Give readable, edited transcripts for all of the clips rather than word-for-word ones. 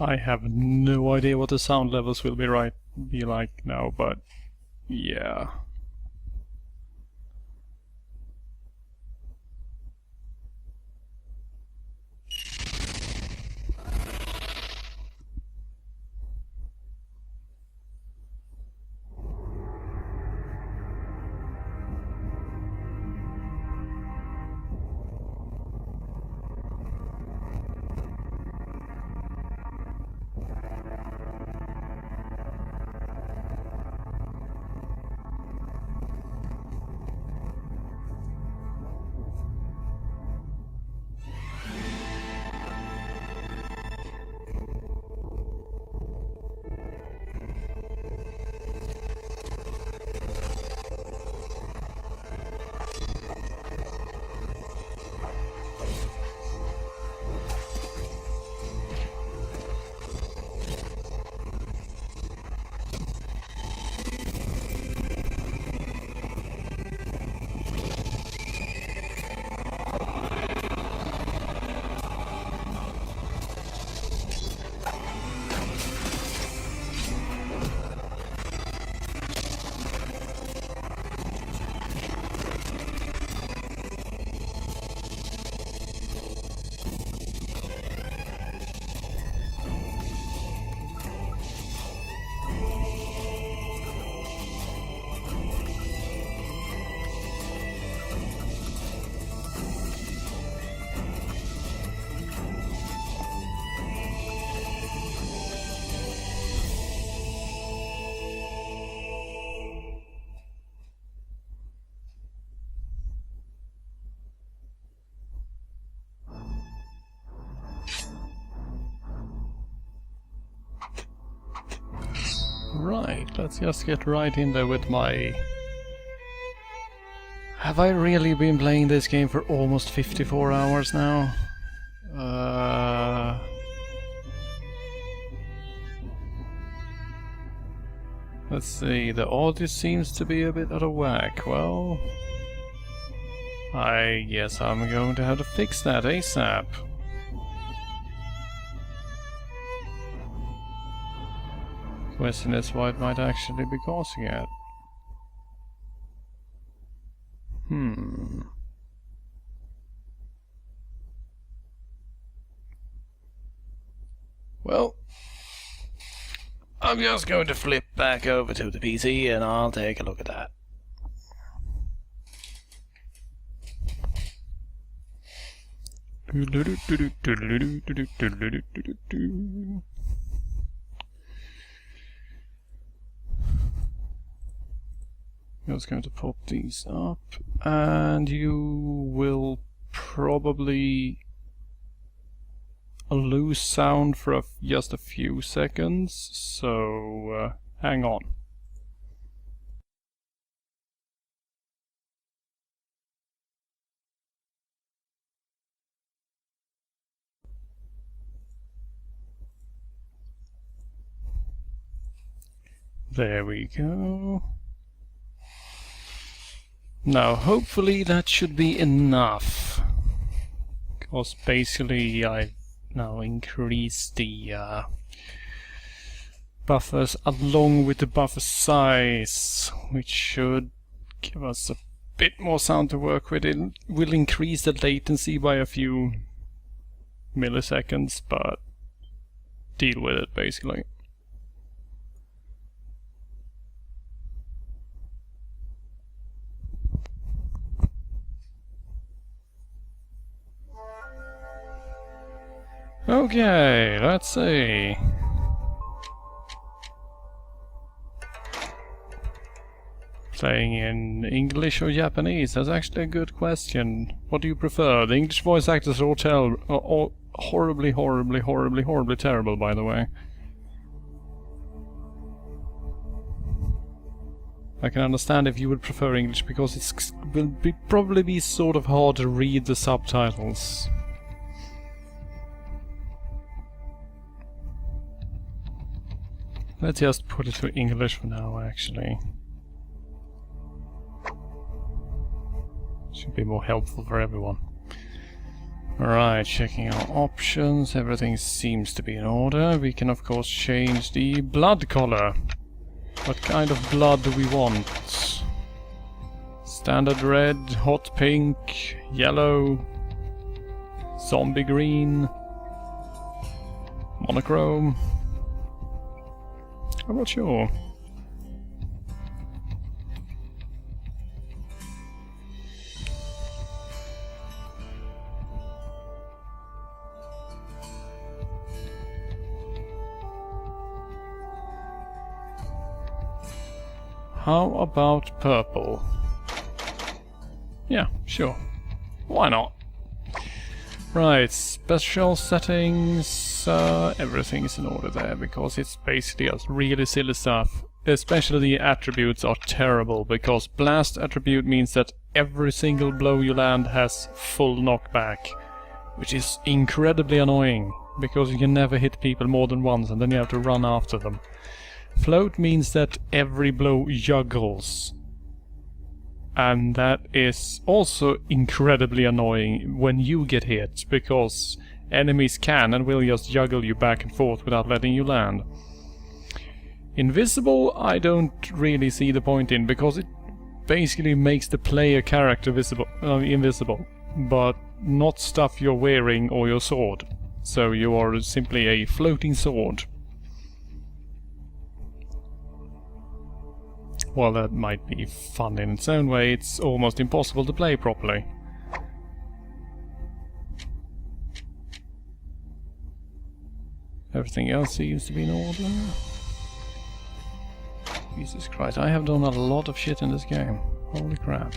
I have no idea what the sound levels will be like now, but yeah. Right, let's just get right in there with my... Have I really been playing this game for almost 54 hours now? Let's see, the audio seems to be a bit out of whack. Well, I guess I'm going to have to fix that ASAP. Question is what might actually be causing it. Well, I'm just going to flip back over to the PC and I'll take a look at that. I'm just going to pop these up, and you will probably lose sound for just a few seconds, so hang on. There we go. Now, hopefully that should be enough, because basically I've now increased the buffers along with the buffer size, which should give us a bit more sound to work with. It will increase the latency by a few milliseconds, but deal with it basically. Okay, let's see. Playing in English or Japanese? That's actually a good question. What do you prefer? The English voice actors are all horribly terrible, by the way. I can understand if you would prefer English, because it will probably be sort of hard to read the subtitles. Let's just put it to English for now, actually. Should be more helpful for everyone. Alright, checking our options. Everything seems to be in order. We can of course change the blood color. What kind of blood do we want? Standard red, hot pink, yellow, zombie green, monochrome. I'm not sure. How about purple? Yeah, sure. Why not? Right, special settings, everything is in order there, because it's basically just really silly stuff. Especially the attributes are terrible, because blast attribute means that every single blow you land has full knockback, which is incredibly annoying, because you can never hit people more than once and then you have to run after them. Float means that every blow juggles. And that is also incredibly annoying when you get hit, because enemies can and will just juggle you back and forth without letting you land. Invisible I don't really see the point in, because it basically makes the player character invisible, but not stuff you're wearing or your sword. So you are simply a floating sword. While that might be fun in its own way, it's almost impossible to play properly. Everything else seems to be in order. Jesus Christ, I have done a lot of shit in this game. Holy crap.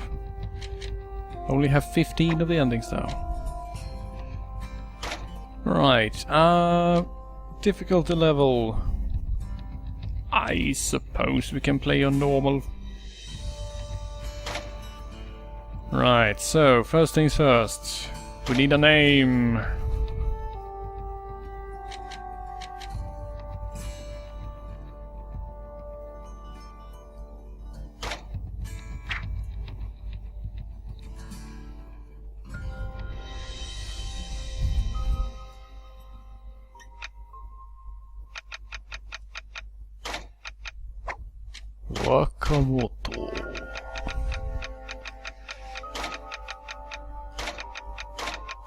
Only have 15 of the endings though. Right, difficulty level. I suppose we can play on normal. Right, so first things first. We need a name. Wakamoto.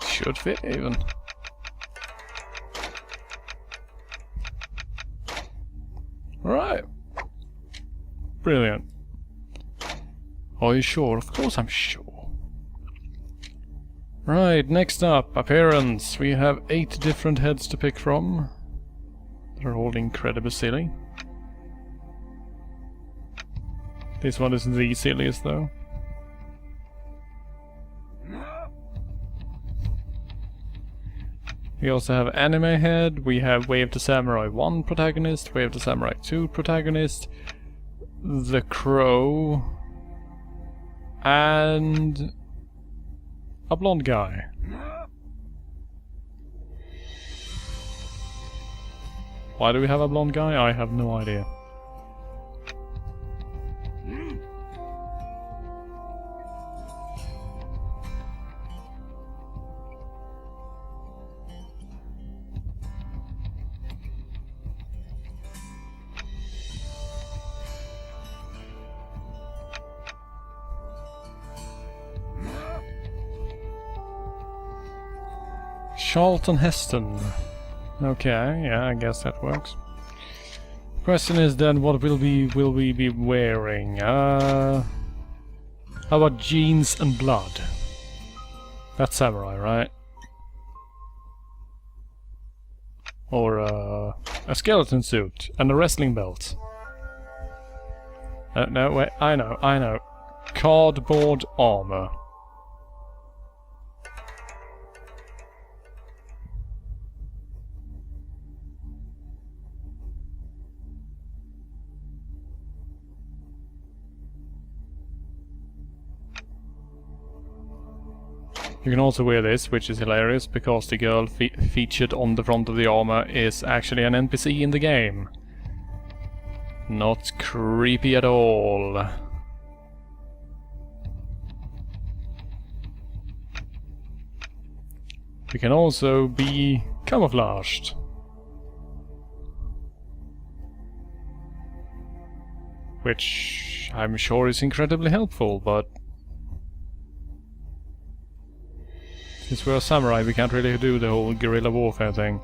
Should fit even. Right. Brilliant. Are you sure? Of course I'm sure. Right, next up, appearance. We have 8 different heads to pick from. They're all incredibly silly. This one is the silliest though. We also have anime head, we have Way of the Samurai 1 protagonist, Way of the Samurai 2 protagonist, the Crow, and a blonde guy. Why do we have a blonde guy? I have no idea. Charlton Heston. Okay, yeah, I guess that works. Question is then, what will we be wearing? How about jeans and blood? That's samurai, right? Or a skeleton suit and a wrestling belt. No, wait, I know. Cardboard armor. You can also wear this, which is hilarious, because the girl featured on the front of the armor is actually an NPC in the game. Not creepy at all. We can also be camouflaged. Which I'm sure is incredibly helpful, but since we're a samurai we can't really do the whole guerrilla warfare thing.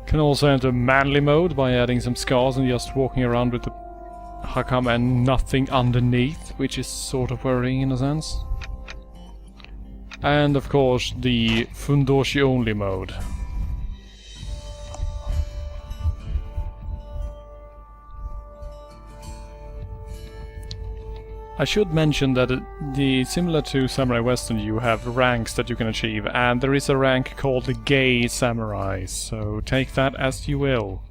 Can also enter manly mode by adding some scars and just walking around with the hakam and nothing underneath, which is sort of worrying in a sense. And of course the fundoshi only mode. I should mention that similar to Samurai Western, you have ranks that you can achieve, and there is a rank called the Gay Samurai, so take that as you will.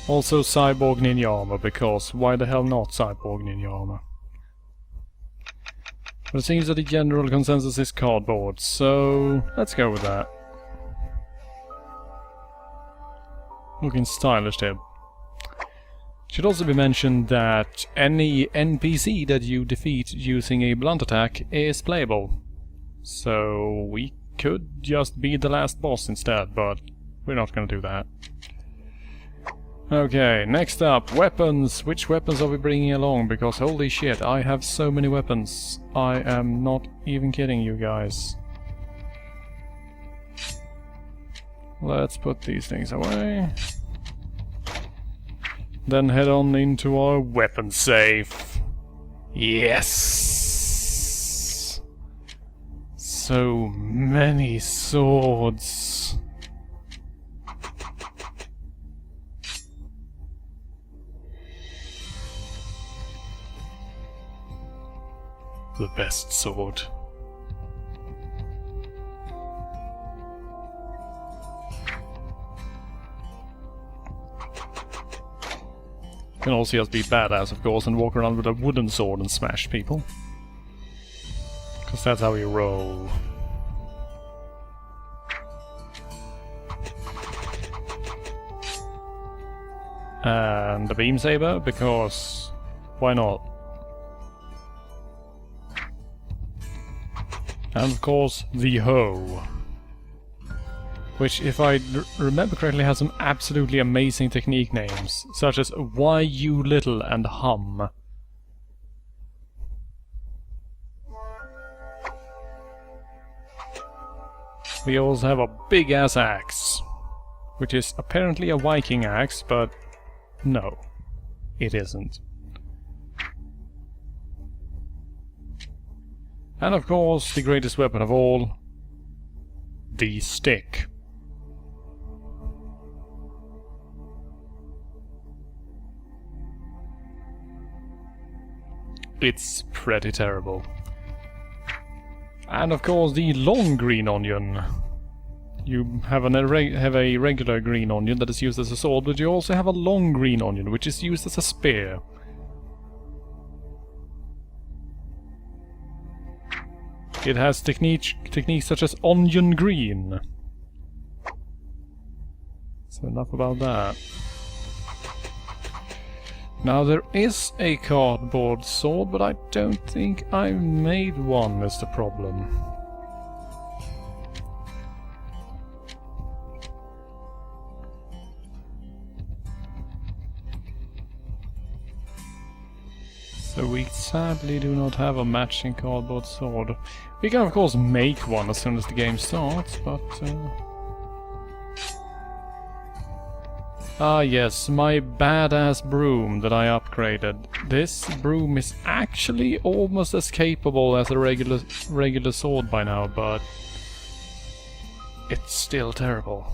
Also Cyborg Ninja Armor, because why the hell not Cyborg Ninja Armor? But it seems that the general consensus is cardboard, so let's go with that. Looking stylish there. Should also be mentioned that any NPC that you defeat using a blunt attack is playable. So we could just be the last boss instead, but we're not gonna do that. Okay, next up, weapons. Which weapons are we bringing along? Because holy shit, I have so many weapons. I am not even kidding you guys. Let's put these things away. Then head on into our weapon safe. Yes! So many swords. The best sword. Can also just be badass, of course, and walk around with a wooden sword and smash people. Because that's how we roll. And the beam saber, because why not? And of course, the hoe. Which, if I remember correctly, has some absolutely amazing technique names, such as Why You Little and Hum. We also have a big-ass axe, which is apparently a Viking axe, but no, it isn't. And of course, the greatest weapon of all, the stick. It's pretty terrible. And of course the long green onion. You have a regular green onion that is used as a sword, but you also have a long green onion which is used as a spear. It has techniques such as onion green. So enough about that. Now there is a cardboard sword, but I don't think I've made one, is the problem. So we sadly do not have a matching cardboard sword. We can of course make one as soon as the game starts, but... Ah yes, my badass broom that I upgraded. This broom is actually almost as capable as a regular sword by now, but it's still terrible.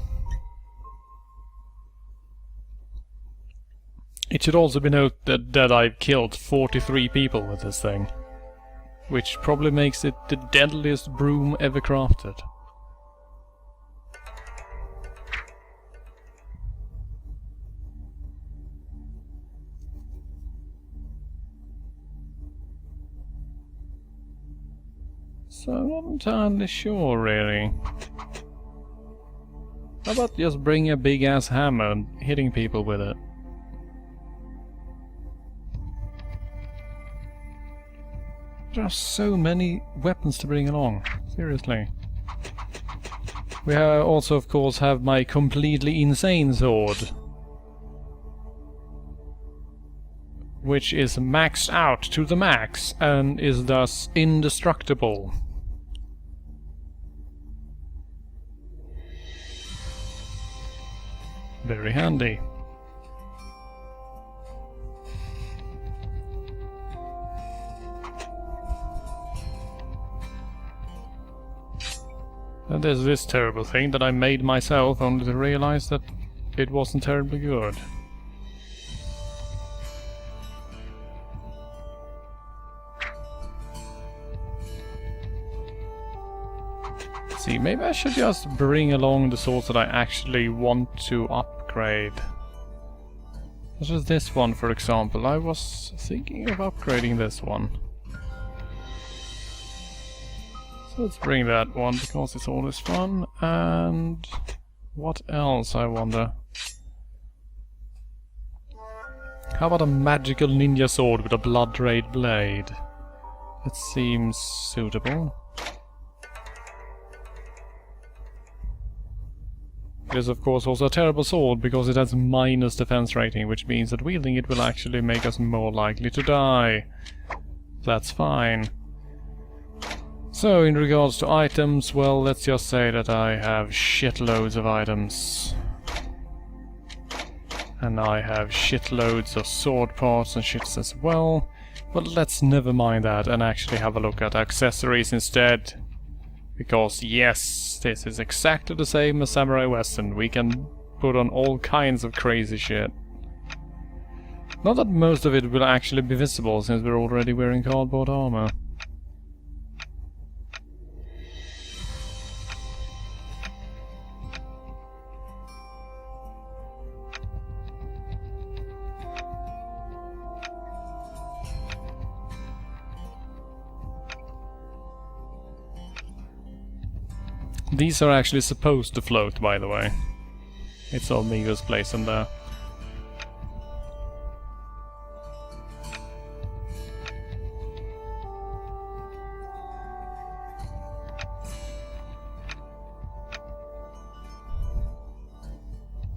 It should also be noted that I've killed 43 people with this thing, which probably makes it the deadliest broom ever crafted. So I'm not entirely sure, really. How about just bring a big ass hammer and hitting people with it? There are so many weapons to bring along. Seriously. We also, of course, have my completely insane sword. Which is maxed out to the max and is thus indestructible. Very handy. And there's this terrible thing that I made myself only to realize that it wasn't terribly good. See, maybe I should just bring along the swords that I actually want to upgrade. Such as this one, for example. I was thinking of upgrading this one. So let's bring that one, because it's always fun. And what else, I wonder? How about a magical ninja sword with a blood-red blade? That seems suitable. It is of course also a terrible sword because it has minus defense rating, which means that wielding it will actually make us more likely to die. That's fine. So in regards to items, well, let's just say that I have shitloads of items. And I have shitloads of sword parts and shits as well. But let's never mind that and actually have a look at accessories instead. Because yes, this is exactly the same as Samurai Western. We can put on all kinds of crazy shit. Not that most of it will actually be visible, since we're already wearing cardboard armor. These are actually supposed to float, by the way. It's all me who's placed them there.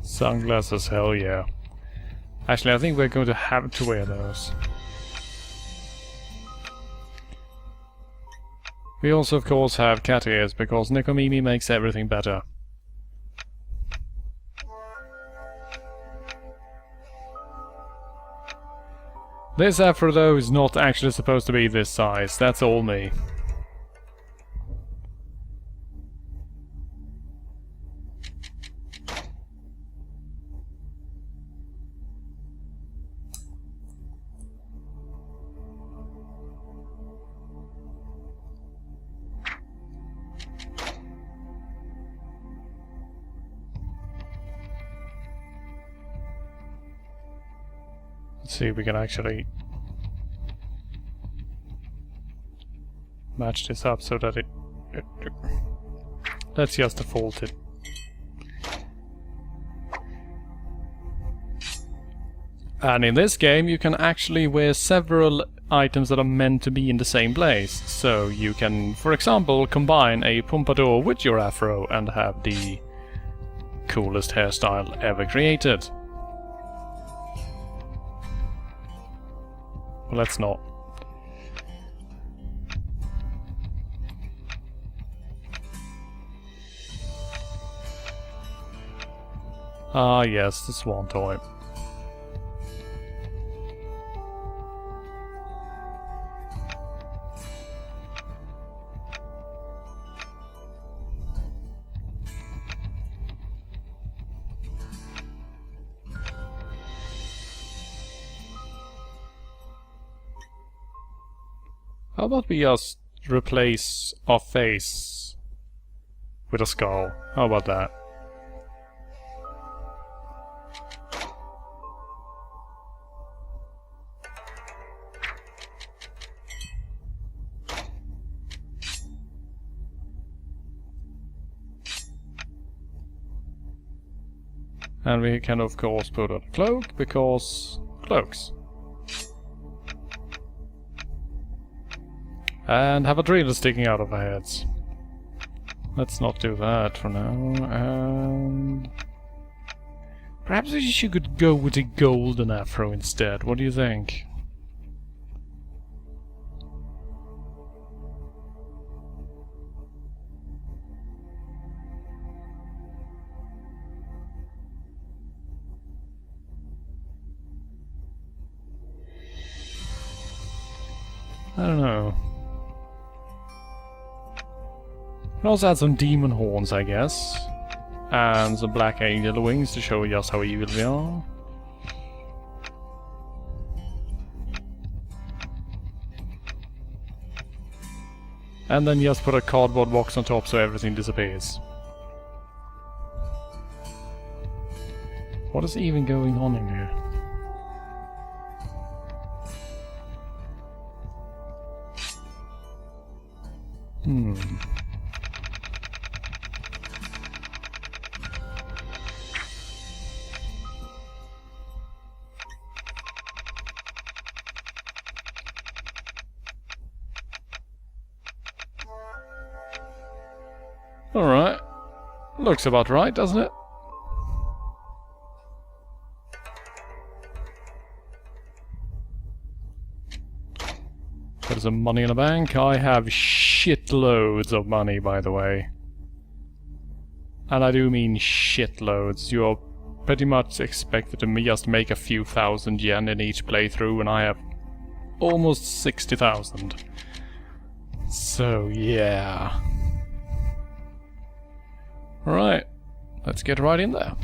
Sunglasses, hell yeah. Actually, I think we're going to have to wear those. We also, of course, have cat ears, because Nekomimi makes everything better. This afro, though, is not actually supposed to be this size. That's all me. Let's see if we can actually match this up so that it let's just default it. And in this game you can actually wear several items that are meant to be in the same place. So you can, for example, combine a pompadour with your afro and have the coolest hairstyle ever created. Well, let's not. Ah yes, the swan toy. How about we just replace our face with a skull? How about that? And we can of course put on a cloak, because cloaks. And have a drill sticking out of our heads. Let's not do that for now, and... perhaps we should go with the golden afro instead, what do you think? I don't know. We also had some demon horns, I guess. And some black angel wings to show just how evil we are. And then just put a cardboard box on top so everything disappears. What is even going on in here? Alright. Looks about right, doesn't it? Got some money in the bank. I have shitloads of money, by the way. And I do mean shitloads. You're pretty much expected to just make a few thousand yen in each playthrough, and I have almost 60,000. So, yeah. Alright, let's get right in there.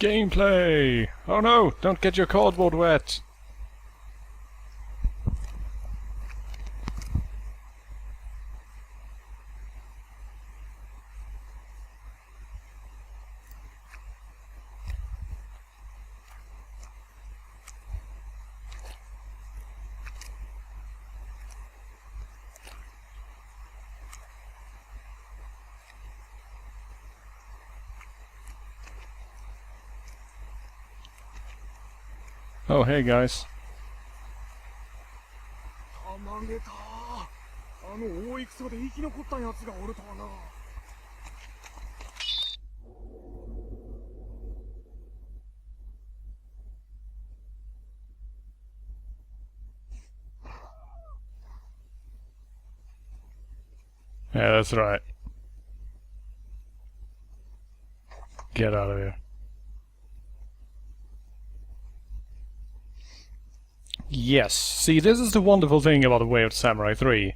Gameplay! Oh no, don't get your cardboard wet! Oh, hey guys. Yeah, that's right. Get out of here. Yes, see, this is the wonderful thing about the Way of the Samurai 3.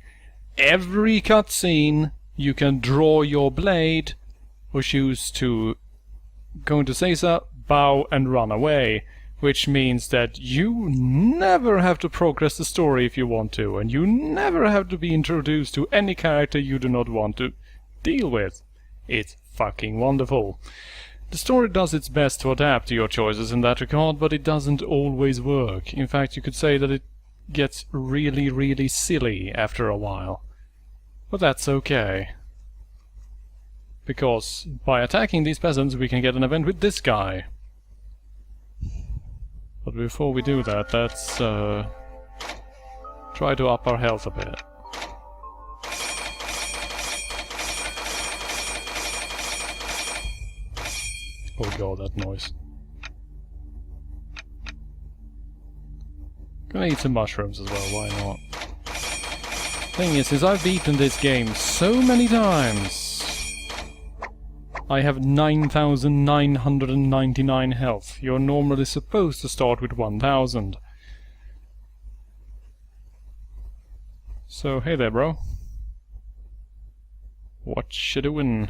Every cutscene, you can draw your blade, or choose to go into Seiza, bow, and run away. Which means that you never have to progress the story if you want to, and you never have to be introduced to any character you do not want to deal with. It's fucking wonderful. The story does its best to adapt to your choices in that regard, but it doesn't always work. In fact, you could say that it gets really, really silly after a while. But that's okay. Because by attacking these peasants we can get an event with this guy. But before we do that, let's try to up our health a bit. Oh god, that noise. Gonna eat some mushrooms as well, why not? Thing is, since I've beaten this game so many times, I have 9,999 health. You're normally supposed to start with 1,000. So, hey there, bro. What you doing?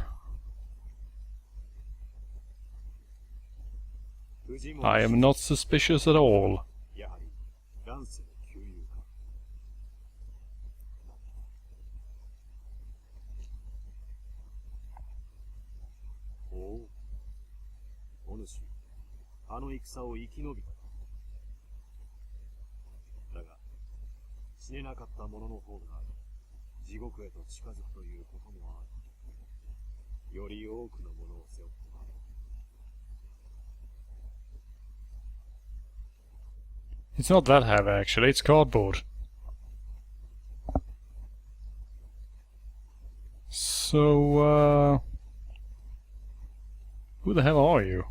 I am not suspicious at all. It's not that heavy, actually, it's cardboard. So, who the hell are you?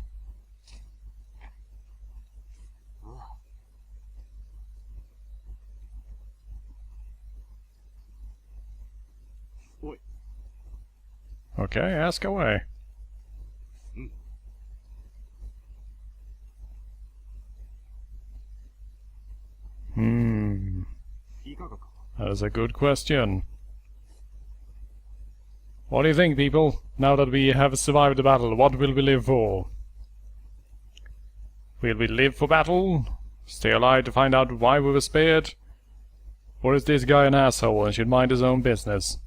Okay, ask away. That is a good question. What do you think, people? Now that we have survived the battle, what will we live for? Will we live for battle? Stay alive to find out why we were spared? Or is this guy an asshole and should mind his own business?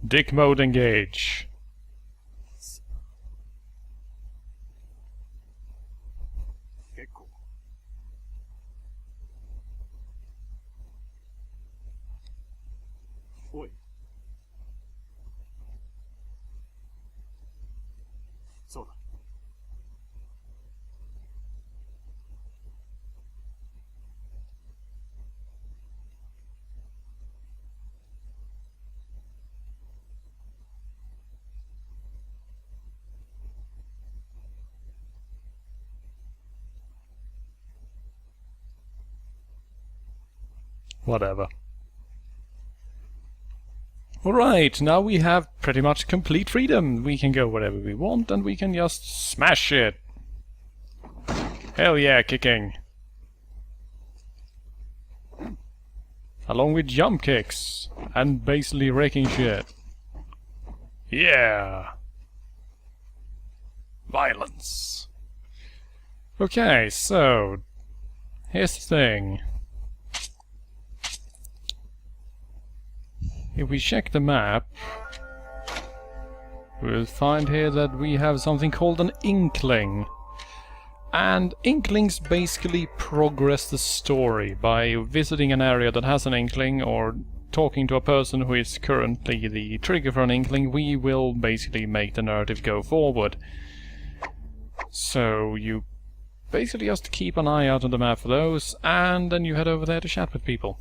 Dick mode engage. Whatever. Alright, now we have pretty much complete freedom. We can go wherever we want and we can just smash it. Hell yeah, kicking. Along with jump kicks and basically wrecking shit. Yeah. Violence. Okay, so here's the thing. If we check the map, we'll find here that we have something called an inkling. And inklings basically progress the story by visiting an area that has an inkling or talking to a person who is currently the trigger for an inkling. We will basically make the narrative go forward. So you basically just keep an eye out on the map for those, and then you head over there to chat with people.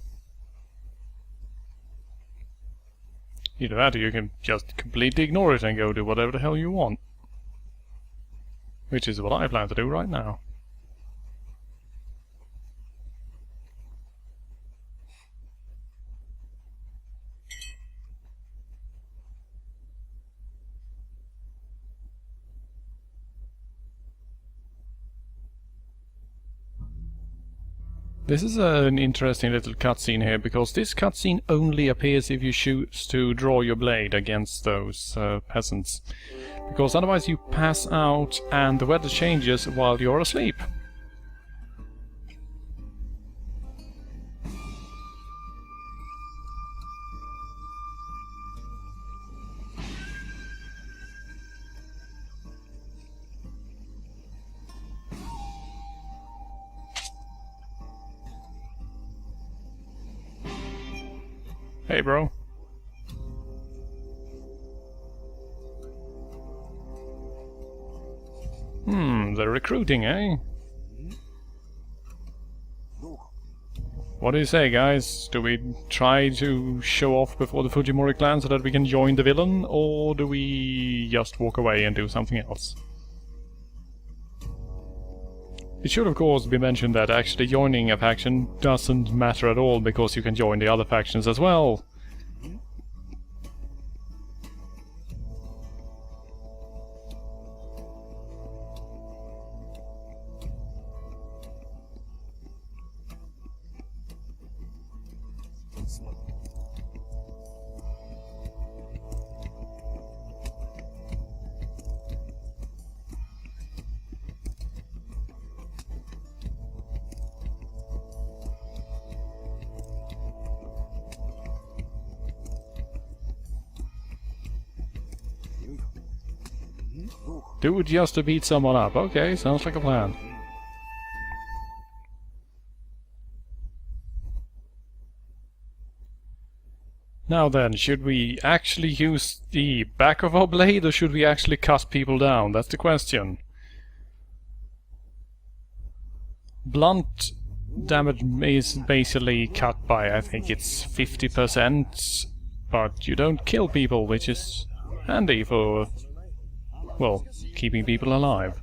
Either that or you can just completely ignore it and go do whatever the hell you want. Which is what I plan to do right now. This is an interesting little cutscene here, because this cutscene only appears if you choose to draw your blade against those peasants. Because otherwise you pass out and the weather changes while you're asleep. Hey, bro. They're recruiting, eh? What do you say, guys? Do we try to show off before the Fujimori clan so that we can join the villain, or do we just walk away and do something else? It should of course be mentioned that actually joining a faction doesn't matter at all, because you can join the other factions as well. Do it just to beat someone up. Okay, sounds like a plan. Now then, should we actually use the back of our blade, or should we actually cut people down? That's the question. Blunt damage is basically cut by, I think it's 50%, but you don't kill people, which is handy for, well, keeping people alive.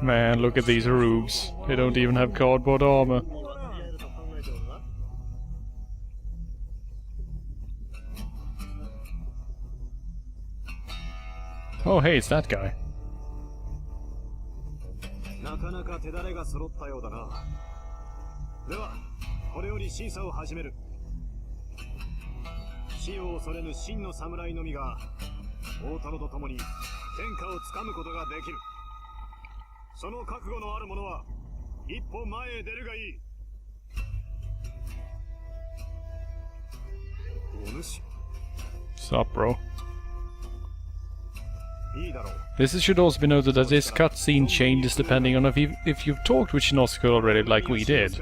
Man, look at these rubes. They don't even have cardboard armor. Oh, hey, it's that guy. Sup, bro? This should also be noted that this cutscene changes depending on if you've talked with Shinosuke already, like we did.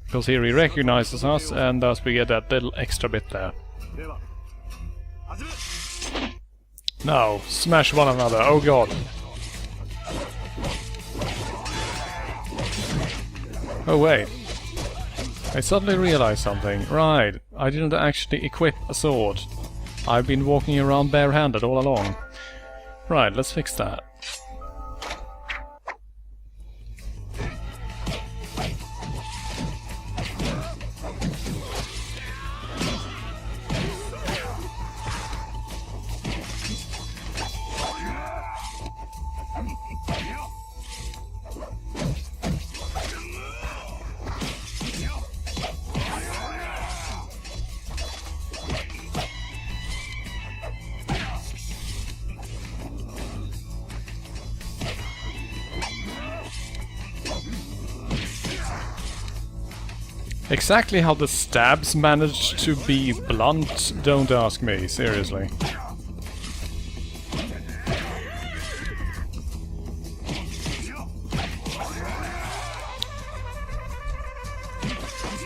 Because here he recognizes us, and thus we get that little extra bit there. Now, smash one another, oh god. Oh wait. I suddenly realized something. Right, I didn't actually equip a sword. I've been walking around barehanded all along. Right, let's fix that. Exactly how the stabs managed to be blunt, don't ask me, seriously.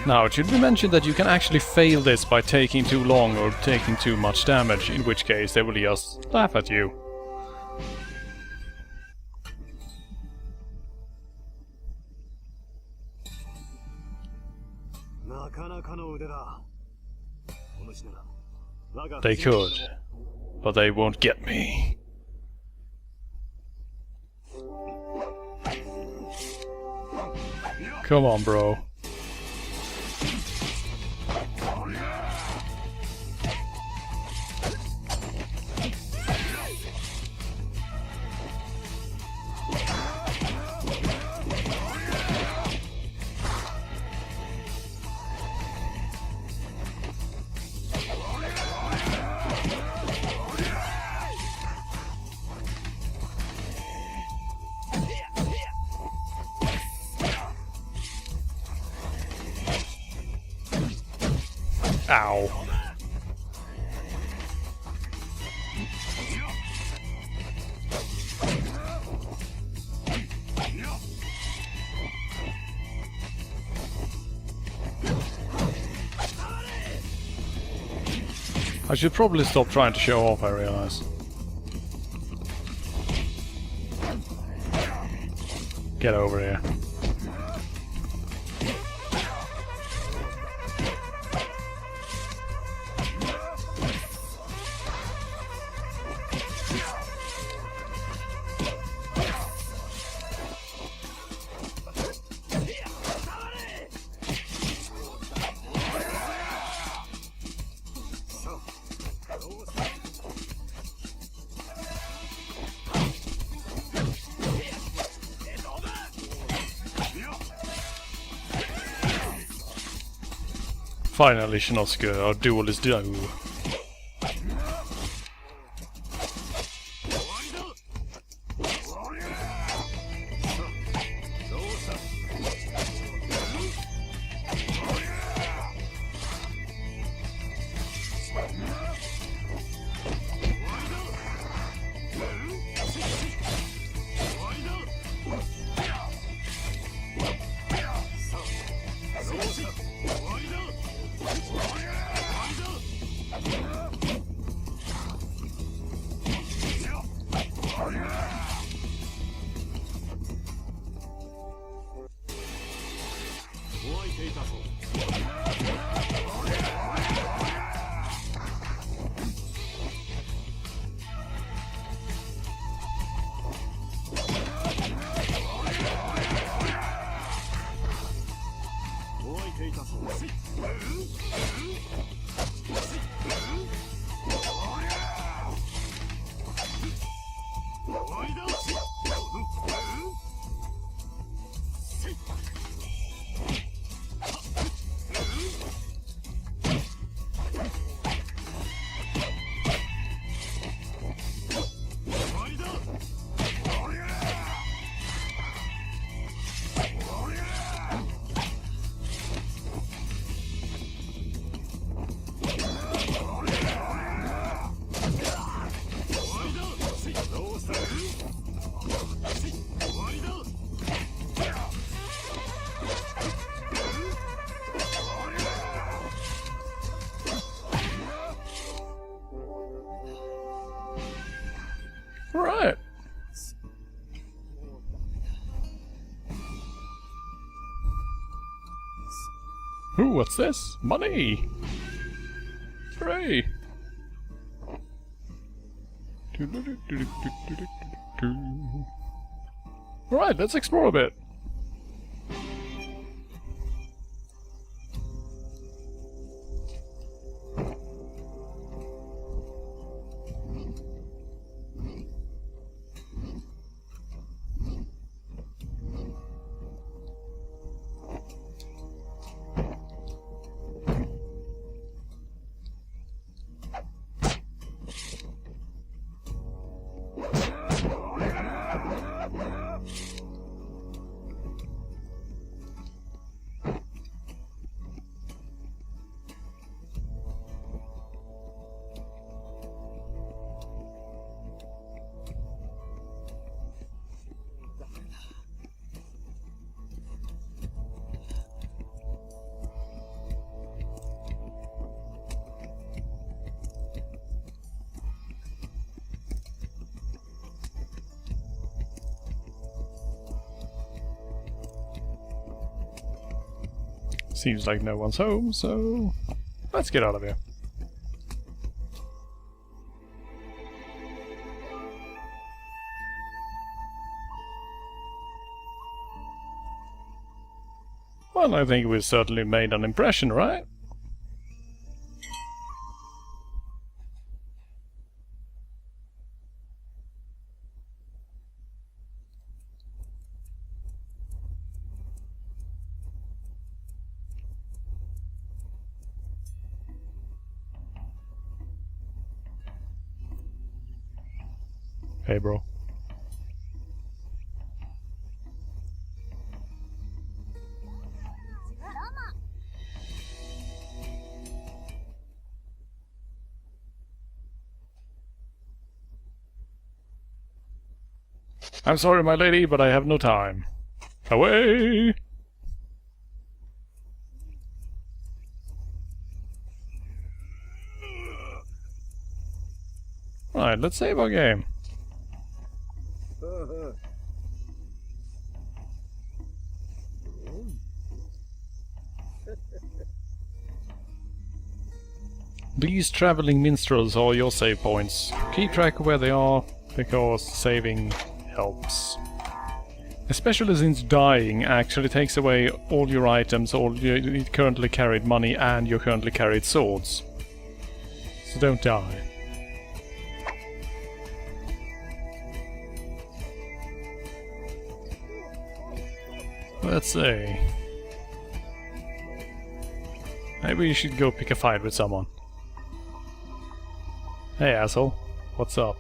Now, it should be mentioned that you can actually fail this by taking too long or taking too much damage, in which case they will just laugh at you. They could, but they won't get me. Come on, bro. Ow. I should probably stop trying to show off, I realize. Get over here. Finally, Shinosuke, our duel is done. Right. Ooh, what's this? Money! Hooray! Alright, let's explore a bit. Seems like no one's home, so let's get out of here. Well, I think we've certainly made an impression, right? Hey, bro. I'm sorry, my lady, but I have no time. Away! Right, let's save our game. These traveling minstrels are your save points. Keep track of where they are, because saving helps. Especially since dying actually takes away all your items, all your currently carried money and your currently carried swords. So don't die. Let's see. Maybe you should go pick a fight with someone. Hey asshole, what's up?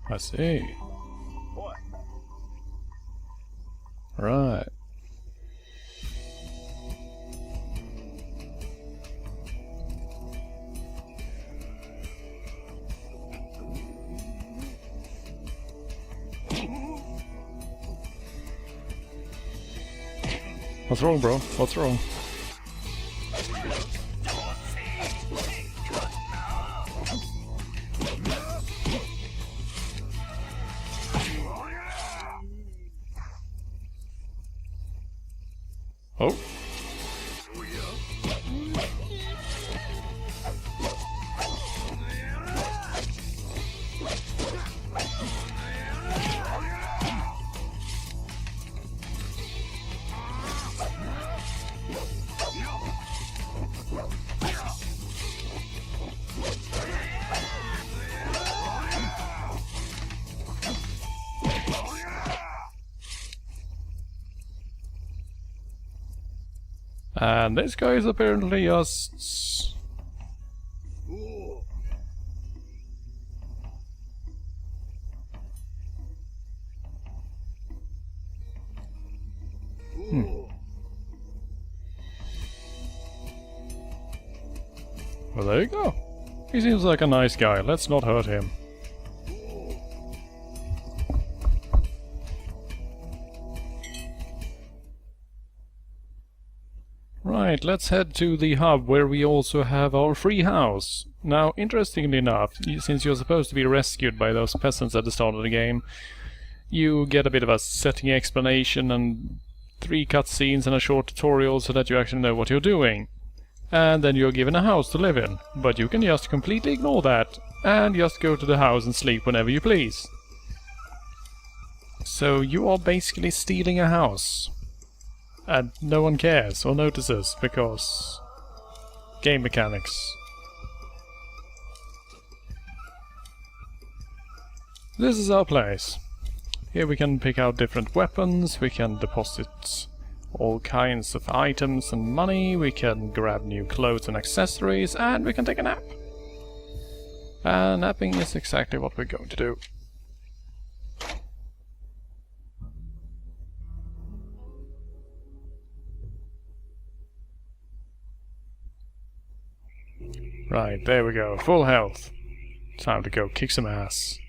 I see. Right. What's wrong, bro? What's wrong? Oh. And this guy is apparently just... Well, there you go. He seems like a nice guy. Let's not hurt him. Right, let's head to the hub where we also have our free house. Now, interestingly enough, since you're supposed to be rescued by those peasants at the start of the game, you get a bit of a setting explanation and 3 cutscenes and a short tutorial so that you actually know what you're doing. And then you're given a house to live in, but you can just completely ignore that and just go to the house and sleep whenever you please. So you are basically stealing a house. And no one cares or notices because... game mechanics. This is our place. Here we can pick out different weapons, we can deposit all kinds of items and money, we can grab new clothes and accessories, and we can take a nap. And napping is exactly what we're going to do. Right, there we go, full health. Time to go kick some ass.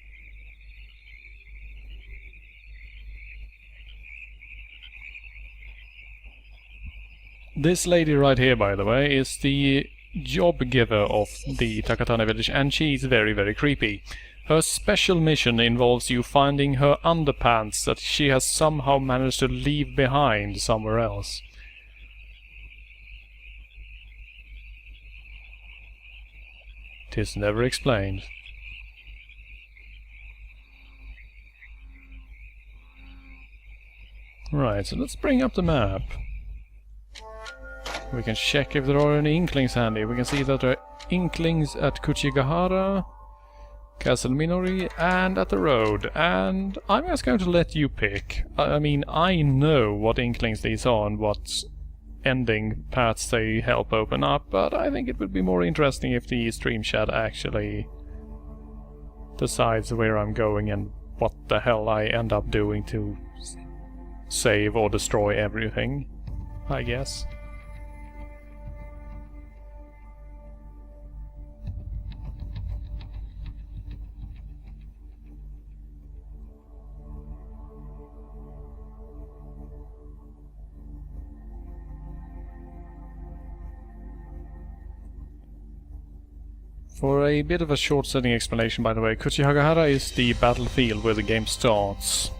This lady right here, by the way, is the job giver of the Takatane village, and she's very, very creepy. Her special mission involves you finding her underpants that she has somehow managed to leave behind somewhere else. Tis never explained. Right, so let's bring up the map. We can check if there are any inklings handy. We can see that there are inklings at Kuchigahara, Castle Minori, and at the road. And I'm just going to let you pick. I mean, I know what inklings these are and what ending paths they help open up, but I think it would be more interesting if the stream chat actually decides where I'm going and what the hell I end up doing to save or destroy everything, I guess. For a bit of a short setting explanation, by the way, Kuchihagahara is the battlefield where the game starts.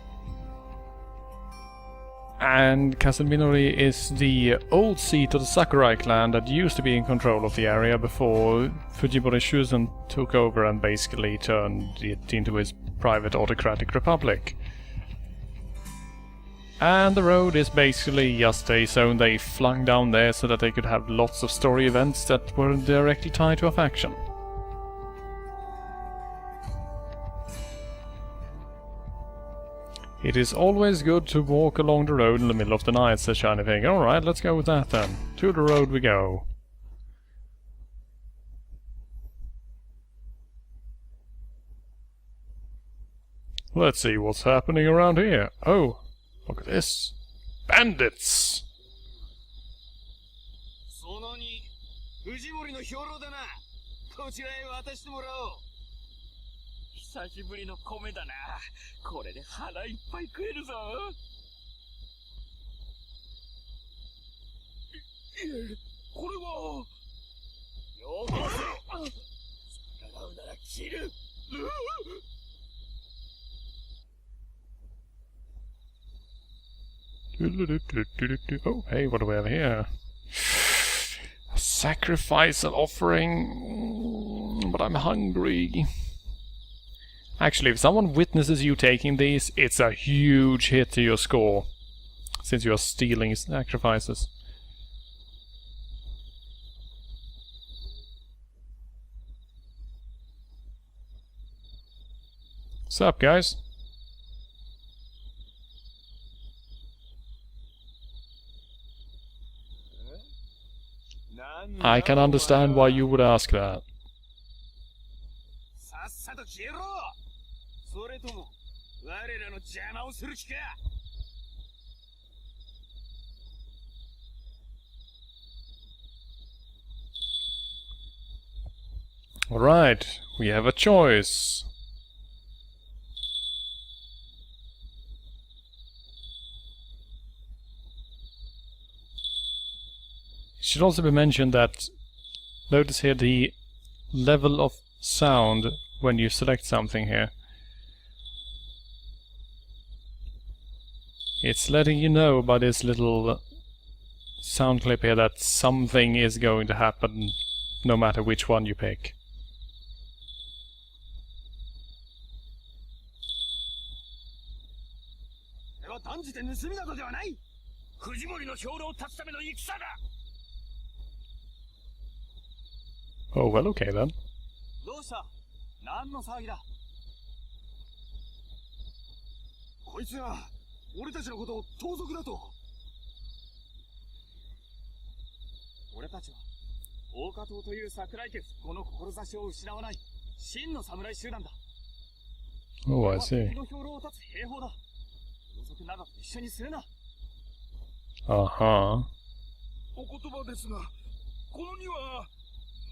And Castelminori is the old seat of the Sakurai clan that used to be in control of the area before Fujimori Shuzen took over and basically turned it into his private autocratic republic. And the road is basically just a zone they flung down there so that they could have lots of story events that were directly tied to a faction. It is always good to walk along the road in the middle of the night, says Shiny Thing. Alright, let's go with that then. To the road we go. Let's see what's happening around here. Oh, look at this. Bandits! Oh, hey, what do we have here? A sacrificial offering, but I'm hungry. Actually, if someone witnesses you taking these, it's a huge hit to your score, since you are stealing sacrifices. What's up, guys? I can understand why you would ask that. Alright, we have a choice. It should also be mentioned that, notice here the level of sound when you select something here. It's letting you know by this little sound clip here that something is going to happen no matter which one you pick. Oh, well, okay then. Oh, I see. Uh-huh.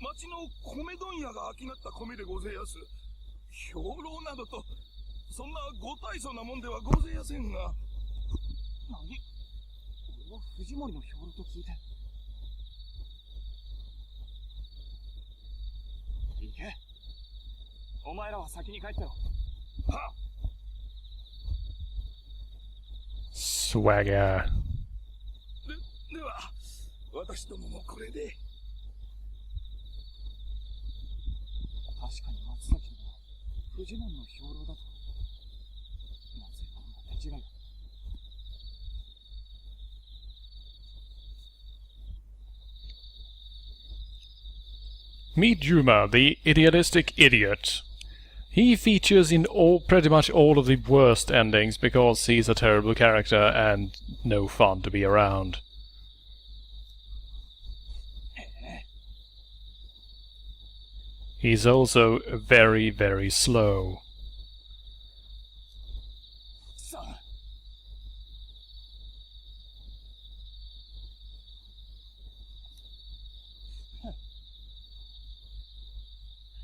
町の米問屋が商った米でごぜやす。兵糧などと、そんなご大層なもんではごぜやせんが。何？俺は藤森の兵糧と聞いて。行け。お前らは先に帰ってろ。はっ。Swagger。では、私どももこれで。 確かに松崎はフジモンの兵糧だと。なぜこんな手違いだ。Meet Juma, the idealistic idiot. He features in pretty much all of the worst endings because he's a terrible character and no fun to be around. He's also very, very slow.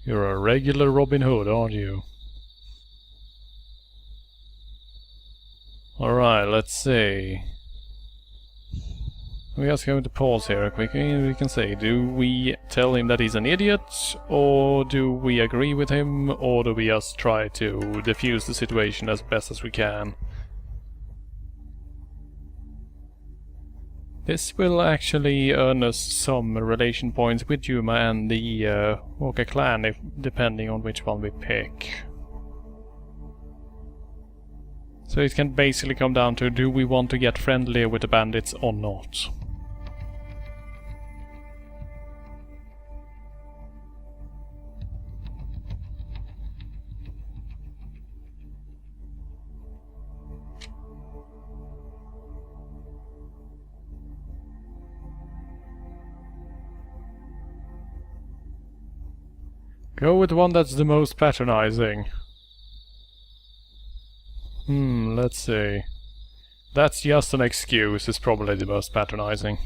You're a regular Robin Hood, aren't you? Alright, let's see. we're just going to pause here quickly. We can say, do we tell him that he's an idiot, or do we agree with him, or do we just try to defuse the situation as best as we can? This will actually earn us some relation points with Yuma and the Walker clan, depending on which one we pick. So it can basically come down to, do we want to get friendlier with the bandits or not? Go with one that's the most patronizing. Let's see. That's just an excuse, is probably the most patronizing.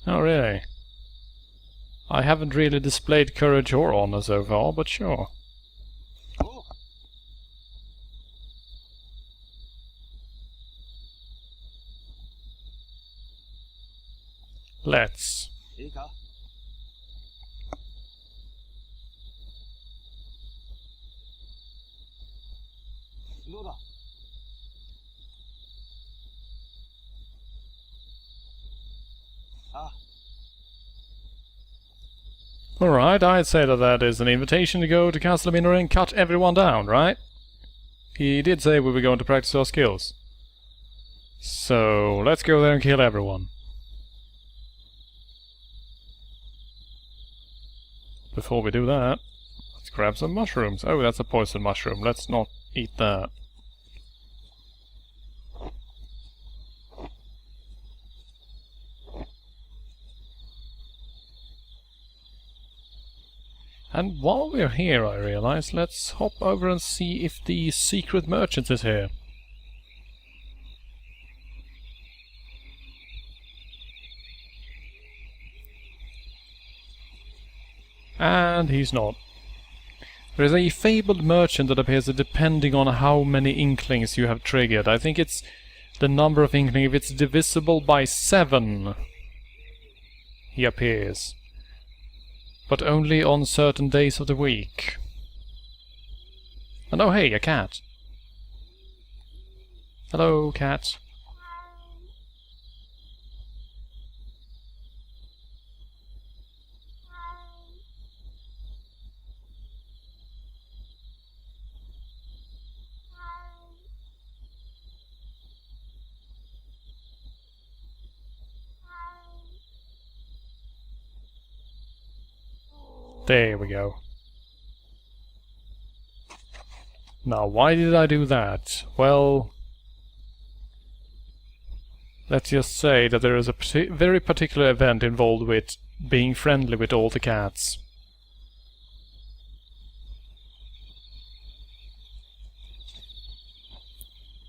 Oh, really? I haven't really displayed courage or honor so far, but sure. Let's. Alright, I'd say that is an invitation to go to Castle Minor and cut everyone down, right? He did say we were going to practice our skills. So, let's go there and kill everyone. Before we do that, let's grab some mushrooms. Oh, that's a poison mushroom. Let's not eat that. And while we're here, I realize, let's hop over and see if the secret merchant is here. And he's not. There is a fabled merchant that appears depending on how many inklings you have triggered. I think it's the number of inklings. If it's divisible by 7, he appears. But only on certain days of the week. And oh hey, a cat. Hello, cat. There we go. Now, why did I do that? Well, let's just say that there is a very particular event involved with being friendly with all the cats.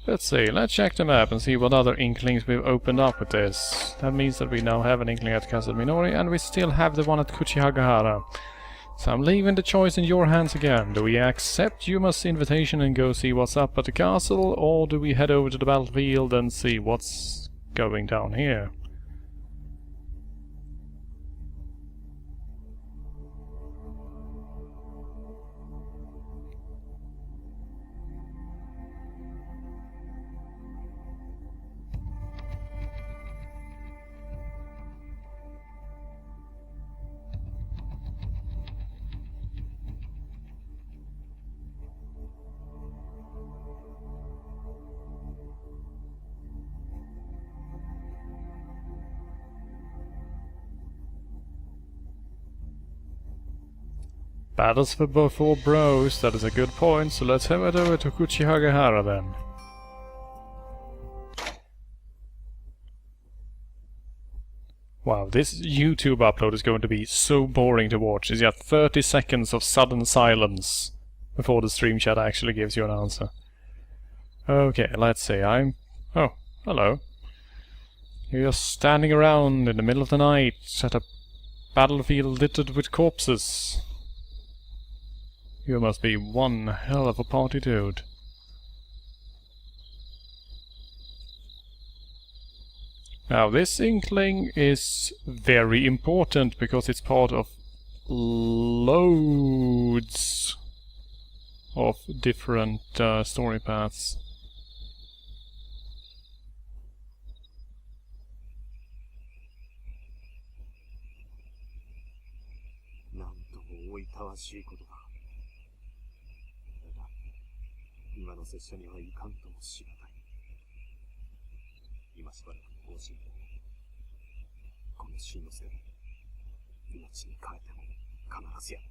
Let's see, let's check the map and see what other inklings we've opened up with this. That means that we now have an inkling at Castle Minori, and we still have the one at Kuchihagahara. So I'm leaving the choice in your hands again. Do we accept Yuma's invitation and go see what's up at the castle, or do we head over to the battlefield and see what's going down here? Battles for before bros, that is a good point, so let's head over to Kuchihagahara then. Wow, this YouTube upload is going to be so boring to watch. It's got 30 seconds of sudden silence before the stream chat actually gives you an answer. Okay, let's see, Oh, hello. You're just standing around in the middle of the night at a battlefield littered with corpses. You must be one hell of a party dude. Now this inkling is very important because it's part of loads of different story paths. なんともおいたわしいことだ。だが、今の拙者にはいかんともしがたい。今しばらくの方針を、この真のせい、命に変えても必ずやる。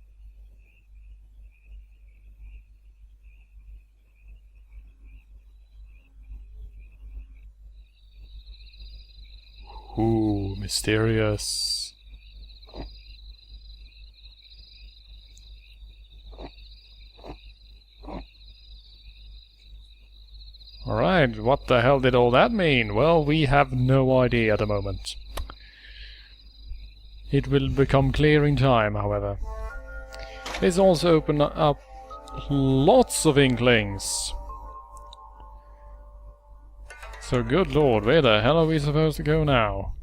Ooh, mysterious. Alright, what the hell did all that mean? Well, we have no idea at the moment. It will become clear in time, however. This also opened up lots of inklings. So good lord, where the hell are we supposed to go now?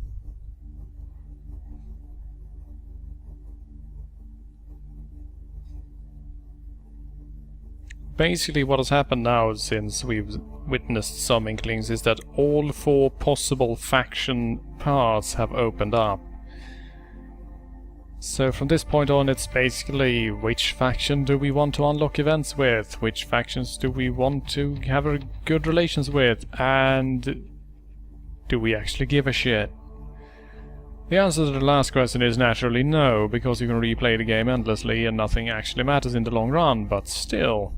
Basically what has happened now since we've witnessed some inklings is that all 4 possible faction paths have opened up. So from this point on it's basically which faction do we want to unlock events with, which factions do we want to have a good relations with, and do we actually give a shit? The answer to the last question is naturally no, because you can replay the game endlessly and nothing actually matters in the long run, but still.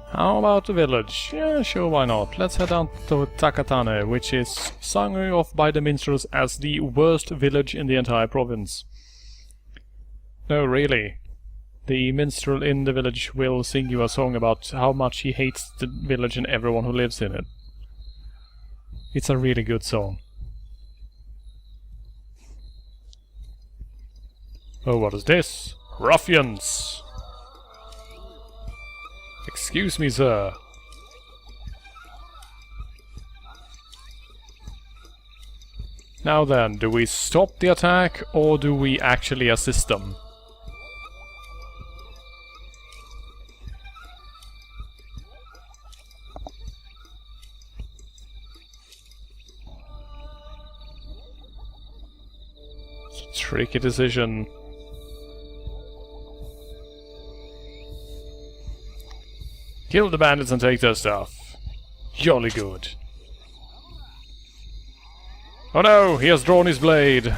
How about the village? Yeah, sure, why not? Let's head down to Takatane, which is sung off by the minstrels as the worst village in the entire province. No, really. The minstrel in the village will sing you a song about how much he hates the village and everyone who lives in it. It's a really good song. Oh, what is this? Ruffians! Excuse me, sir. Now then, do we stop the attack or do we actually assist them? It's a tricky decision. Kill the bandits and take their stuff. Jolly good. Oh no, he has drawn his blade.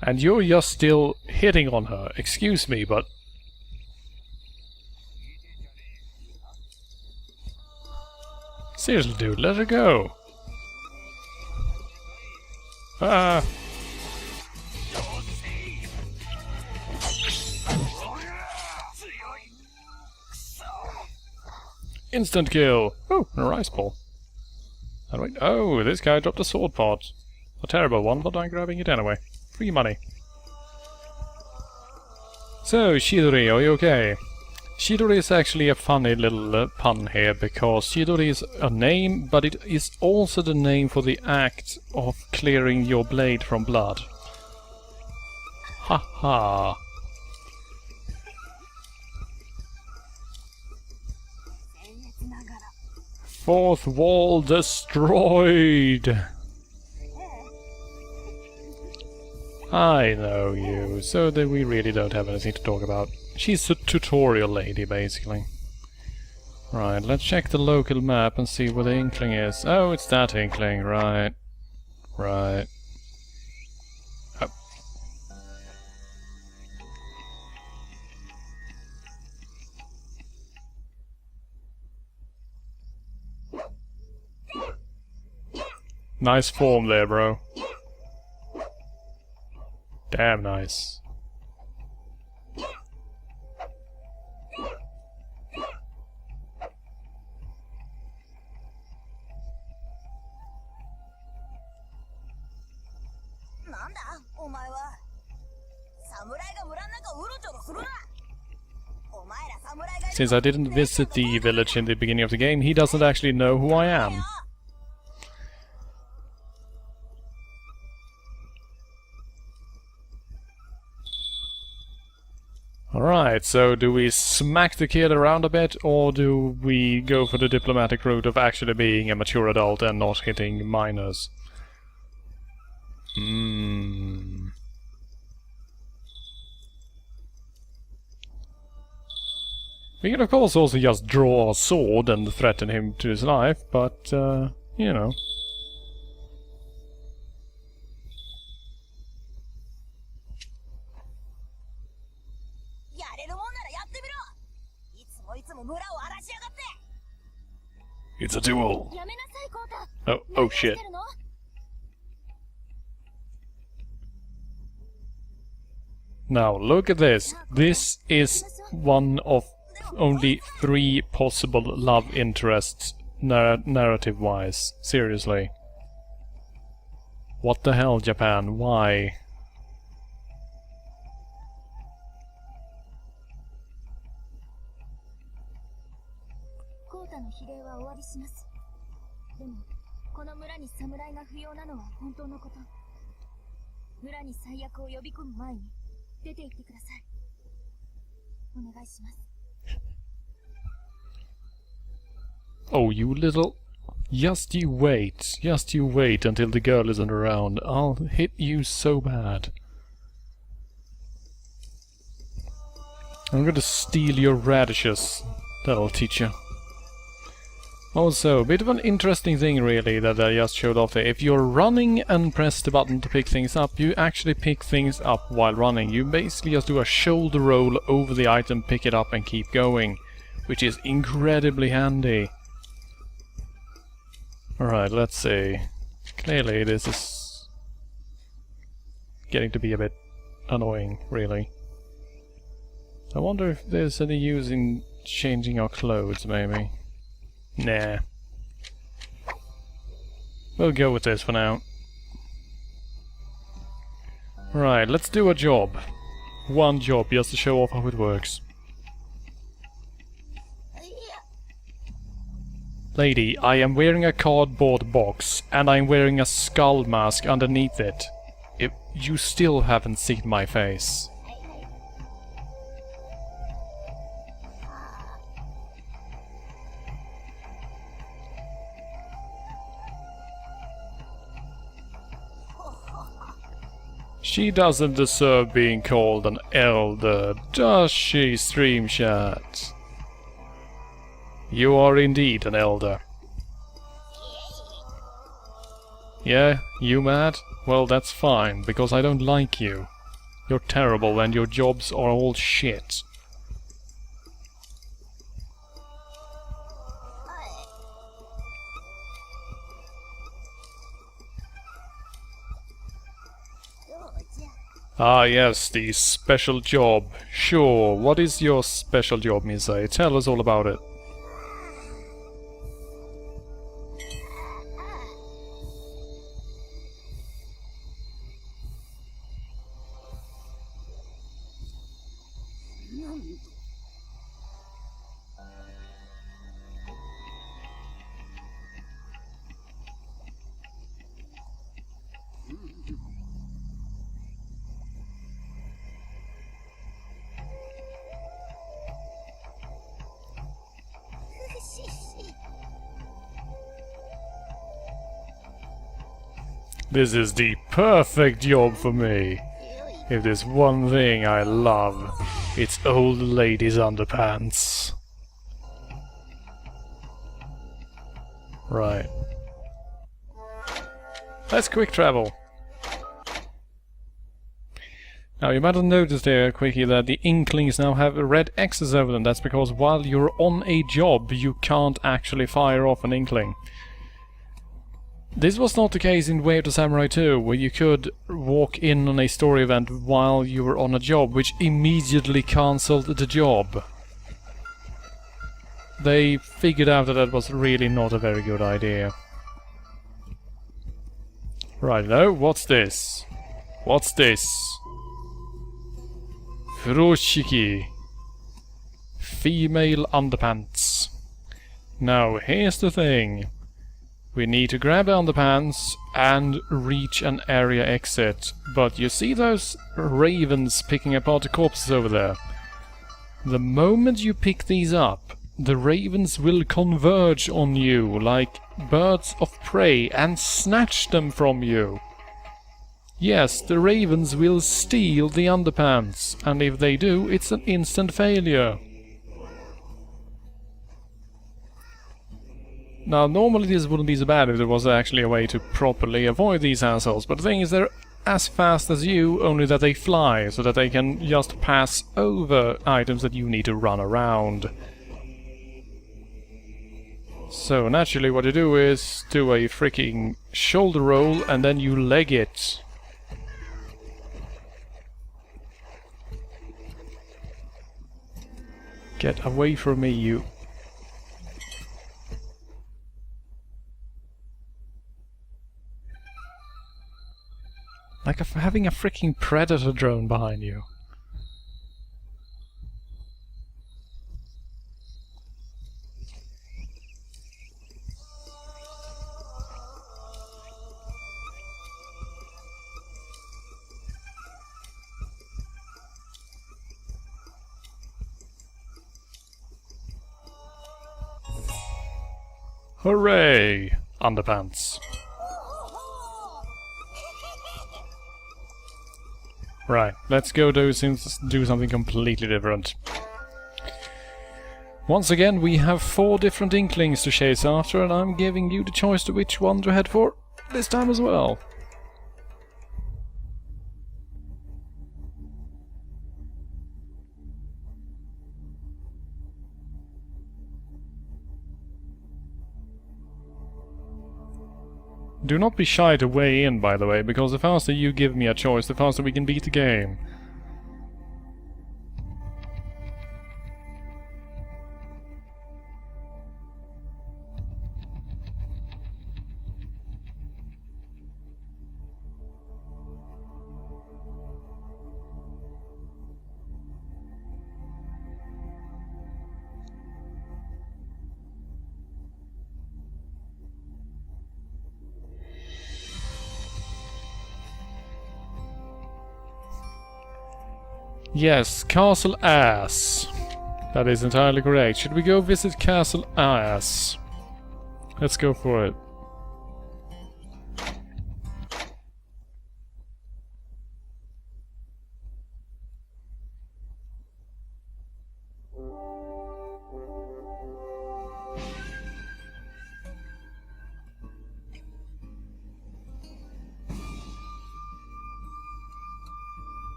And you're just still hitting on her. Excuse me, but... Seriously, dude, let her go. Ah. Instant kill. Oh, and a rice ball. And wait, oh, this guy dropped a sword pot. A terrible one, but I'm grabbing it anyway. Free money. So, Shidori, are you okay? Shidori is actually a funny little pun here, because Shidori is a name, but it is also the name for the act of clearing your blade from blood. Ha ha. Fourth wall destroyed! I know you, so that we really don't have anything to talk about. She's a tutorial lady, basically. Right, let's check the local map and see where the inkling is. Oh, it's that inkling, right. Right. Oh. Nice form there, bro. Damn nice. Since I didn't visit the village in the beginning of the game, he doesn't actually know who I am. Alright, so do we smack the kid around a bit, or do we go for the diplomatic route of actually being a mature adult and not hitting minors? We can of course also just draw a sword and threaten him to his life, but, you know. It's a duel! Oh shit. Now, look at this. This is one of only 3 possible love interests, narrative-wise. Seriously. What the hell, Japan? Why? Oh, you little... Just you wait until the girl isn't around. I'll hit you so bad. I'm gonna steal your radishes. That'll teach you. Also, a bit of an interesting thing really that I just showed off there. If you're running and press the button to pick things up, you actually pick things up while running. You basically just do a shoulder roll over the item, pick it up and keep going, which is incredibly handy. Alright, let's see. Clearly this is getting to be a bit annoying, really. I wonder if there's any use in changing our clothes, maybe. Nah. We'll go with this for now. Right, let's do a job. One job, just to show off how it works. Lady, I am wearing a cardboard box, and I'm wearing a skull mask underneath it. If you still haven't seen my face. She doesn't deserve being called an elder, does she, Stream Chat? You are indeed an elder. Yeah, you mad? Well, that's fine, because I don't like you. You're terrible and your jobs are all shit. Ah yes, the special job. Sure, what is your special job, Misai? Tell us all about it. This is the perfect job for me. If there's one thing I love, it's old ladies' underpants. Right. Let's quick travel. Now you might have noticed there, Quickie, that the Inklings now have red X's over them. That's because while you're on a job, you can't actually fire off an Inkling. This was not the case in Way of the Samurai 2, where you could walk in on a story event while you were on a job, which immediately cancelled the job. They figured out that that was really not a very good idea. Right, now, what's this? What's this? Furoshiki. Female underpants. Now, here's the thing. We need to grab the underpants and reach an area exit. But you see those ravens picking apart the corpses over there? The moment you pick these up, the ravens will converge on you like birds of prey and snatch them from you. Yes, the ravens will steal the underpants, and if they do, it's an instant failure. Now, normally this wouldn't be so bad if there was actually a way to properly avoid these assholes, but the thing is they're as fast as you, only that they fly, so that they can just pass over items that you need to run around. So, naturally what you do is do a freaking shoulder roll, and then you leg it. Get away from me, you... Like having a freaking predator drone behind you. Hooray! Underpants. Right, let's go do something completely different. Once again, we have 4 different Inklings to chase after, and I'm giving you the choice to which one to head for this time as well. Do not be shy to weigh in, by the way, because the faster you give me a choice, the faster we can beat the game. Yes, Castle Ass. That is entirely correct. Should we go visit Castle Ass? Let's go for it.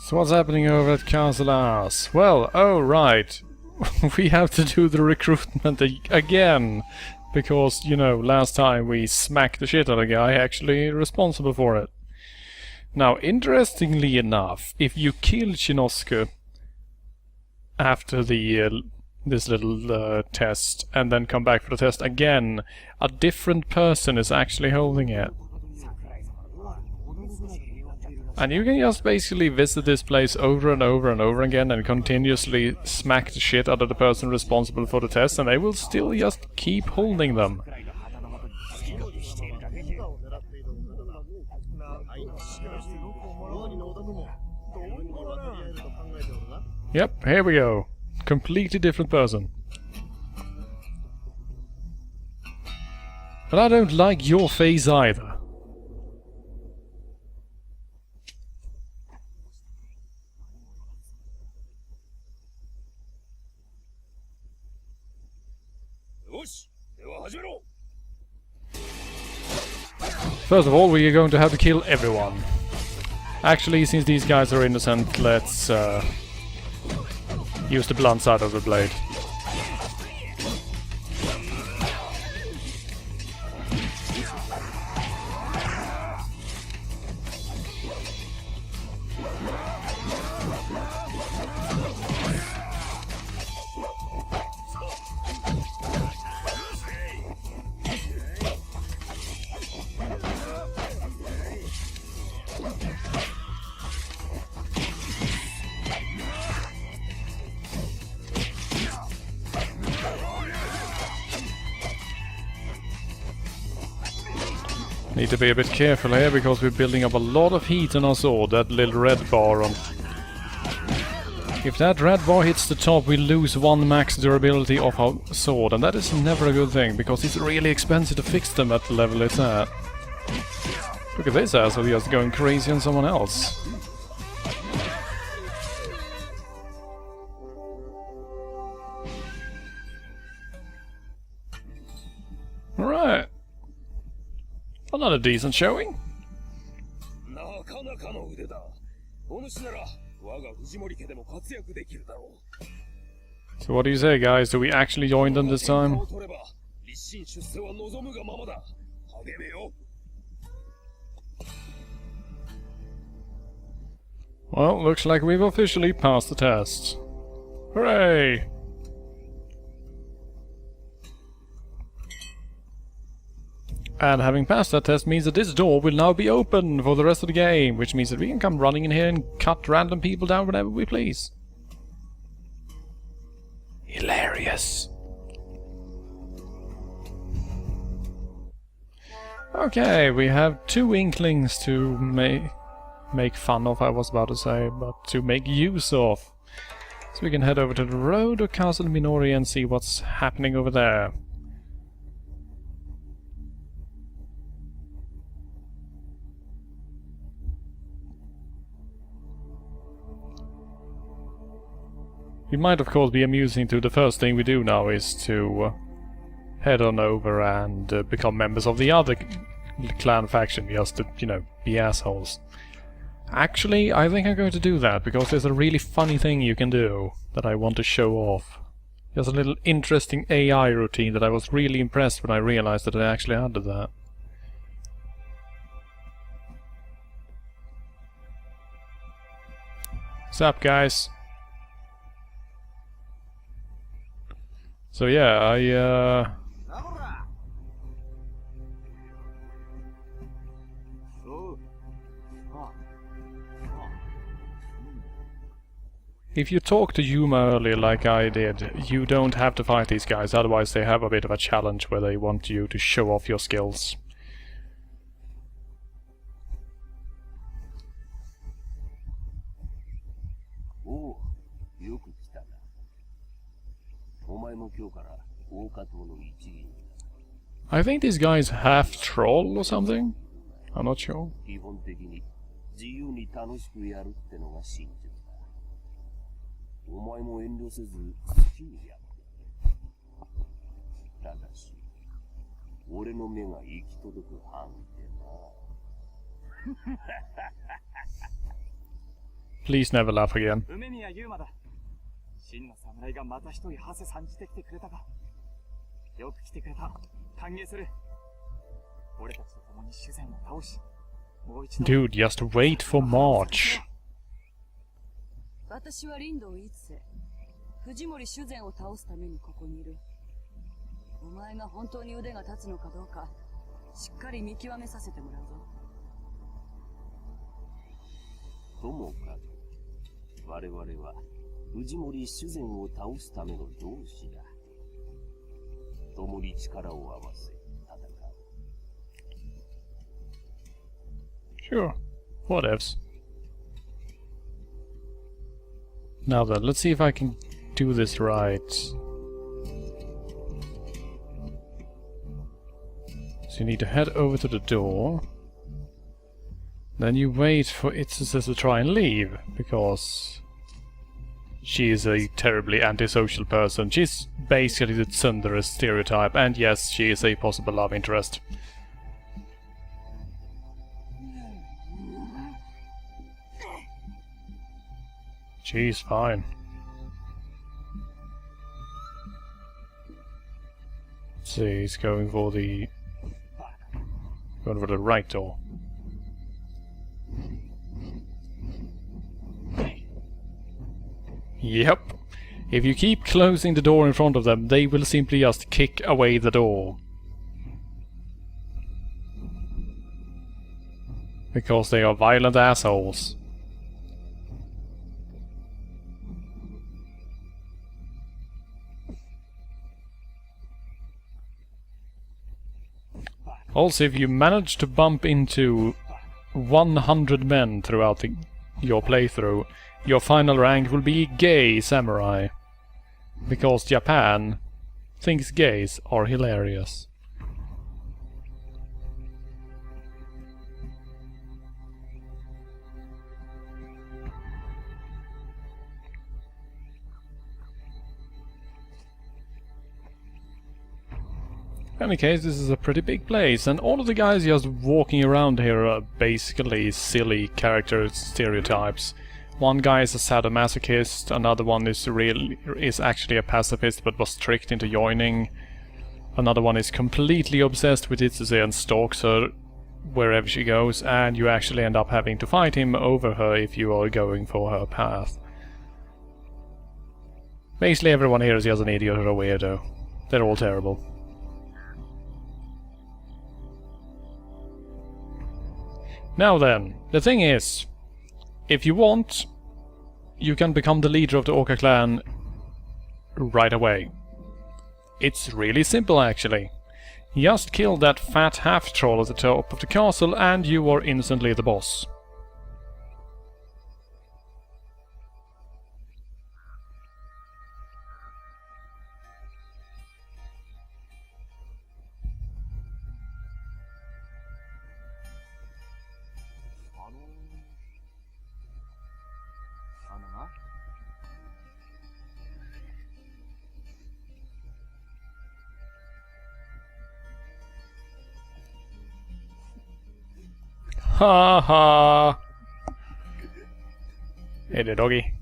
So what's happening over at Castle Ass? Well, oh right. We have to do the recruitment again. Because, you know, last time we smacked the shit out of a guy actually responsible for it. Now, interestingly enough, if you kill Shinosuke after the this little test, and then come back for the test again, a different person is actually holding it. And you can just basically visit this place over and over and over again and continuously smack the shit out of the person responsible for the test, and they will still just keep holding them. Yep, here we go. Completely different person. But I don't like your face either. First of all, we are going to have to kill everyone. Actually, since these guys are innocent, let's use the blunt side of the blade. Need to be a bit careful here because we're building up a lot of heat on our sword, that little red bar on. If that red bar hits the top, we lose 1 max durability of our sword, and that is never a good thing because it's really expensive to fix them at the level it's at. Look at this asshole just going crazy on someone else. Alright. Another decent showing. So what do you say, guys? Do we actually join them this time? Well, looks like we've officially passed the test. Hooray! And having passed that test means that this door will now be open for the rest of the game, which means that we can come running in here and cut random people down whenever we please. Hilarious. Okay, we have 2 inklings to make fun of, I was about to say, but to make use of. So we can head over to the road of Castle Minori and see what's happening over there. It might of course be amusing to the first thing we do now is to head on over and become members of the other clan faction just to, you know, be assholes. Actually, I think I'm going to do that because there's a really funny thing you can do that I want to show off. There's a little interesting AI routine that I was really impressed when I realized that I actually had that. What's up, guys? So yeah, if you talk to Yuma earlier like I did, you don't have to fight these guys, otherwise they have a bit of a challenge where they want you to show off your skills. I think this guy's half troll or something. I'm not sure. Please never laugh again. Dude, just wait for March. Sure, whatevs. Now then, let's see if I can do this right. So you need to head over to the door. Then you wait for Itsusa to try and leave, because she is a terribly antisocial person. She's basically the tsundere stereotype, and yes, she is a possible love interest. Jeez, fine. Let's see, he's going for the right door. Yep. If you keep closing the door in front of them, they will simply just kick away the door. Because they are violent assholes. Also, if you manage to bump into 100 men throughout your playthrough, your final rank will be Gay Samurai. Because Japan thinks gays are hilarious. In any case, this is a pretty big place, and all of the guys just walking around here are basically silly character stereotypes. One guy is a sadomasochist, another one is actually a pacifist but was tricked into joining. Another one is completely obsessed with Itsuze and stalks her wherever she goes, and you actually end up having to fight him over her if you are going for her path. Basically everyone here is just an idiot or a weirdo. They're all terrible. Now then, the thing is, if you want, you can become the leader of the Orca clan right away. It's really simple actually. Just kill that fat half-troll at the top of the castle and you are instantly the boss. Ha ha! Hey there, doggy.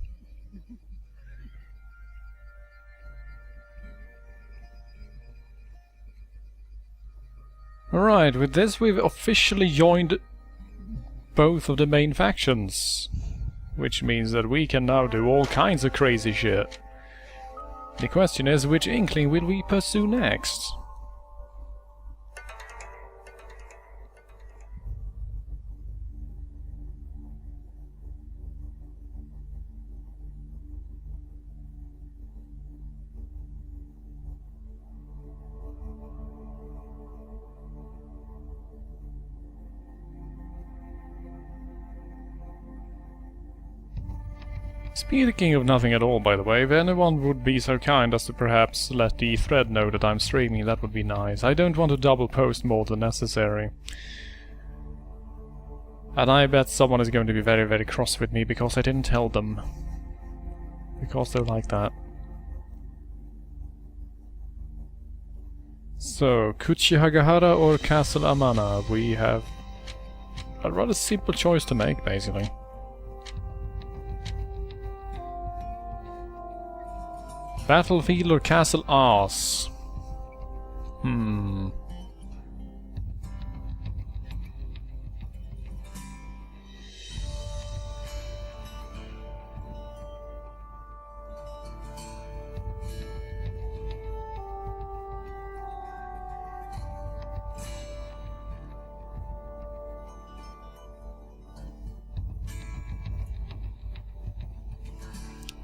Alright, with this we've officially joined both of the main factions. Which means that we can now do all kinds of crazy shit. The question is, which Inkling will we pursue next? Speaking of nothing at all, by the way, if anyone would be so kind as to perhaps let the thread know that I'm streaming, that would be nice. I don't want to double post more than necessary. And I bet someone is going to be very, very cross with me because I didn't tell them. Because they're like that. So, Kuchihagahara or Castle Amana? We have a rather simple choice to make, basically. Battlefield or Castle Ars?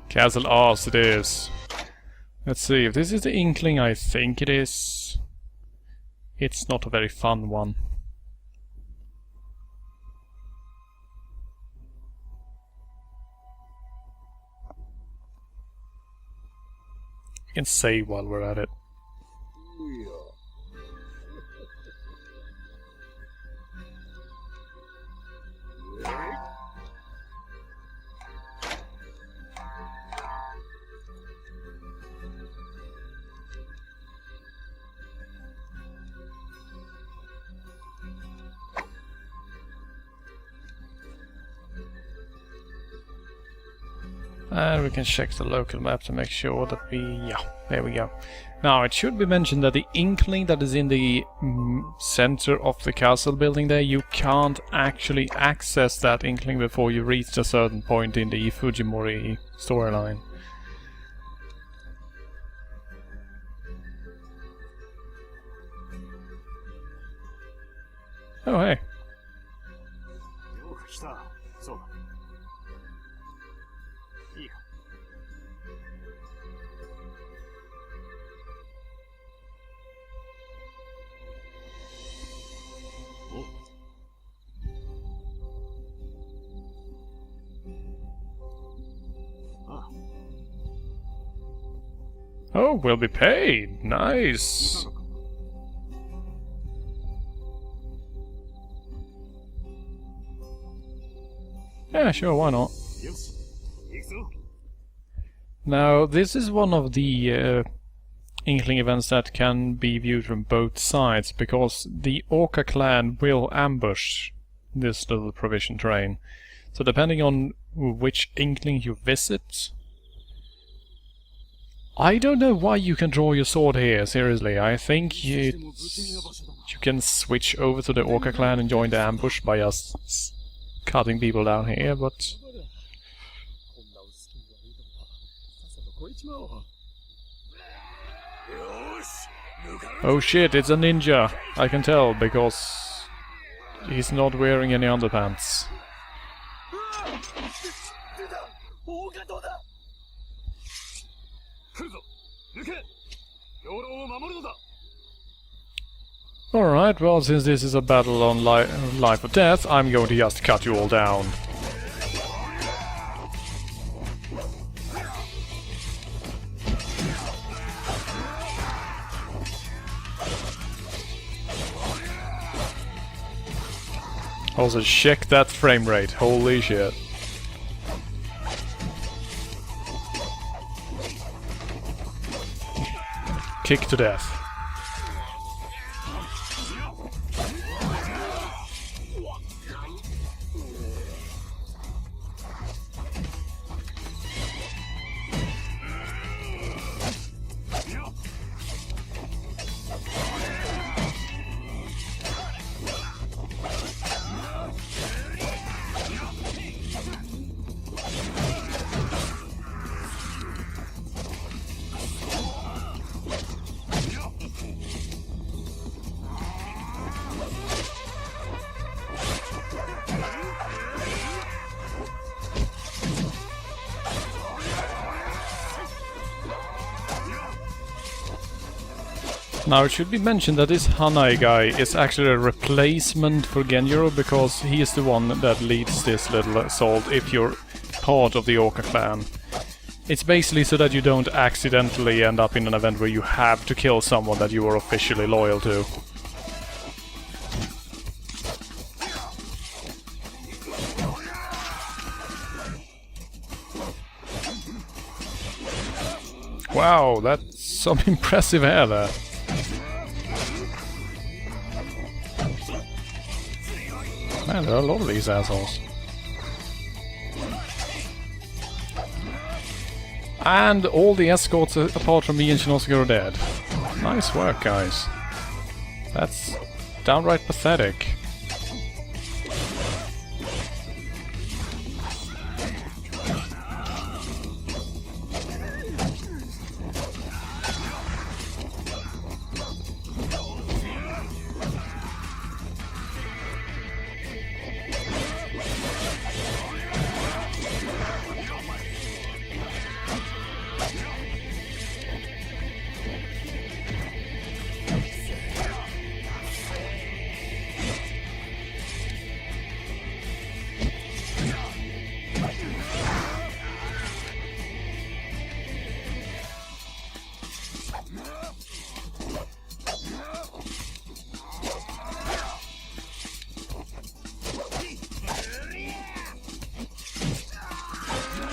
Castle Ars it is. Let's see, if this is the Inkling I think it is, it's not a very fun one. We can save while we're at it. And we can check the local map to make sure that we... yeah, there we go. Now, it should be mentioned that the inkling that is in the center of the castle building there, you can't actually access that inkling before you reach a certain point in the Fujimori storyline. Oh, hey. Oh, we'll be paid. Nice. Yeah, sure, why not? Now, this is one of the Inkling events that can be viewed from both sides, because the Orca clan will ambush this little provision train. So depending on which Inkling you visit... I don't know why you can draw your sword here, seriously. I think you can switch over to the Orca clan and join the ambush by just cutting people down here, but... oh shit, it's a ninja! I can tell, because he's not wearing any underpants. Alright, well, since this is a battle on life or death, I'm going to just cut you all down. Also, check that frame rate, holy shit. Kick to death. Now it should be mentioned that this Hanai guy is actually a replacement for Genjiro, because he is the one that leads this little assault if you're part of the Orca clan. It's basically so that you don't accidentally end up in an event where you have to kill someone that you are officially loyal to. Wow, that's some impressive hair there. Man, there are a lot of these assholes. And all the escorts apart from me and Shinosuke are dead. Nice work, guys. That's downright pathetic.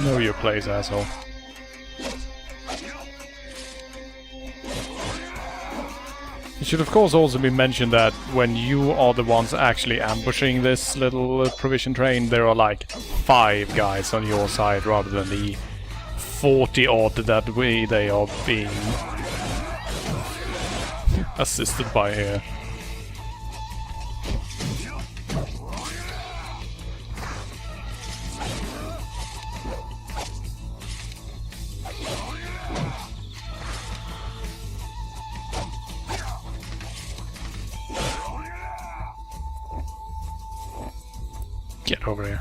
Know your place, asshole. It should of course also be mentioned that when you are the ones actually ambushing this little provision train, there are like 5 guys on your side rather than the 40 odd that they are being assisted by here. Get over here.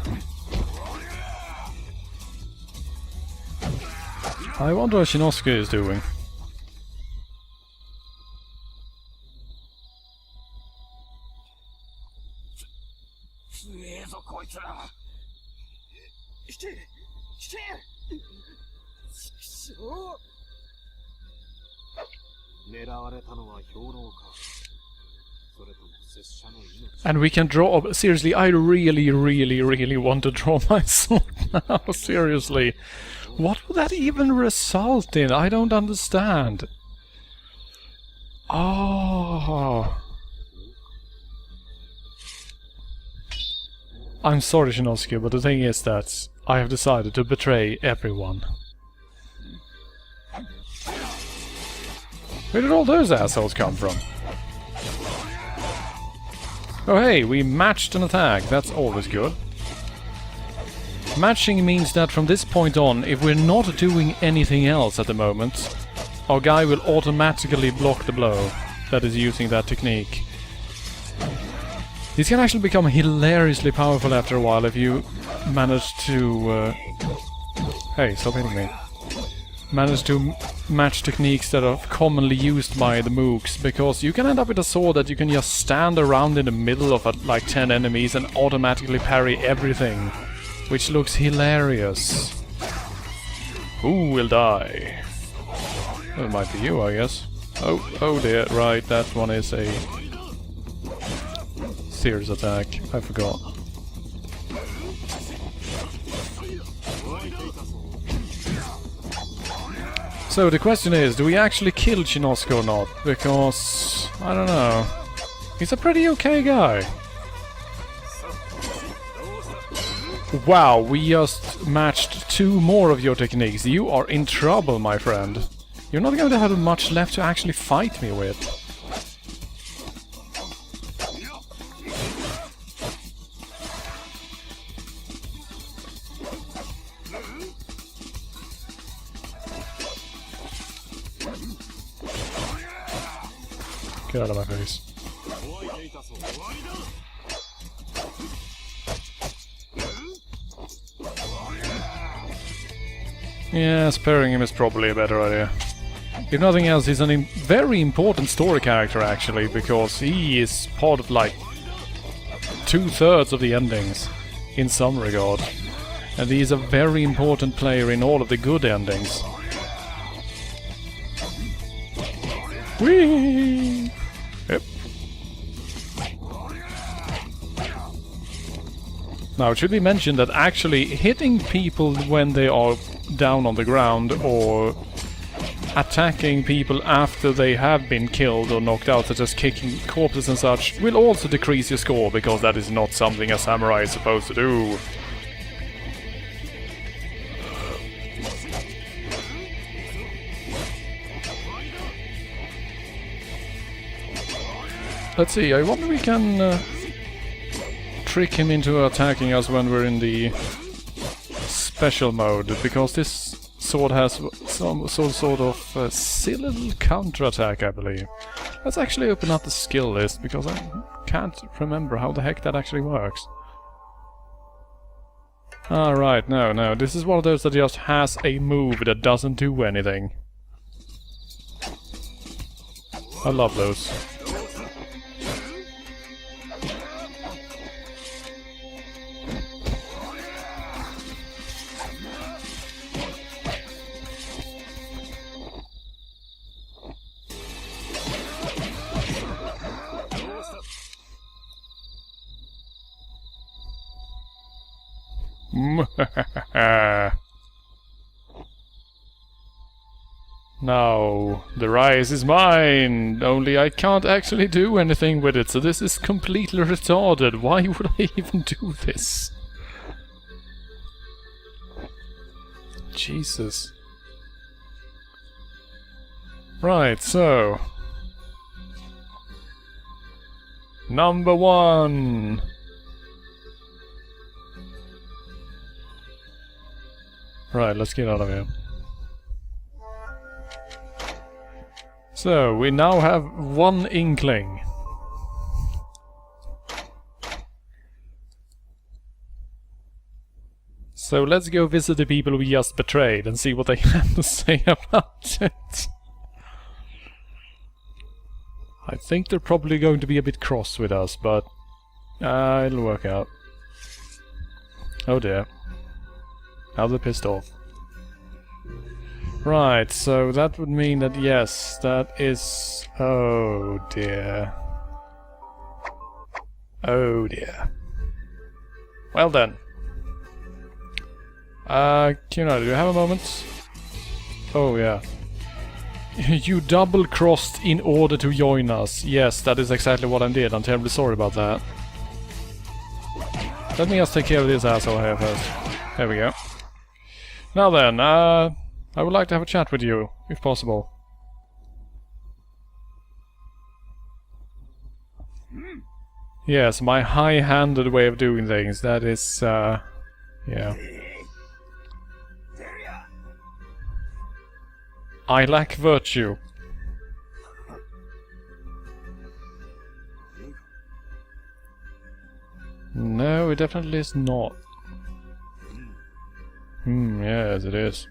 I wonder what Shinosuke is doing. And we can draw... Seriously, I really want to draw my sword now. Seriously. What would that even result in? I don't understand. Oh. I'm sorry, Shinosuke, but the thing is that I have decided to betray everyone. Where did all those assholes come from? Oh hey, we matched an attack. That's always good. Matching means that from this point on, if we're not doing anything else at the moment, our guy will automatically block the blow that is using that technique. These can actually become hilariously powerful after a while if you manage to... Hey, stop hitting me. Manage to match techniques that are commonly used by the mooks, because you can end up with a sword that you can just stand around in the middle of like 10 enemies and automatically parry everything, which looks hilarious. Who will die? Well, it might be you, I guess. Oh dear, right, that one is a serious attack. I forgot. So the question is, do we actually kill Shinosuke or not? Because, I don't know. He's a pretty okay guy. Wow, we just matched 2 more of your techniques. You are in trouble, my friend. You're not going to have much left to actually fight me with. Get out of my face. Yeah, sparing him is probably a better idea. If nothing else, he's a very important story character actually, because he is part of like 2/3 of the endings in some regard. And he is a very important player in all of the good endings. Whee! Yep. Now it should be mentioned that actually hitting people when they are down on the ground or attacking people after they have been killed or knocked out, such as kicking corpses and such, will also decrease your score, because that is not something a samurai is supposed to do. Let's see, I wonder if we can trick him into attacking us when we're in the special mode, because this sword has some sort of silly little counter-attack, I believe. Let's actually open up the skill list, because I can't remember how the heck that actually works. Alright, no, this is one of those that just has a move that doesn't do anything. I love those. Now, the rice is mine, only I can't actually do anything with it, so this is completely retarded. Why would I even do this? Jesus. Right, so... Number 1! Right, let's get out of here. So, we now have 1 inkling. So let's go visit the people we just betrayed and see what they have to say about it. I think they're probably going to be a bit cross with us, but it'll work out. Oh dear. Now they're pissed off. Right, so that would mean that yes, that is... Oh dear. Oh dear. Well then. Kina, do you have a moment? Oh yeah. You double-crossed in order to join us. Yes, that is exactly what I did. I'm terribly sorry about that. Let me just take care of this asshole here first. There we go. Now then, I would like to have a chat with you, if possible. Yes, my high-handed way of doing things, that is, yeah. I lack virtue. No, it definitely is not. Yes, it is.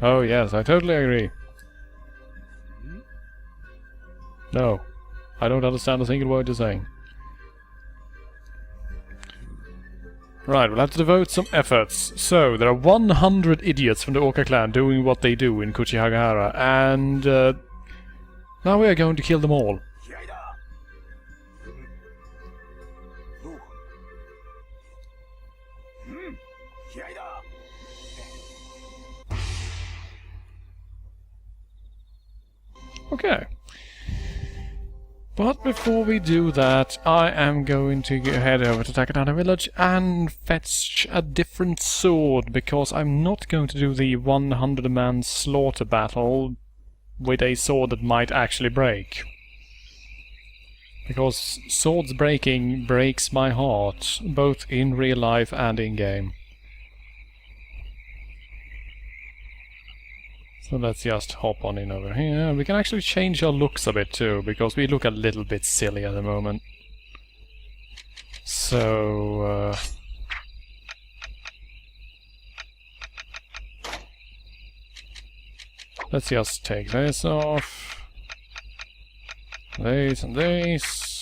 Oh, yes, I totally agree. No, I don't understand a single word you're saying. Right, we'll have to devote some efforts. So, there are 100 idiots from the Orca clan doing what they do in Kuchihagahara, and now we are going to kill them all. Okay. But before we do that, I am going to head over to Takatana village and fetch a different sword, because I'm not going to do the 100-man slaughter battle with a sword that might actually break. Because swords breaking breaks my heart, both in real life and in-game. So let's just hop on in over here. We can actually change our looks a bit too, because we look a little bit silly at the moment. So... let's just take this off. This and this.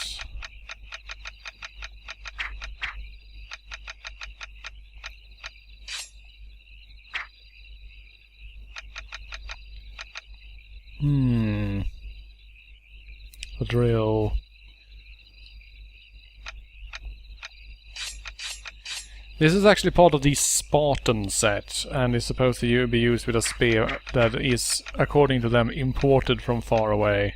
A drill. This is actually part of the Spartan set, and is supposed to be used with a spear that is, according to them, imported from far away.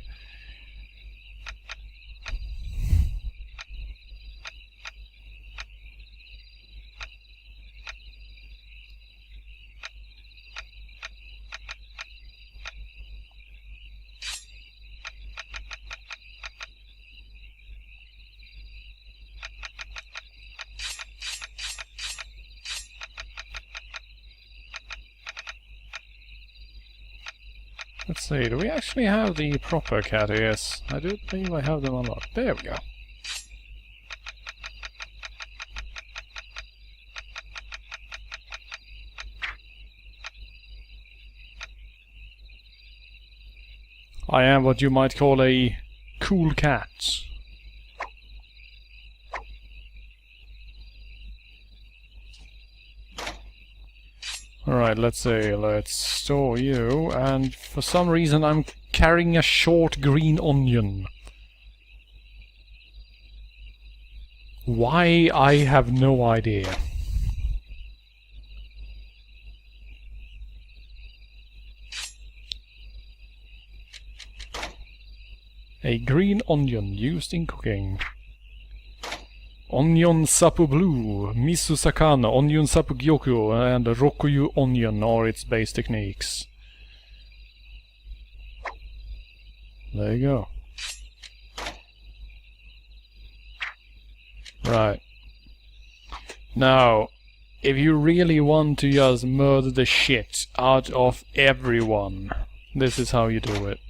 Let's see, do we actually have the proper cat ears? I do believe I have them unlocked. There we go. I am what you might call a cool cat. Alright, let's see, let's store you, and for some reason I'm carrying a short green onion. Why, I have no idea. A green onion used in cooking. Onion sapu blue, miso sakana, onion sapu gyokyo, and rokuyu onion are its base techniques. There you go. Right. Now, if you really want to just murder the shit out of everyone, this is how you do it.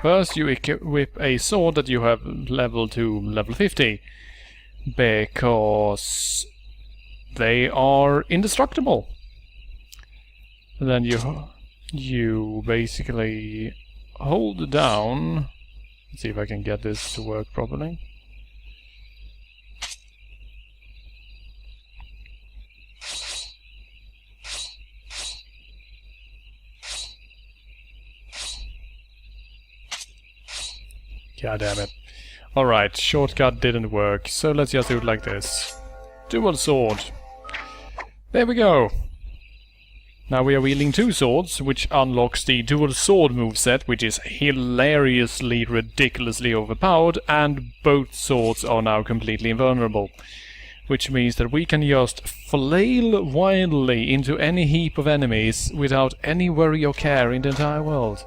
First, you equip a sword that you have leveled to level 50, because they are indestructible. And then you basically hold down. Let's see if I can get this to work properly. God damn it. Alright, shortcut didn't work, so let's just do it like this. Dual sword. There we go. Now we are wielding two swords, which unlocks the dual sword moveset, which is hilariously, ridiculously overpowered, and both swords are now completely invulnerable. Which means that we can just flail wildly into any heap of enemies without any worry or care in the entire world.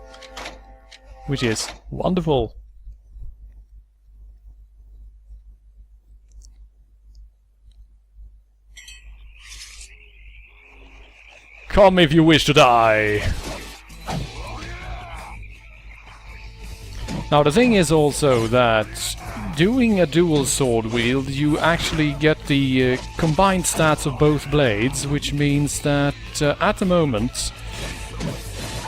Which is wonderful. Come if you wish to die! Now the thing is also that doing a dual sword wield, you actually get the combined stats of both blades, which means that at the moment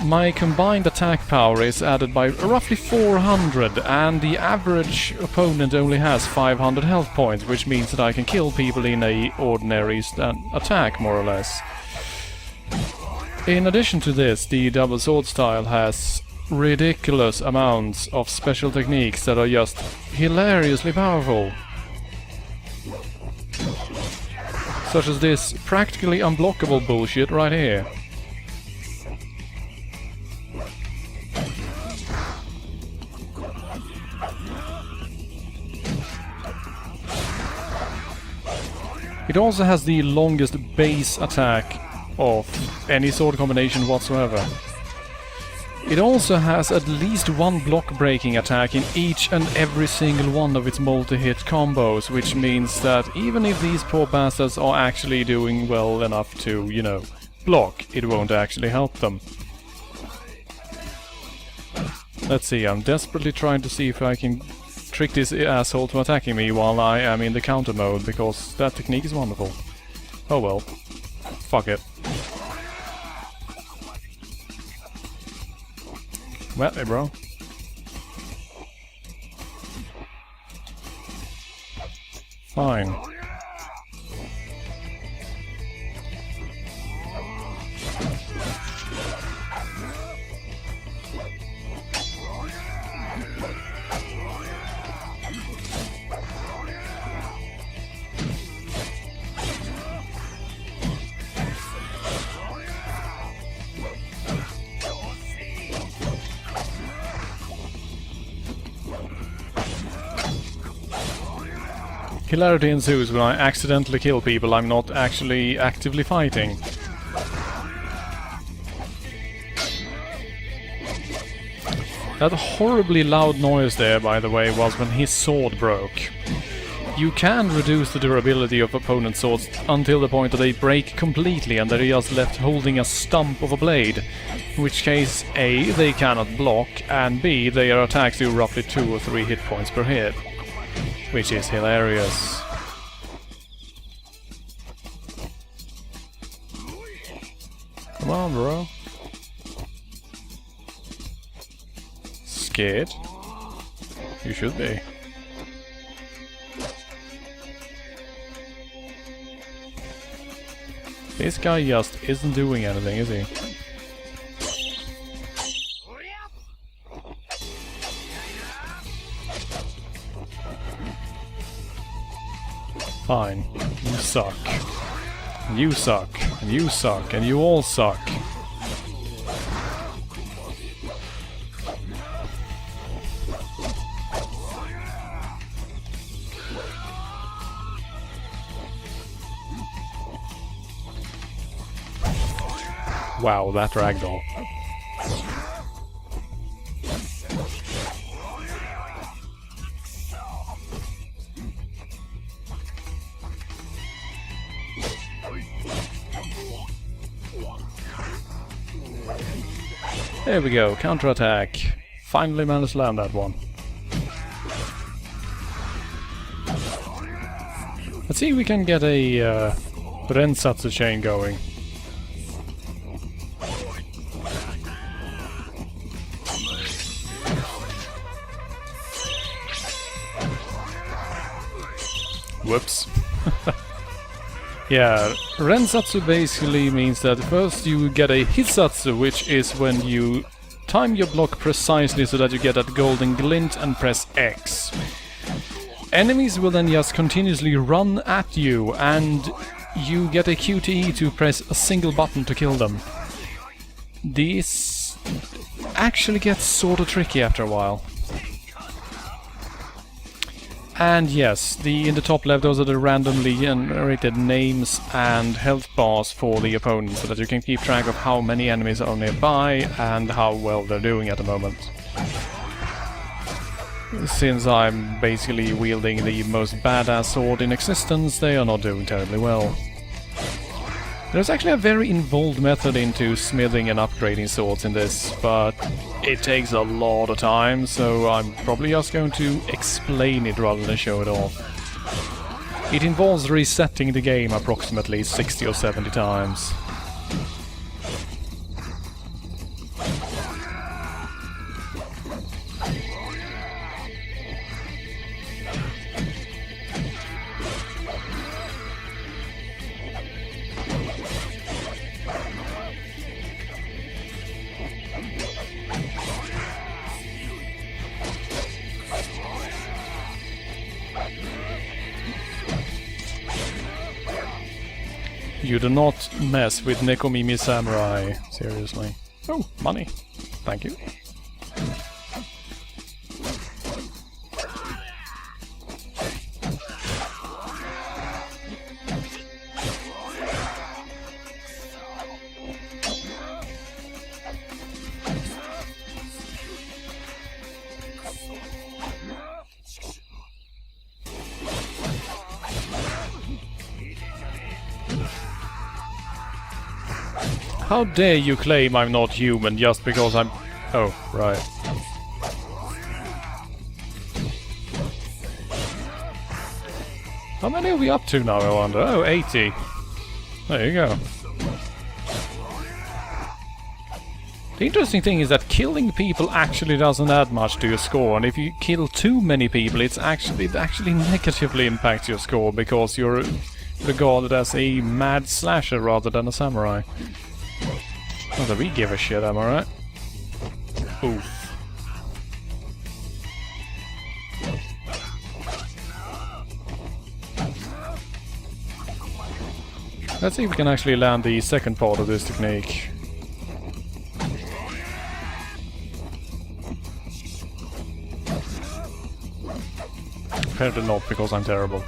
my combined attack power is added by roughly 400, and the average opponent only has 500 health points, which means that I can kill people in a ordinary attack, more or less. In addition to this, the double sword style has ridiculous amounts of special techniques that are just hilariously powerful. Such as this practically unblockable bullshit right here. It also has the longest base attack of any sword combination whatsoever. It also has at least one block-breaking attack in each and every single one of its multi-hit combos, which means that even if these poor bastards are actually doing well enough to, you know, block, it won't actually help them. Let's see, I'm desperately trying to see if I can trick this asshole to attacking me while I am in the counter mode, because that technique is wonderful. Oh well. Fuck it. Well, hey bro. Fine. Hilarity ensues when I accidentally kill people I'm not actually actively fighting. That horribly loud noise there, by the way, was when his sword broke. You can reduce the durability of opponent's swords until the point that they break completely and they're just left holding a stump of a blade. In which case, A, they cannot block, and B, their attacks do roughly 2 or 3 hit points per hit. Which is hilarious. Come on, bro. Scared? You should be. This guy just isn't doing anything, is he? Fine. You suck. And you suck. And you suck. And you all suck. Wow, that ragdoll. There we go, counterattack. Finally managed to land that one. Let's see if we can get a Rensatsu chain going. Whoops. Yeah, Rensatsu basically means that first you get a Hitsatsu, which is when you time your block precisely so that you get that golden glint and press X. Enemies will then just continuously run at you, and you get a QTE to press a single button to kill them. This actually gets sort of tricky after a while. And yes, in the top left, those are the randomly generated names and health bars for the opponent, so that you can keep track of how many enemies are nearby and how well they're doing at the moment. Since I'm basically wielding the most badass sword in existence, they are not doing terribly well. There's actually a very involved method into smithing and upgrading swords in this, but it takes a lot of time, so I'm probably just going to explain it rather than show it off. It involves resetting the game approximately 60 or 70 times. You do not mess with Nekomimi Samurai, seriously. Oh, money. Thank you. How dare you claim I'm not human just because I'm... Oh, right. How many are we up to now, I wonder? Oh, 80. There you go. The interesting thing is that killing people actually doesn't add much to your score, and if you kill too many people, it actually negatively impacts your score because you're regarded as a mad slasher rather than a samurai. Not that we give a shit, am I right? Oof. Let's see if we can actually land the second part of this technique. Apparently not, because I'm terrible.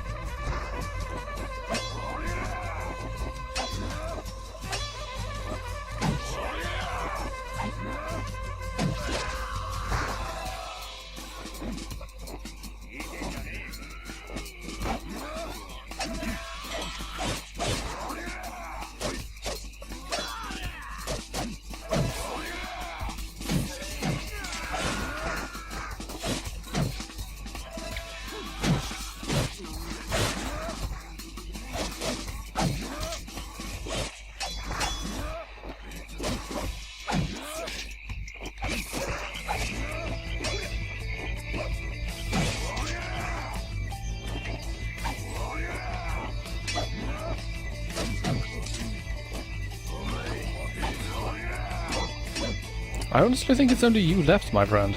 I honestly think it's only you left, my friend.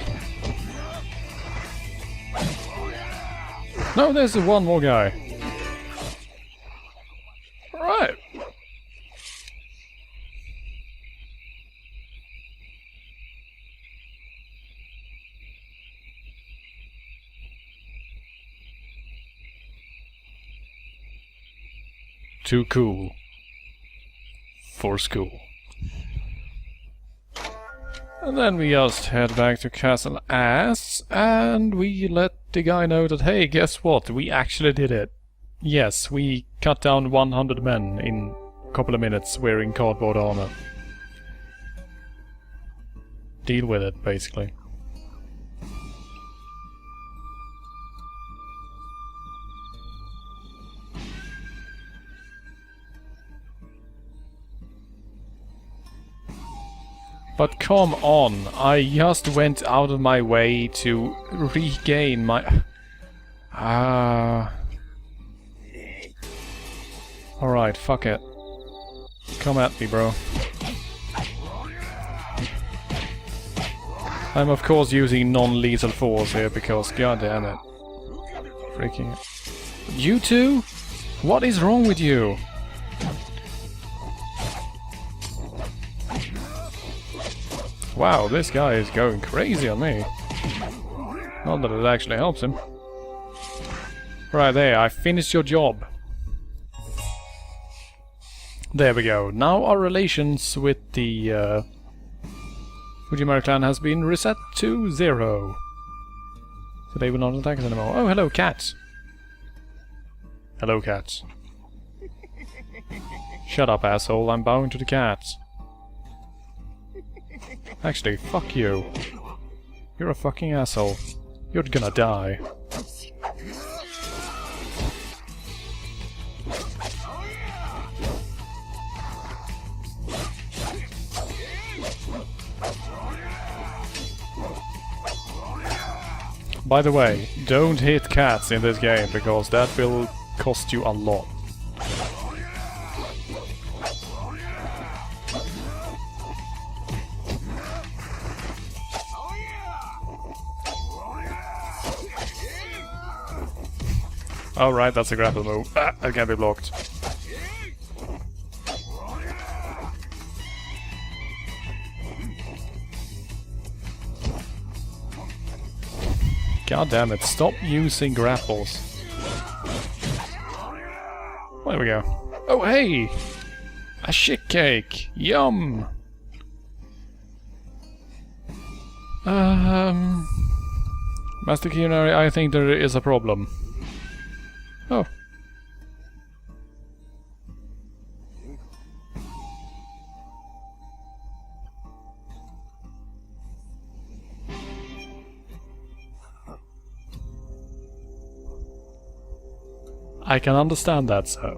No, there's one more guy. Alright. Too cool for school. And then we just head back to Castle Ass, and we let the guy know that, hey, guess what? We actually did it. Yes, we cut down 100 men in a couple of minutes wearing cardboard armor. Deal with it, basically. But come on, I just went out of my way to regain my... Alright, fuck it. Come at me, bro. I'm of course using non-lethal force here because, god damn it. Freaking... You two? What is wrong with you? Wow, this guy is going crazy on me. Not that it actually helps him. Right there, I finished your job. There we go. Now our relations with the Fujimaru clan has been reset to 0. So they will not attack us anymore. Oh, hello, cats. Hello, cats. Shut up, asshole. I'm bowing to the cats. Actually, fuck you. You're a fucking asshole. You're gonna die. By the way, don't hit cats in this game, because that will cost you a lot. Oh right, that's a grapple move. Ah, that can be blocked. God damn it, stop using grapples. There we go. Oh hey! A shit cake! Yum! Master Kionari, I think there is a problem. Oh. I can understand that, sir.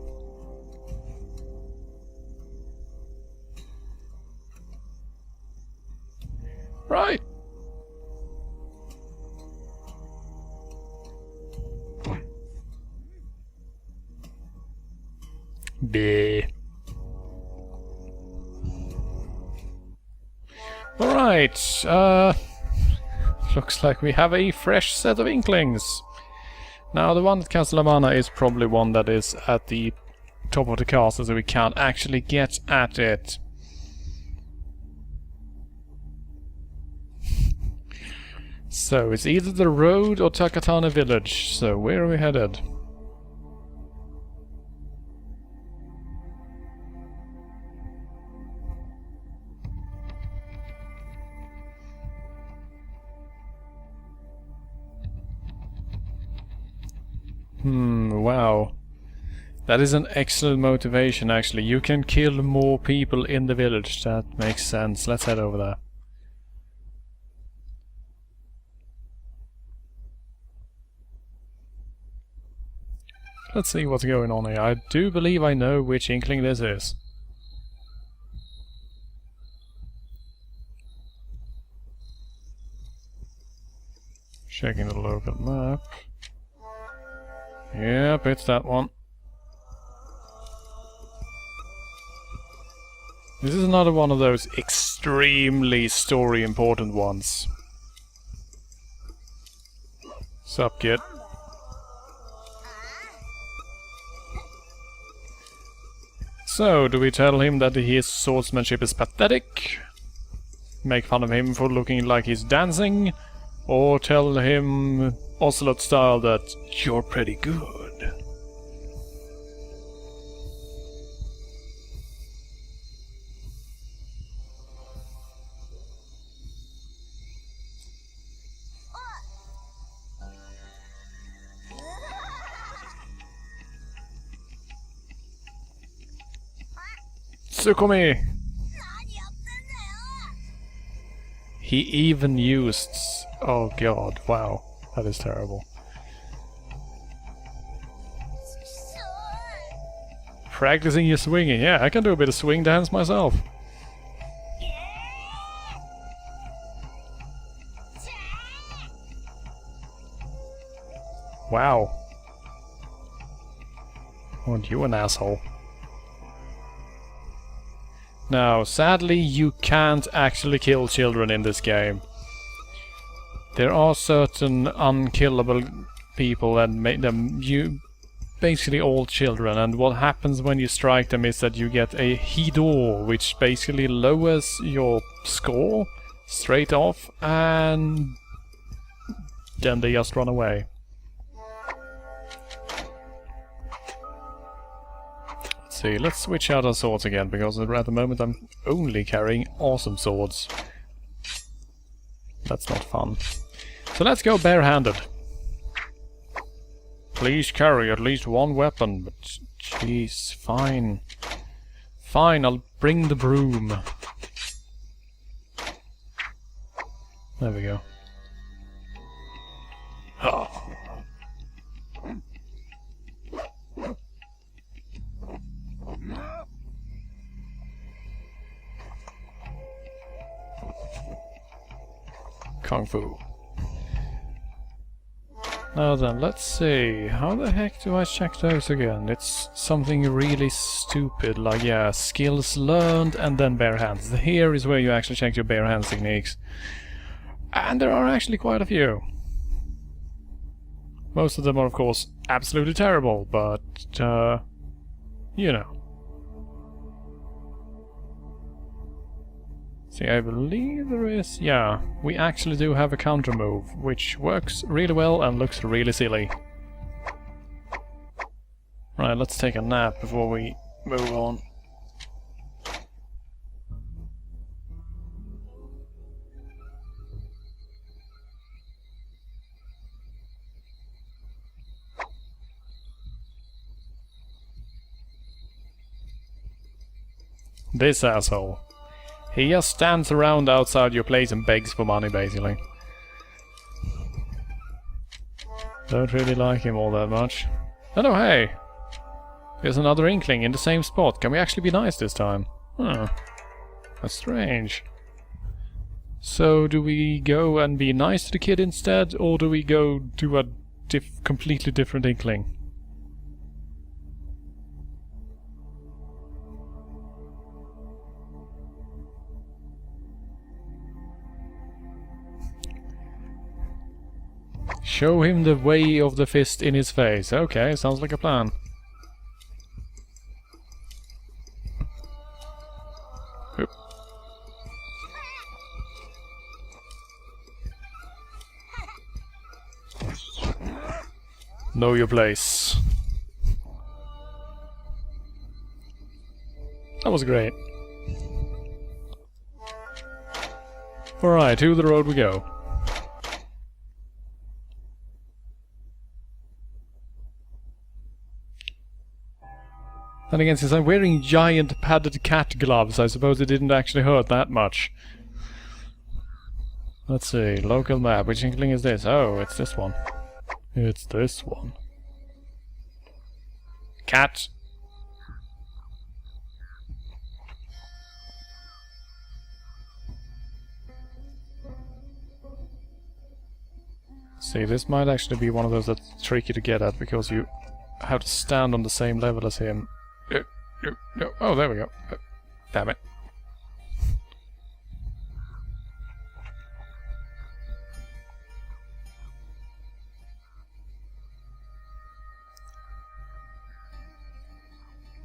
Right. Bleh. Alright, looks like we have a fresh set of Inklings. Now the one at Castle Amana is probably one that is at the top of the castle, so we can't actually get at it. So it's either the road or Takatane village, so where are we headed? Wow. That is an excellent motivation, actually. You can kill more people in the village. That makes sense. Let's head over there. Let's see what's going on here. I do believe I know which Inkling this is. Checking the local map. Yep, it's that one. This is another one of those extremely story important ones. Sup, kid? So, do we tell him that his swordsmanship is pathetic? Make fun of him for looking like he's dancing? Or tell him, Ocelot style, that you're pretty good? Tsukumi! He even used... Oh god, wow. That is terrible. Practicing your swinging. Yeah, I can do a bit of swing dance myself. Wow. Aren't you an asshole? Now, sadly, you can't actually kill children in this game. There are certain unkillable people that make them basically all children, and what happens when you strike them is that you get a Hido, which basically lowers your score straight off, and then they just run away. See, let's switch out our swords again, because at the moment I'm only carrying awesome swords. That's not fun. So let's go barehanded. Please carry at least one weapon, but jeez, fine. Fine, I'll bring the broom. There we go. Oh. Kung Fu. Now then, let's see. How the heck do I check those again? It's something really stupid, like, yeah, skills learned and then bare hands. Here is where you actually check your bare hand techniques. And there are actually quite a few. Most of them are, of course, absolutely terrible, but, you know. See, I believe there is... Yeah, we actually do have a counter move, which works really well and looks really silly. Right, let's take a nap before we move on. This asshole. He just stands around outside your place and begs for money, basically. Don't really like him all that much. Oh no, hey! There's another inkling in the same spot. Can we actually be nice this time? Huh. That's strange. So, do we go and be nice to the kid instead, or do we go to a completely different inkling? Show him the way of the fist in his face. Okay, sounds like a plan. Oop. Know your place. That was great. Alright, to the road we go. And again, since I'm wearing giant padded cat gloves, I suppose it didn't actually hurt that much. Let's see, local map. Which inkling is this? Oh, it's this one. It's this one. Cat! See, this might actually be one of those that's tricky to get at, because you have to stand on the same level as him. Oh, there we go. Damn it.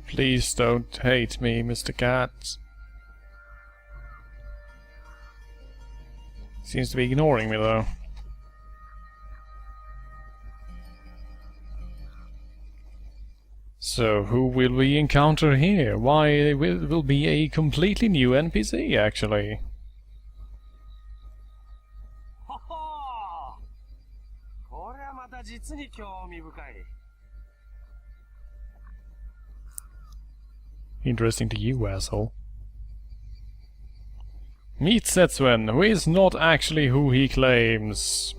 Please don't hate me, Mr. Cat. Seems to be ignoring me, though. So, who will we encounter here? Why, it will be a completely new NPC, actually. Interesting to you, asshole. Meet Setsuen, who is not actually who he claims.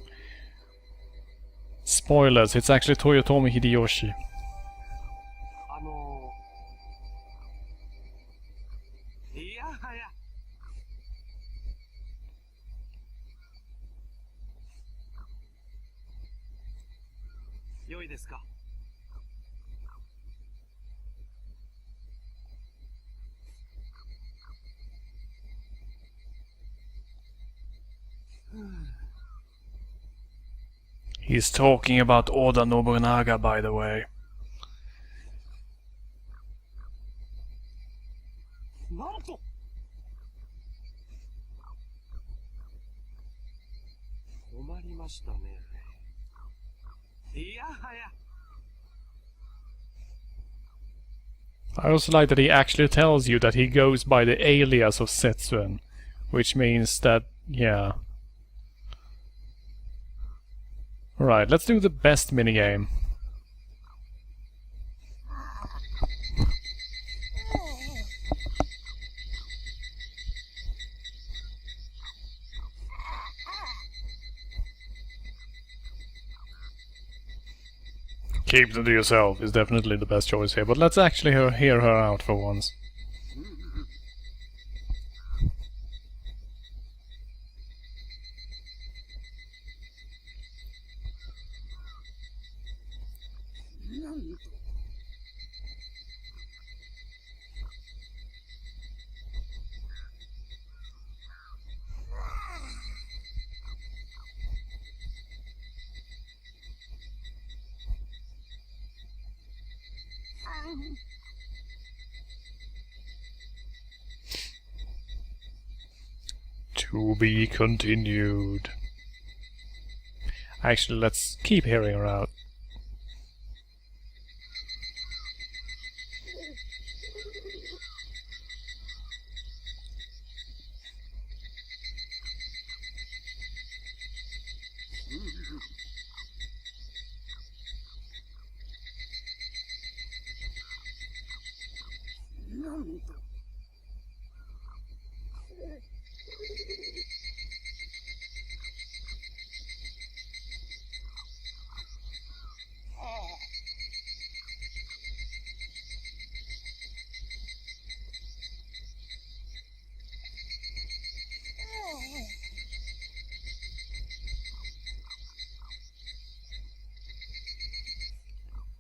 Spoilers, it's actually Toyotomi Hideyoshi. いやはや。良いですか。He's talking about Oda Nobunaga, by the way. なんと。困りましたね。いやはや。 I also like that he actually tells you that he goes by the alias of Setsuen, which means that, yeah. Alright, let's do the best minigame. Keep them to yourself is definitely the best choice here, but let's actually hear her out for once. To be continued. Actually, let's keep hearing her out.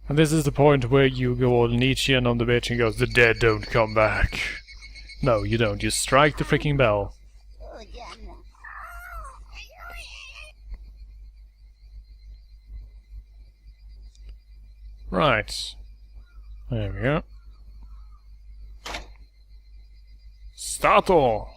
And this is the point where you go all Nietzschean on the bitch and goes, the dead don't come back. No, you don't. You strike the freaking bell. Right. There we go. Stato!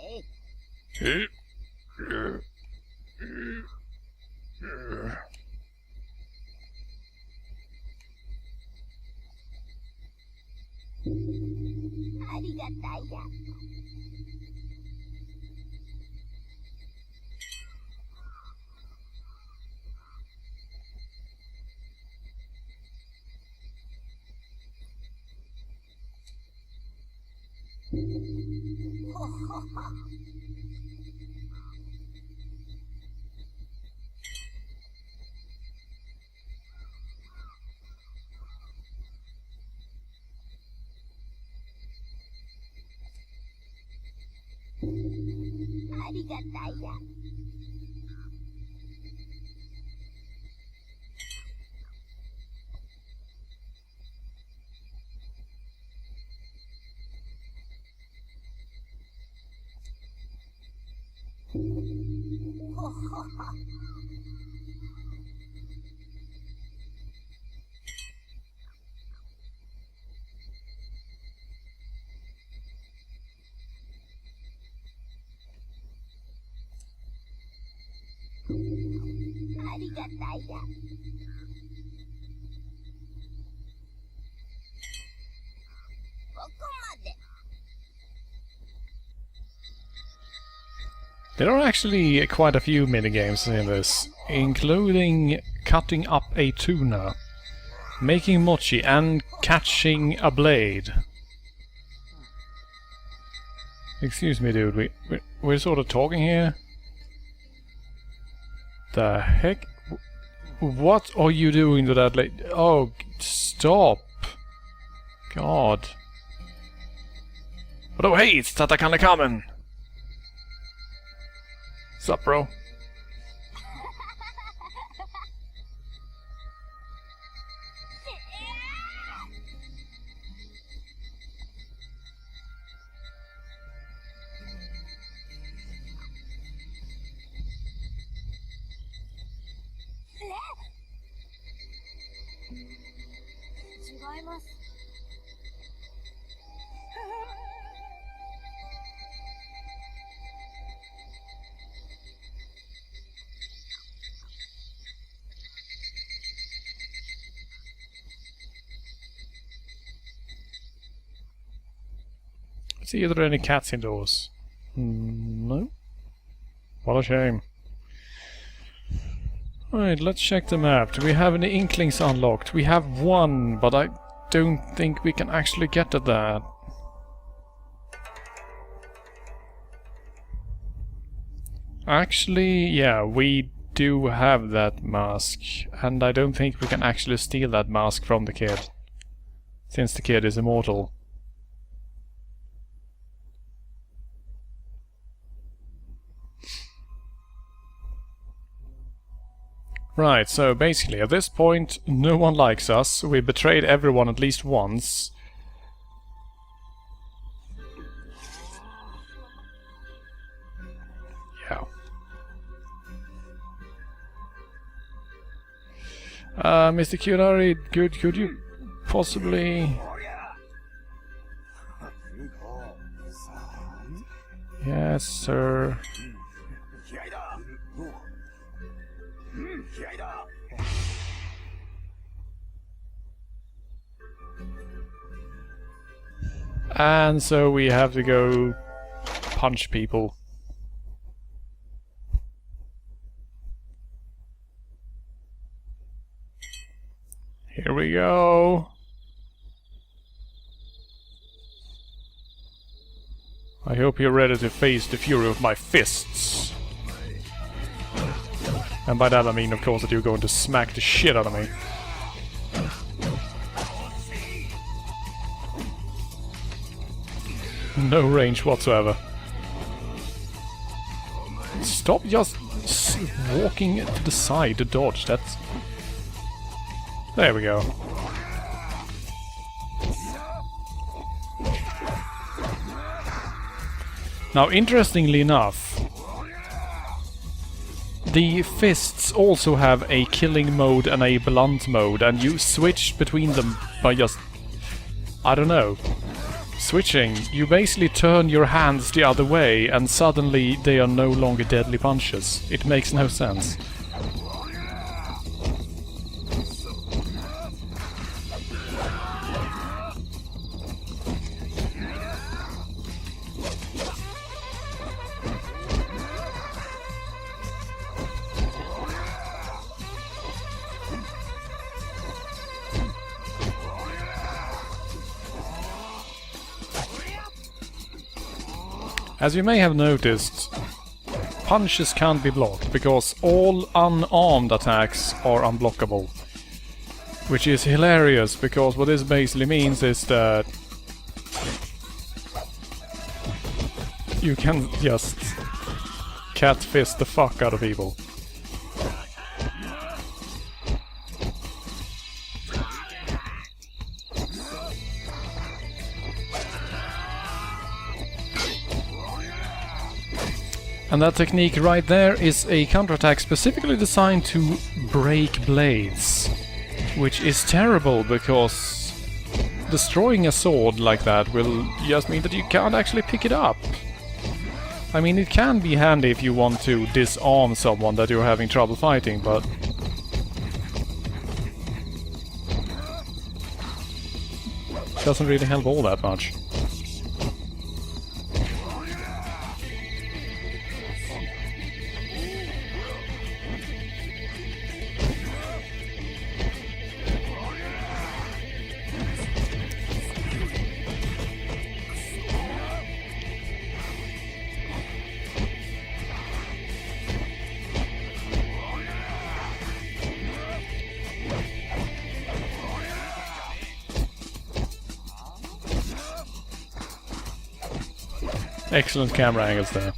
There are actually quite a few minigames in this, including cutting up a tuna, making mochi, and catching a blade. Excuse me, dude. We're sort of talking here. The heck? What are you doing to that lady? Oh, stop! God. But oh, hey, it's Tata kinda coming. Sup, bro? See if there are any cats indoors. No? What a shame. Alright, let's check the map. Do we have any inklings unlocked? We have one, but I don't think we can actually get to that. Actually, yeah, we do have that mask. And I don't think we can actually steal that mask from the kid. Since the kid is immortal. Right, so basically at this point no one likes us, we betrayed everyone at least once. Yeah. Mr. Kunari, could you possibly... Yes, sir. And so we have to go punch people. Here we go. I hope you're ready to face the fury of my fists. And by that I mean, of course, that you're going to smack the shit out of me. No range whatsoever. Stop just walking to the side to dodge. That's... There we go. Now, interestingly enough, the fists also have a killing mode and a blunt mode, and you switch between them by just... I don't know. Switching, you basically turn your hands the other way and suddenly they are no longer deadly punches. It makes no sense. As you may have noticed, punches can't be blocked because all unarmed attacks are unblockable. Which is hilarious, because what this basically means is that you can just cat fist the fuck out of people. And that technique right there is a counterattack specifically designed to break blades. Which is terrible, because destroying a sword like that will just mean that you can't actually pick it up. I mean, it can be handy if you want to disarm someone that you're having trouble fighting, but... doesn't really help all that much. Excellent camera angles there.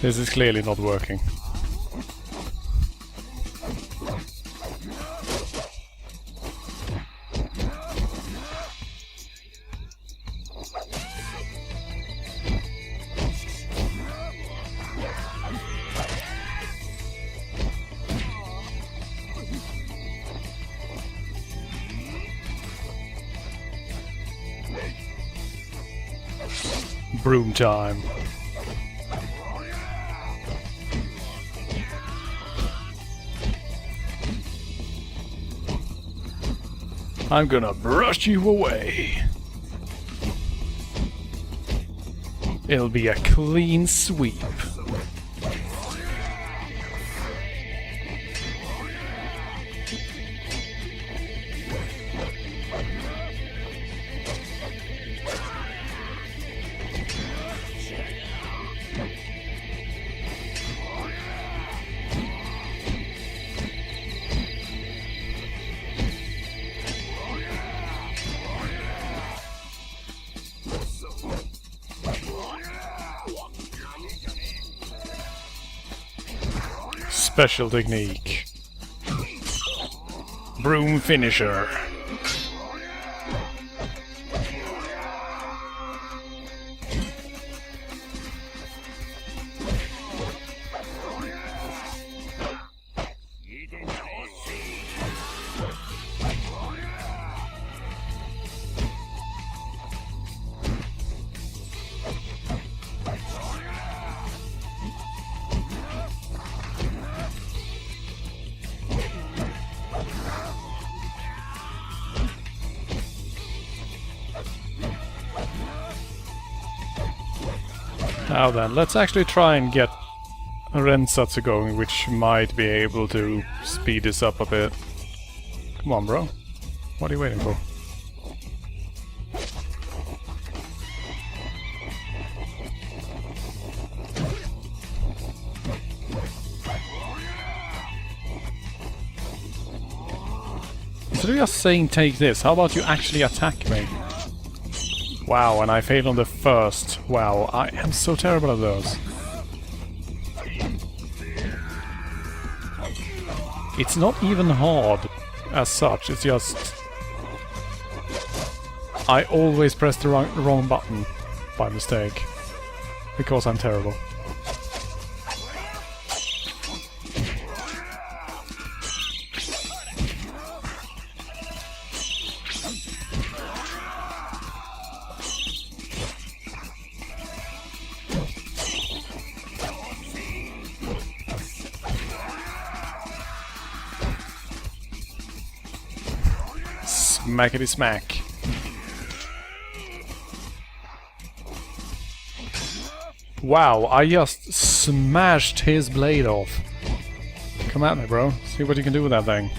This is clearly not working. Broom time. I'm gonna brush you away. It'll be a clean sweep. Special technique. Broom finisher. Now then, let's actually try and get a Rensatsu going, which might be able to speed this up a bit. Come on, bro. What are you waiting for? Instead of just saying take this, how about you actually attack me? Wow, and I failed on the first. Wow, I am so terrible at those. It's not even hard as such, it's just... I always press the wrong button by mistake. Because I'm terrible. Smackety smack. Wow, I just smashed his blade off. Come at me, bro. See what you can do with that thing.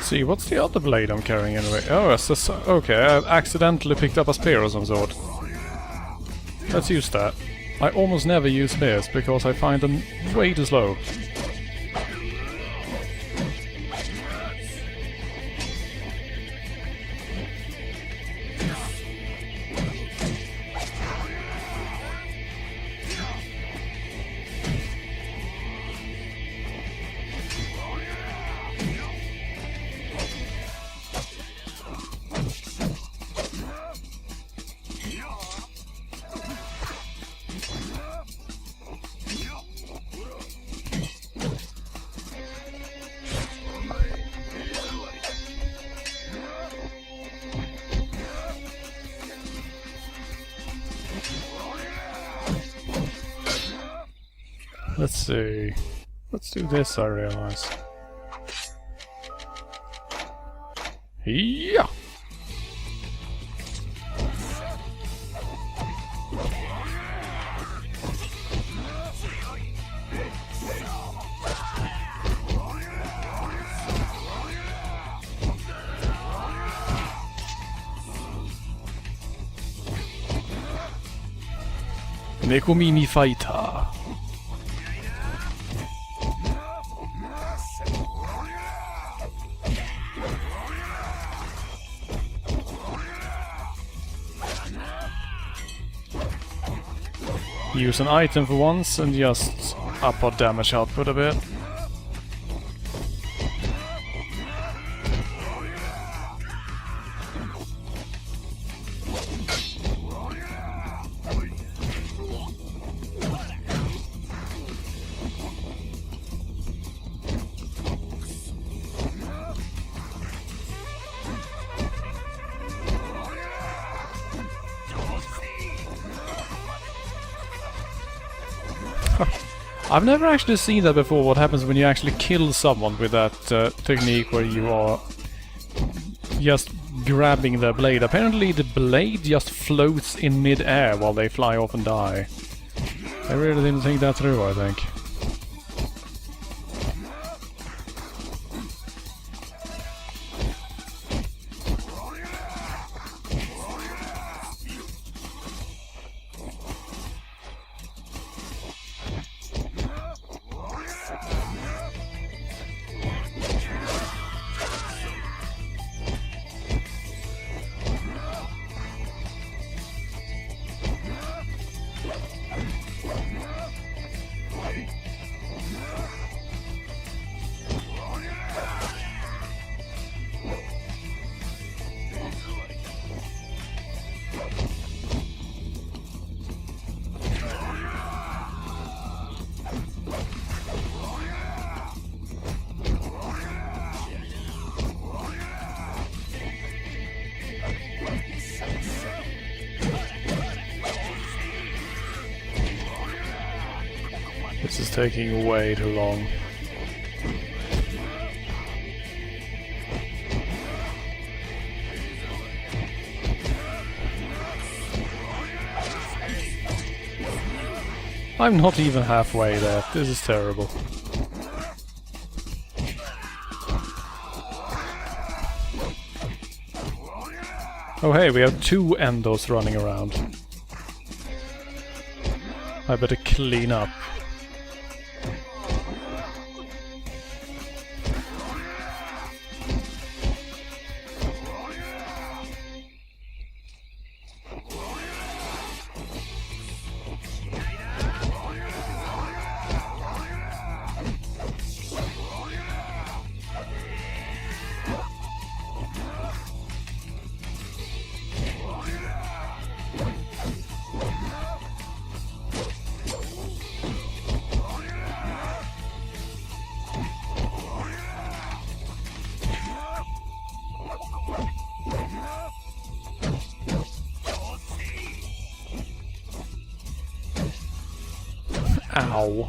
See, what's the other blade I'm carrying anyway? Oh, okay, I accidentally picked up a spear of some sort. Let's use that. I almost never use spears because I find them way too slow. Let's see. Let's do this, I realize. Yeah! Nekomimi fighter. Use an item for once and just up our damage output a bit. I've never actually seen that before, what happens when you actually kill someone with that technique where you are just grabbing their blade. Apparently the blade just floats in mid-air while they fly off and die. I really didn't think that through, I think. This is taking way too long. I'm not even halfway there. This is terrible. Oh hey, we have two endos running around. I better clean up. Ow.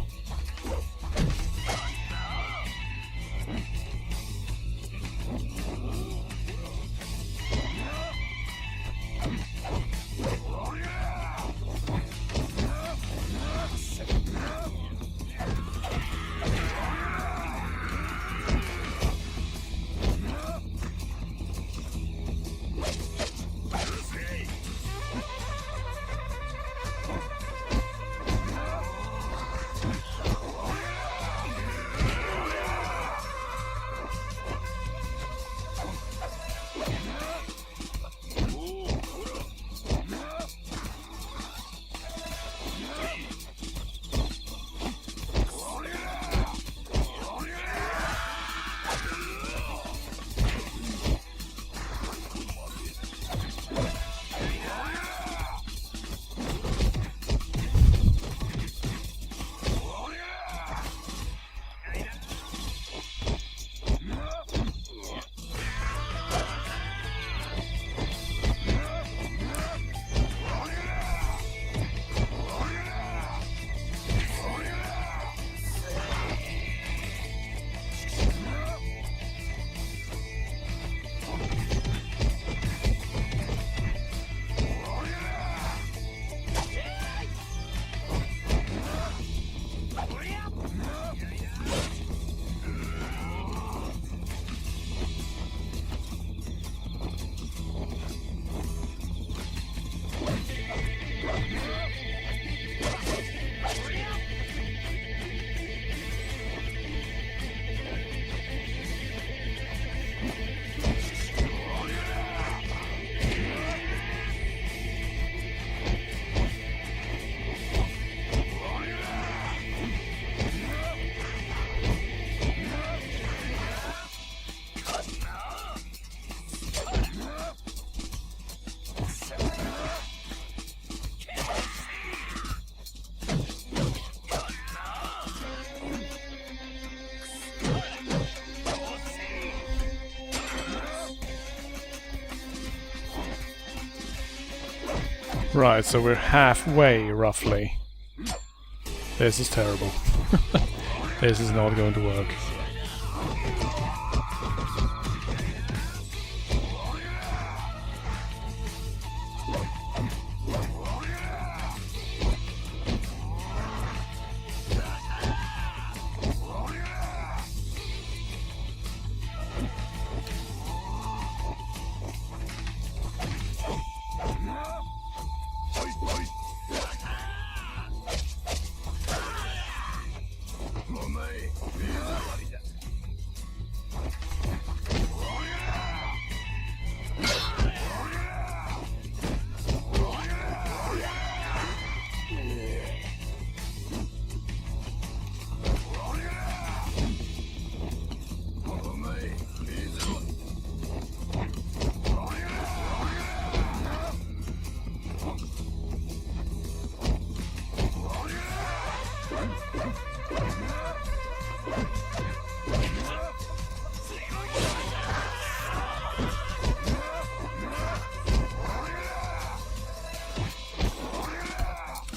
Right, so we're halfway, roughly. This is terrible. This is not going to work.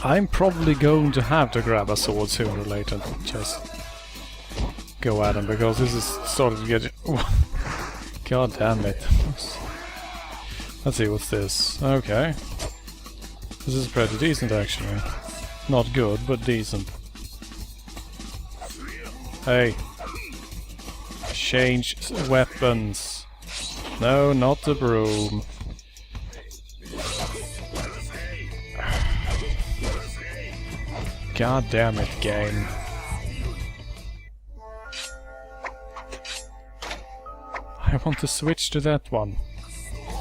I'm probably going to have to grab a sword sooner or later. Just go at him, because this is starting to get... God damn it. Let's see, what's this? Okay. This is pretty decent, actually. Not good, but decent. Hey. Change weapons. No, not the broom. God damn it, game. I want to switch to that one.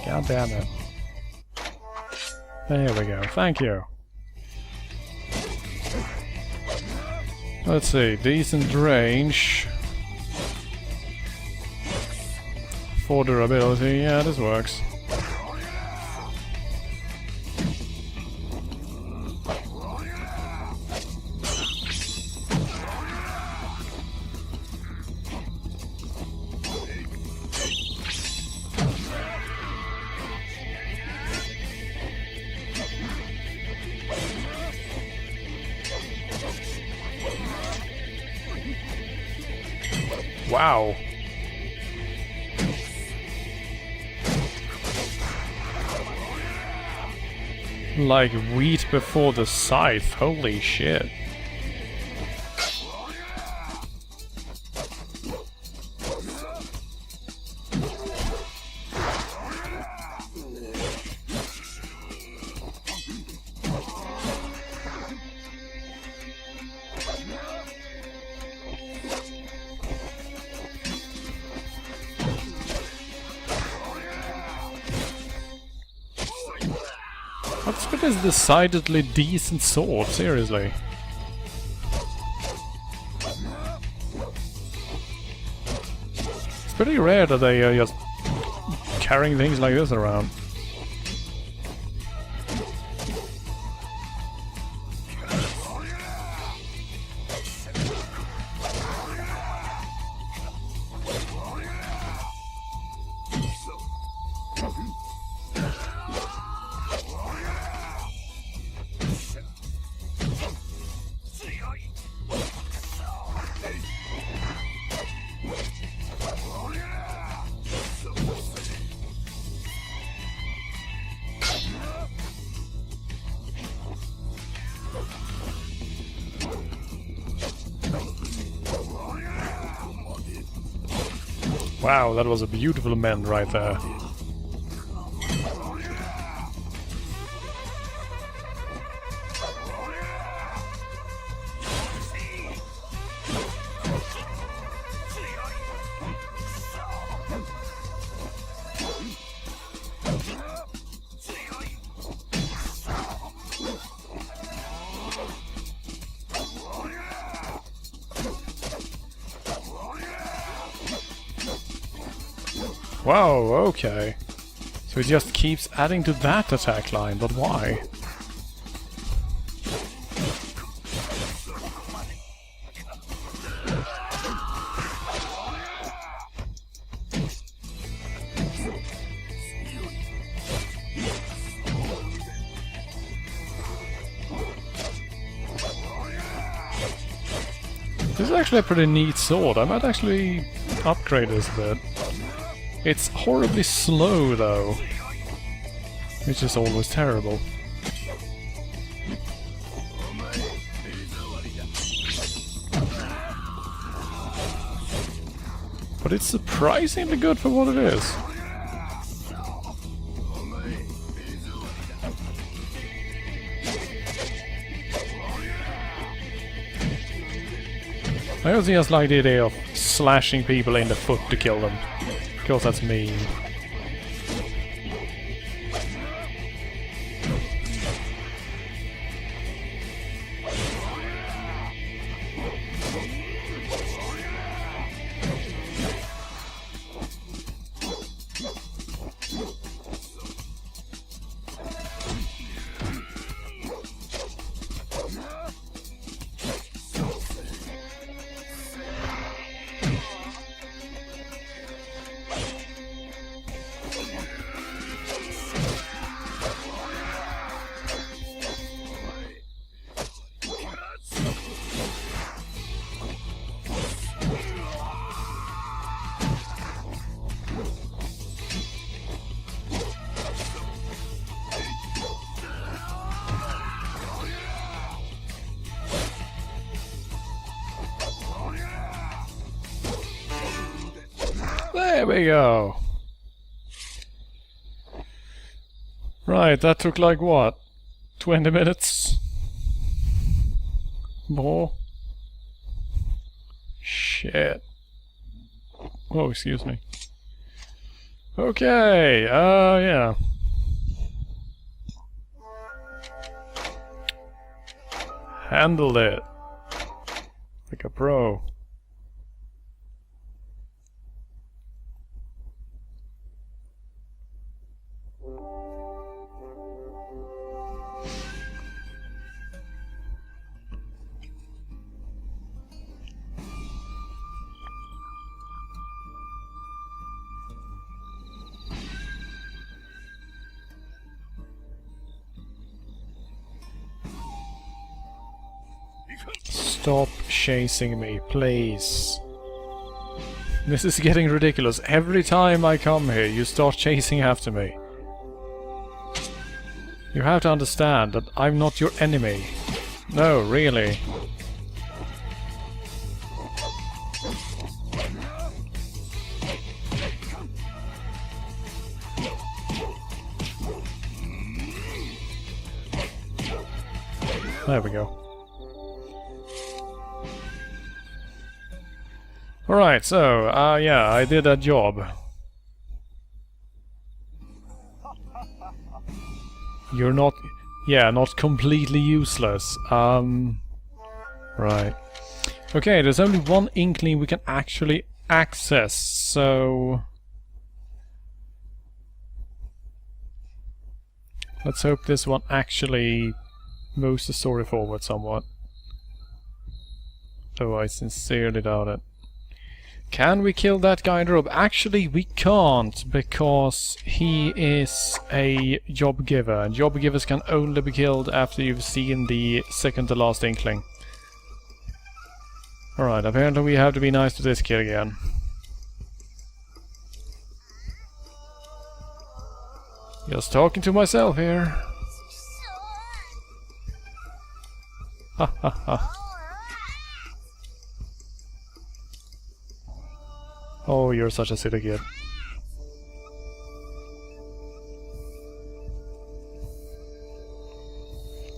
God damn it. There we go, thank you. Let's see, decent range. For durability, yeah, this works. Wow. Like wheat before the scythe, holy shit. What's with this decidedly decent sword, seriously? It's pretty rare that they are just carrying things like this around. Wow, that was a beautiful mend right there. Wow, okay. So it just keeps adding to that attack line, but why? This is actually a pretty neat sword. I might actually upgrade this a bit. It's horribly slow though, which is always terrible. But it's surprisingly good for what it is. I also just like the idea of slashing people in the foot to kill them. Because that's mean. There we go. Right, that took like what? 20 minutes? More? Shit. Oh, excuse me. Okay, yeah. Handled it. Like a pro. Stop chasing me, please. This is getting ridiculous. Every time I come here, you start chasing after me. You have to understand that I'm not your enemy. No, really. There we go. Alright, so, yeah, I did that job. You're not... yeah, not completely useless. Right. Okay, there's only one inkling we can actually access, so... let's hope this one actually moves the story forward somewhat. Though I sincerely doubt it. Can we kill that guy in the robe? Actually, we can't, because he is a job giver, and job givers can only be killed after you've seen the second to last inkling. Alright, apparently we have to be nice to this kid again. Just talking to myself here. Ha ha ha. Oh, you're such a silly kid.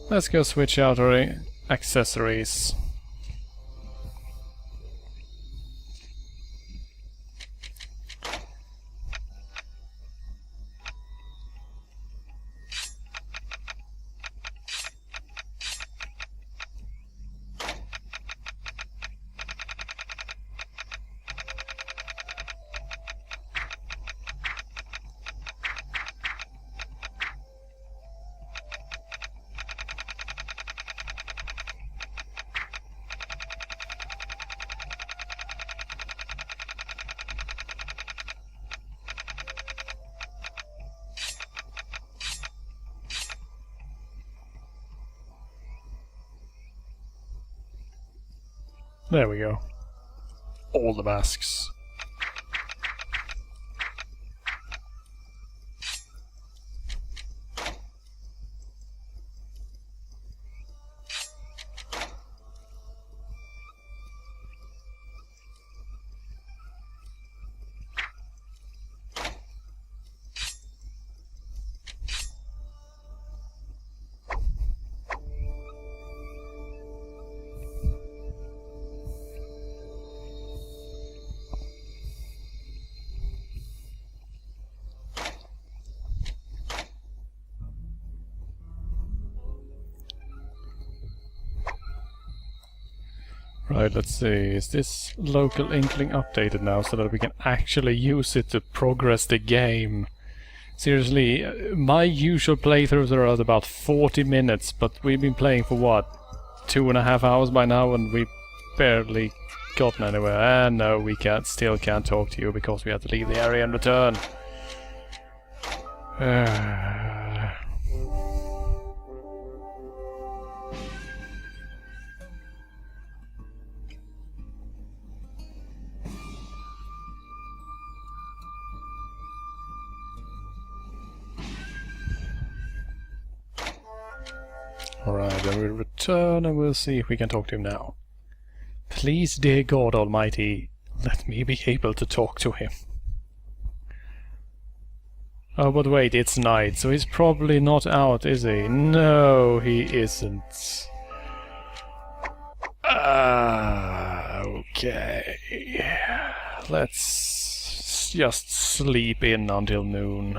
Let's go switch out our accessories. There we go. All the masks. Right, let's see, is this local inkling updated now so that we can actually use it to progress the game? Seriously, my usual playthroughs are at about 40 minutes, but we've been playing for what, 2.5 hours by now, and we barely gotten anywhere. And no, we still can't talk to you because we have to leave the area and return. Alright, then we'll return and we'll see if we can talk to him now. Please, dear God Almighty, let me be able to talk to him. Oh, but wait, it's night, so he's probably not out, is he? No, he isn't. Okay. Let's just sleep in until noon.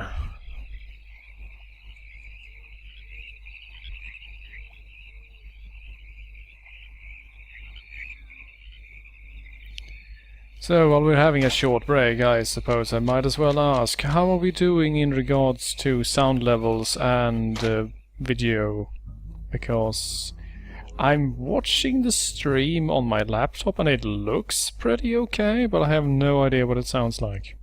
So, while we're having a short break, I suppose I might as well ask, how are we doing in regards to sound levels and video? Because I'm watching the stream on my laptop and it looks pretty okay, but I have no idea what it sounds like.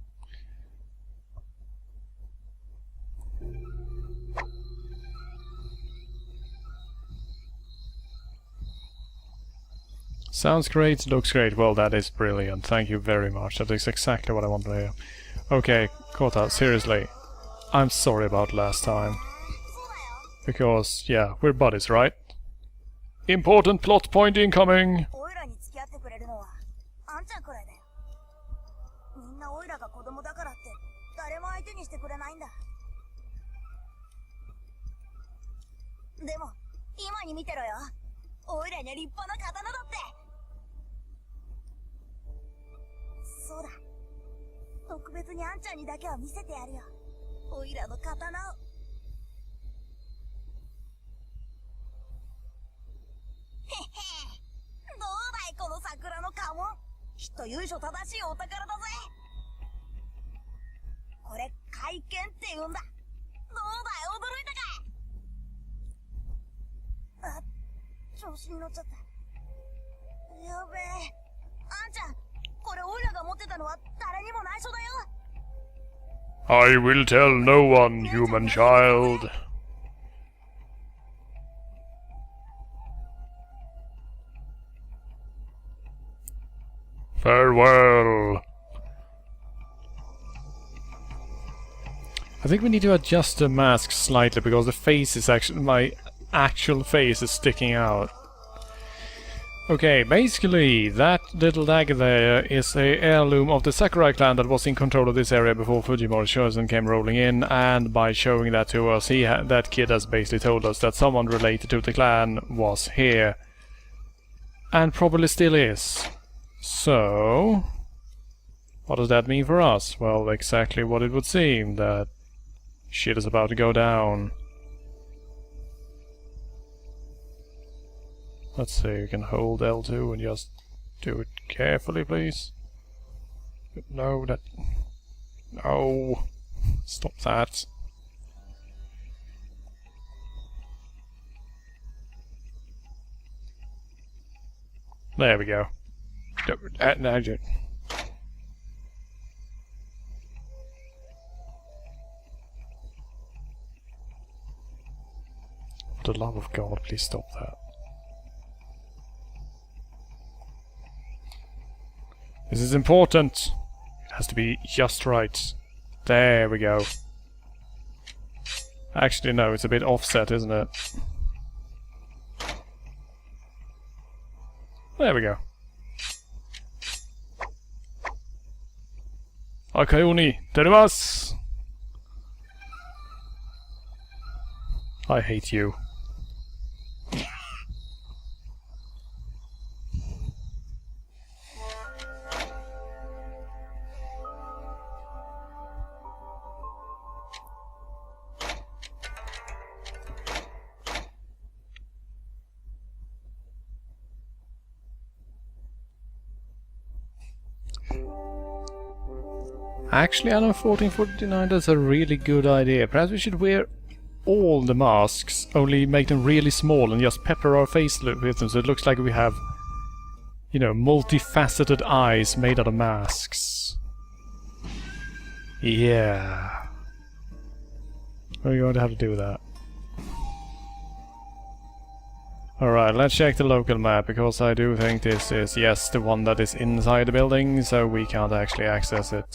Sounds great, looks great. Well, that is brilliant. Thank you very much. That is exactly what I wanted to hear. Okay, Kota, seriously. I'm sorry about last time. Because, yeah, we're buddies, right? Important plot point incoming! オイラに付き合ってくれるのはあんちゃんくらいだよ。みんなオイラが子供だからって誰も相手にしてくれないんだ。でも今に見てろよ。オイラには立派な刀だって。そうだ。特別にあんちゃんにだけは見せてやるよ。オイラの刀を。へへ。どうだいこの桜の家紋。きっと由緒正しいお宝だぜ。これ甲斐剣って言うんだ。どうだい驚いたかい。あ、調子に乗っちゃった。やべえ。あんちゃん、これオイラが持ってたのは誰にも内緒だよ。I will tell no one, human child. Farewell. I think we need to adjust the mask slightly because the face is actually, my actual face is sticking out. Okay, basically that little dagger there is a heirloom of the Sakurai clan that was in control of this area before Fujimori Shosen came rolling in, and by showing that to us, that kid has basically told us that someone related to the clan was here. And probably still is. So, what does that mean for us? Well, exactly what it would seem, that shit is about to go down. Let's see, you can hold L2 and just do it carefully, please. No, that... No! Stop that. There we go. Now, for the love of God, please stop that. This is important. It has to be just right. There we go. Actually, no, it's a bit offset, isn't it? There we go. Akayoni, terimasu! I hate you. Actually, I know 1449, that's a really good idea. Perhaps we should wear all the masks, only make them really small and just pepper our face with them so it looks like we have, you know, multifaceted eyes made out of masks. Yeah. We're going to have to do that. Alright, let's check the local map, because I do think this is, yes, the one that is inside the building, so we can't actually access it.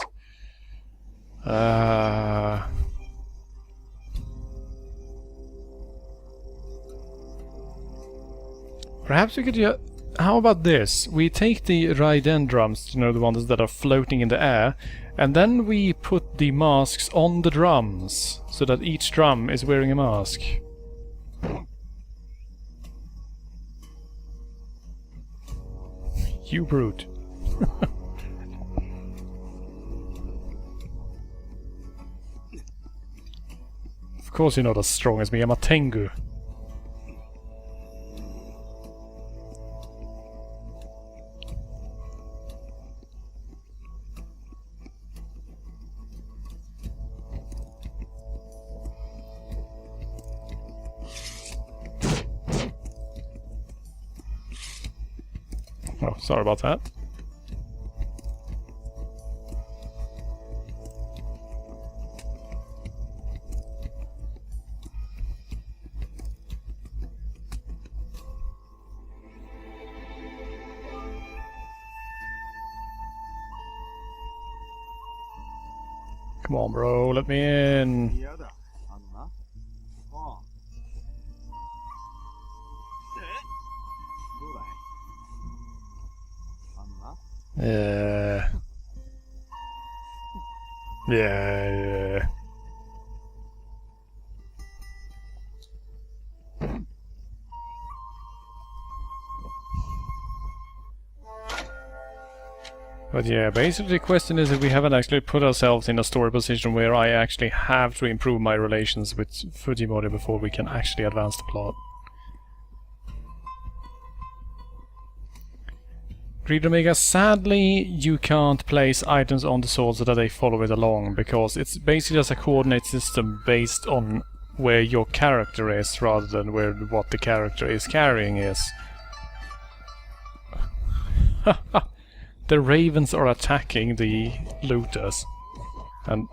Perhaps we could how about this? We take the Raiden drums, you know, the ones that are floating in the air, and then we put the masks on the drums, so that each drum is wearing a mask. You brute. Of course you're not as strong as me, I'm a Tengu. Oh, sorry about that. Come on, bro, let me in. 嫌だ。あのな。ああ。どうだい？あのな。Yeah. Yeah. But yeah, basically the question is if we haven't actually put ourselves in a story position where I actually have to improve my relations with Fujimori before we can actually advance the plot. Greed Omega, sadly you can't place items on the sword so that they follow it along, because it's basically just a coordinate system based on where your character is rather than where what the character is carrying is. The ravens are attacking the looters, and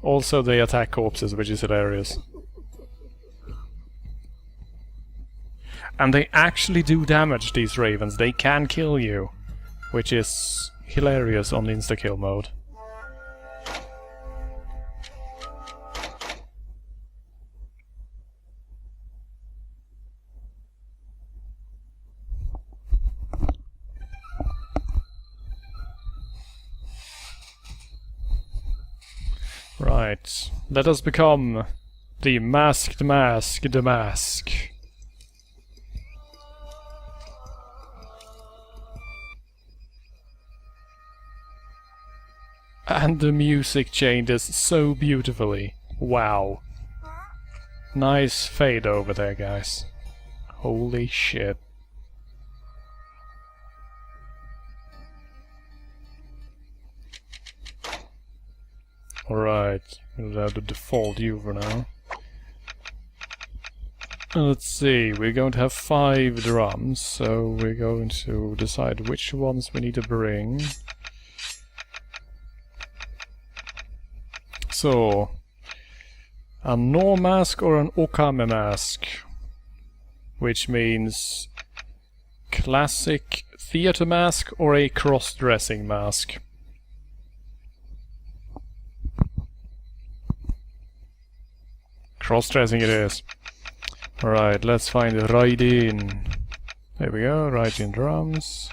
also they attack corpses, which is hilarious. And they actually do damage, these ravens. They can kill you, which is hilarious on insta-kill mode. Right, let us become the masked mask. And the music changes so beautifully. Wow. Nice fade over there, guys. Holy shit. Alright, we'll have the default view for now. Let's see, we're going to have 5 drums, so we're going to decide which ones we need to bring. So, a No mask or an Okame mask, which means classic theater mask or a cross-dressing mask. Cross-dressing it is. Alright, let's find the Raiden. There we go, Raiden drums.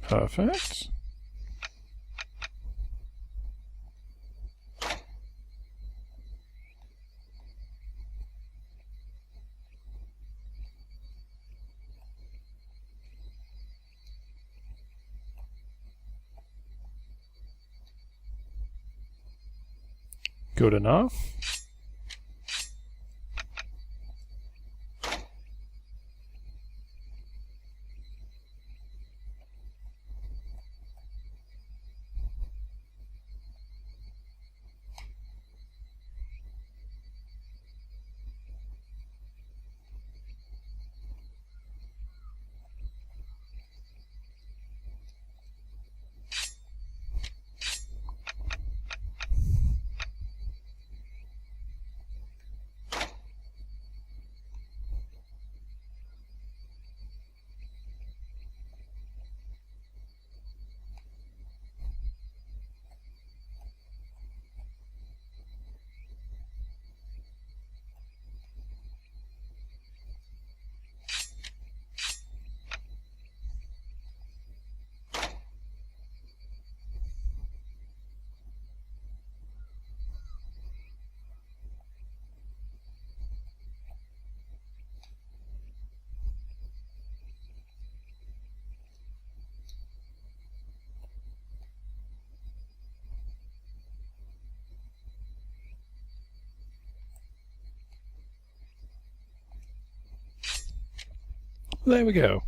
Perfect. Good enough. There we go.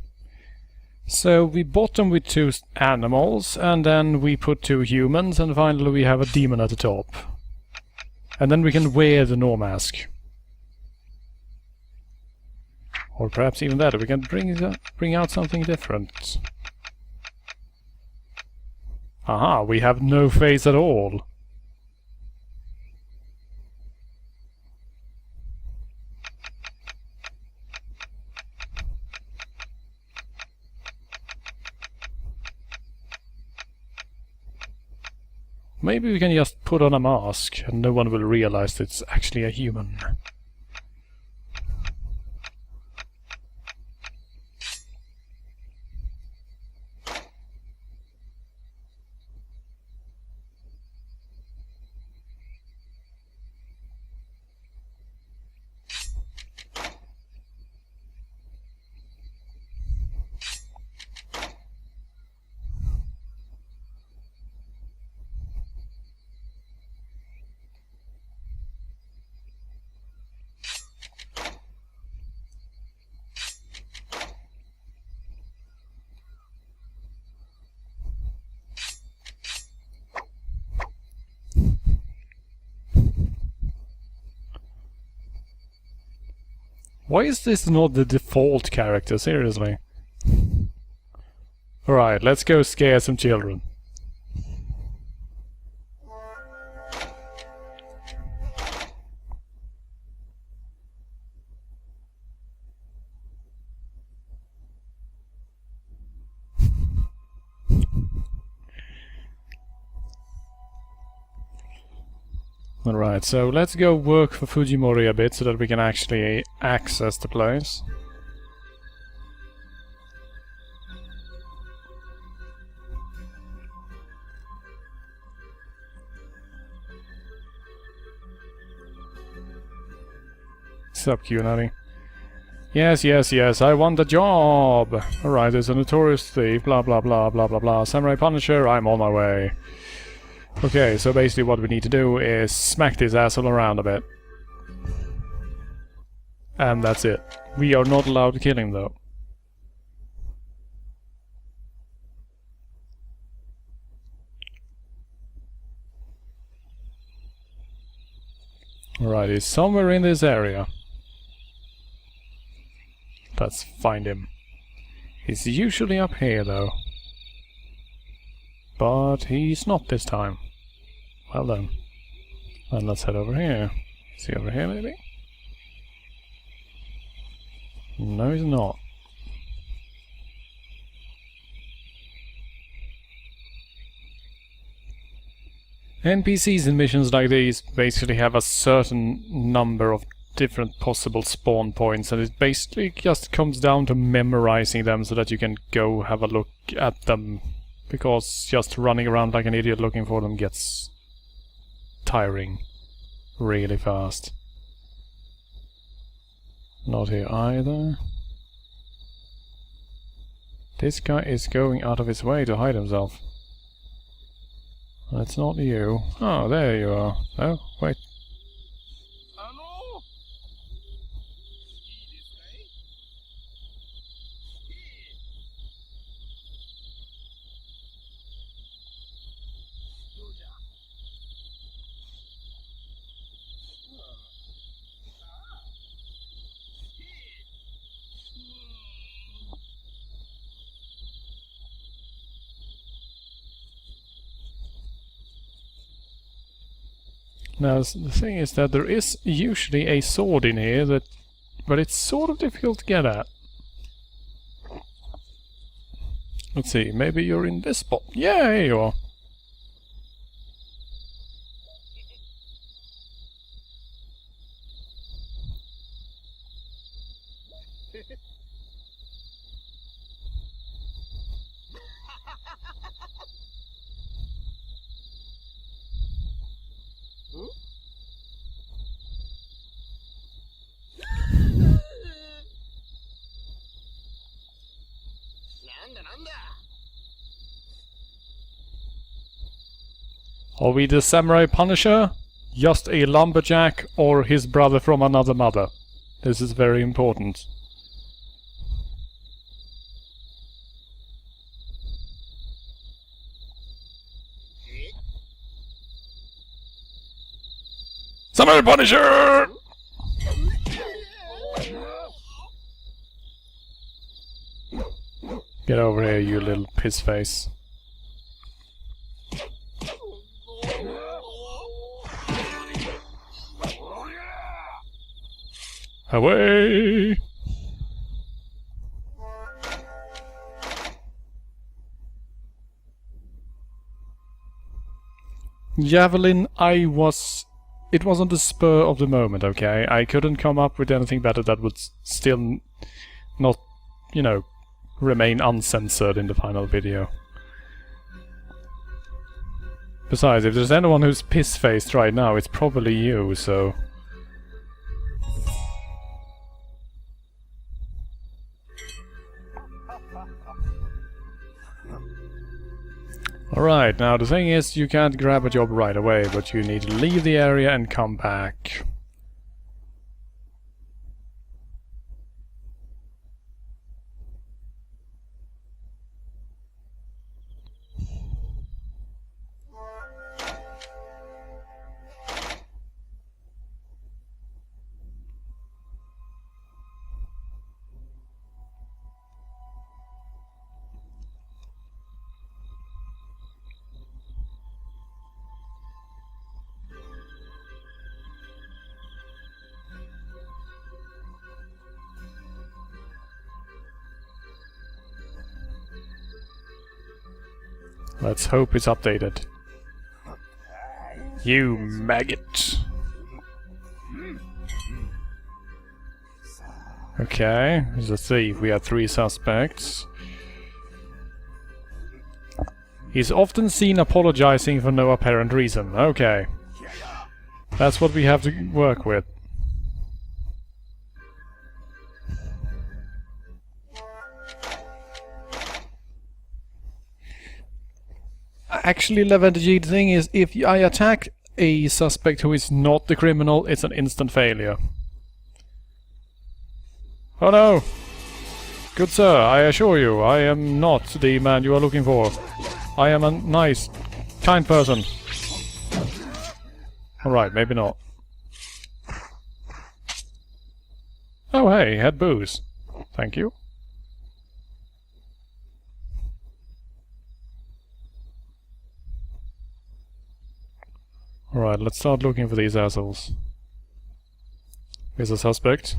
So we bottom with 2 animals, and then we put 2 humans, and finally we have a demon at the top. And then we can wear the No mask. Or perhaps even better, we can bring out something different. Aha, we have no face at all. Maybe we can just put on a mask and no one will realize it's actually a human. Why is this not the default character, seriously? Alright, let's go scare some children. Alright, so let's go work for Fujimori a bit so that we can actually access the place. Sup, Cunari? Yes, yes, yes, I want the job! Alright, there's a notorious thief, blah blah blah blah blah blah. Samurai Punisher, I'm on my way. Okay, so basically what we need to do is smack this asshole around a bit. And that's it. We are not allowed to kill him though. Alright, he's somewhere in this area. Let's find him. He's usually up here though. But he's not this time. Well then. Then let's head over here. Is he over here maybe? No, he's not. NPCs in missions like these basically have a certain number of different possible spawn points, and it basically just comes down to memorizing them so that you can go have a look at them, because just running around like an idiot looking for them gets tiring really fast. Not here either. This guy is going out of his way to hide himself. That's not you. Oh, there you are. Oh, wait. Now, the thing is that there is usually a sword in here, but it's sort of difficult to get at. Let's see, maybe you're in this spot. Yeah, here you are. Are we the Samurai Punisher, just a lumberjack, or his brother from another mother? This is very important. Samurai Punisher! Get over here, you little piss face. Away! Javelin, it was on the spur of the moment, okay? I couldn't come up with anything better that would still not, you know, remain uncensored in the final video. Besides, if there's anyone who's piss-faced right now, it's probably you, so... Alright, now the thing is, you can't grab a job right away, but you need to leave the area and come back. Let's hope it's updated. You maggot! Okay, there's a thief. We have 3 suspects. He's often seen apologizing for no apparent reason. Okay. That's what we have to work with. Actually, Leventagy, the thing is, if I attack a suspect who is not the criminal, it's an instant failure. Oh no! Good sir, I assure you, I am not the man you are looking for. I am a nice, kind person. Alright, maybe not. Oh hey, had booze. Thank you. Alright, let's start looking for these assholes. Here's a suspect.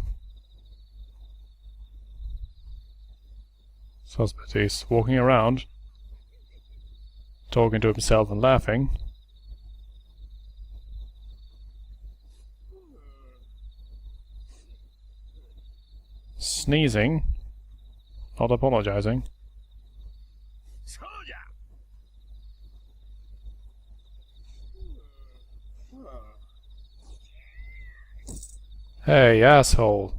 Suspect is walking around, talking to himself and laughing. Sneezing. Not apologizing. Hey, asshole.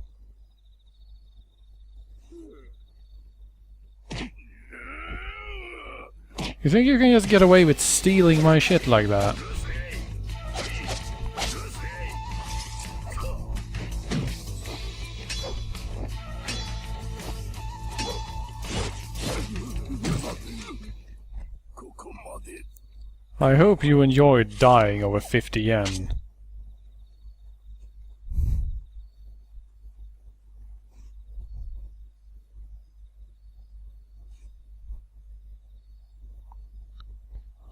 You think you can just get away with stealing my shit like that? I hope you enjoyed dying over 50 yen.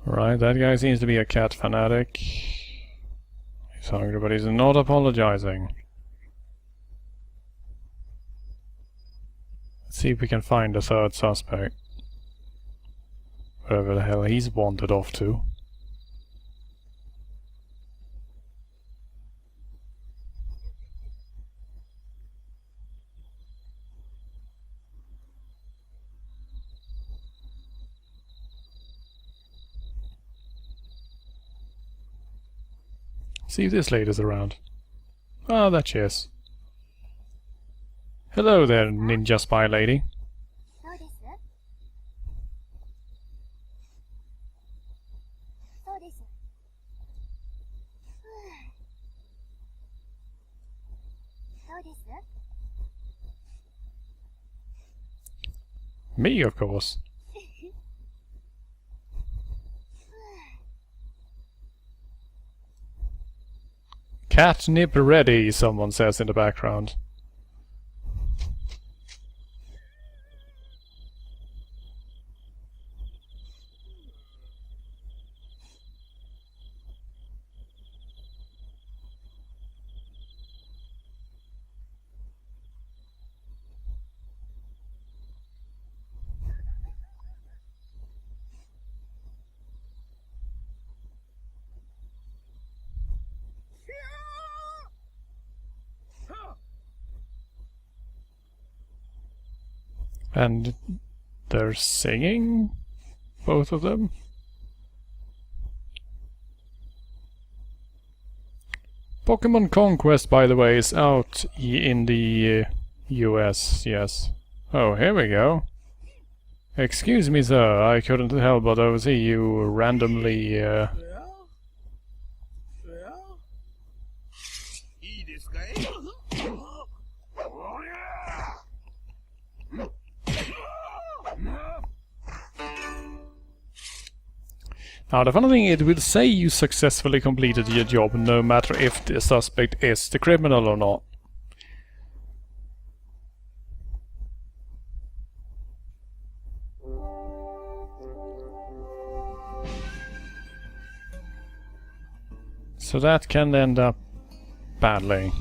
Right, that guy seems to be a cat fanatic. He's hungry, but he's not apologizing. Let's see if we can find a third suspect. Wherever the hell he's wandered off to. See if this lady's around. Ah, that she is. Hello there, ninja spy lady. Me, of course. Catnip ready, someone says in the background. And they're singing? Both of them? Pokemon Conquest, by the way, is out in the US, yes. Oh, here we go. Excuse me, sir, I couldn't help but oversee you randomly, いいですかい？ Now, the funny thing, it will say you successfully completed your job, no matter if the suspect is the criminal or not. So that can end up badly.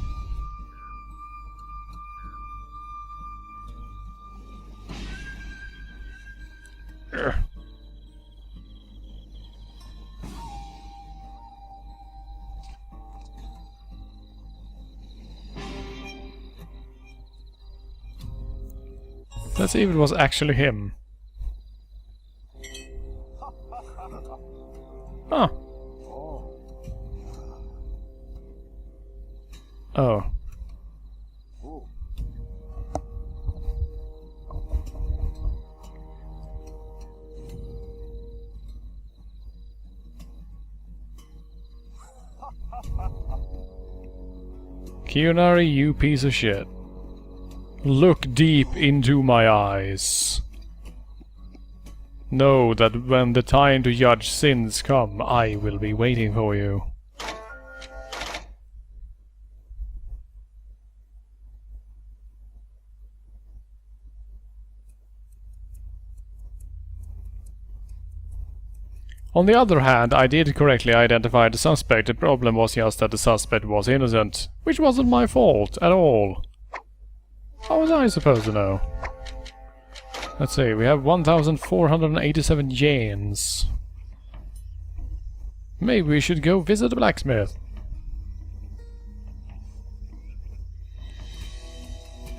Ugh. Let's see if it was actually him. Huh. Oh. Kiyonari, you piece of shit. Look deep into my eyes. Know that when the time to judge sins come, I will be waiting for you. On the other hand, I did correctly identify the suspect. The problem was just that the suspect was innocent, which wasn't my fault at all. How was I supposed to know? Let's see, we have 1,487 yens. Maybe we should go visit the blacksmith.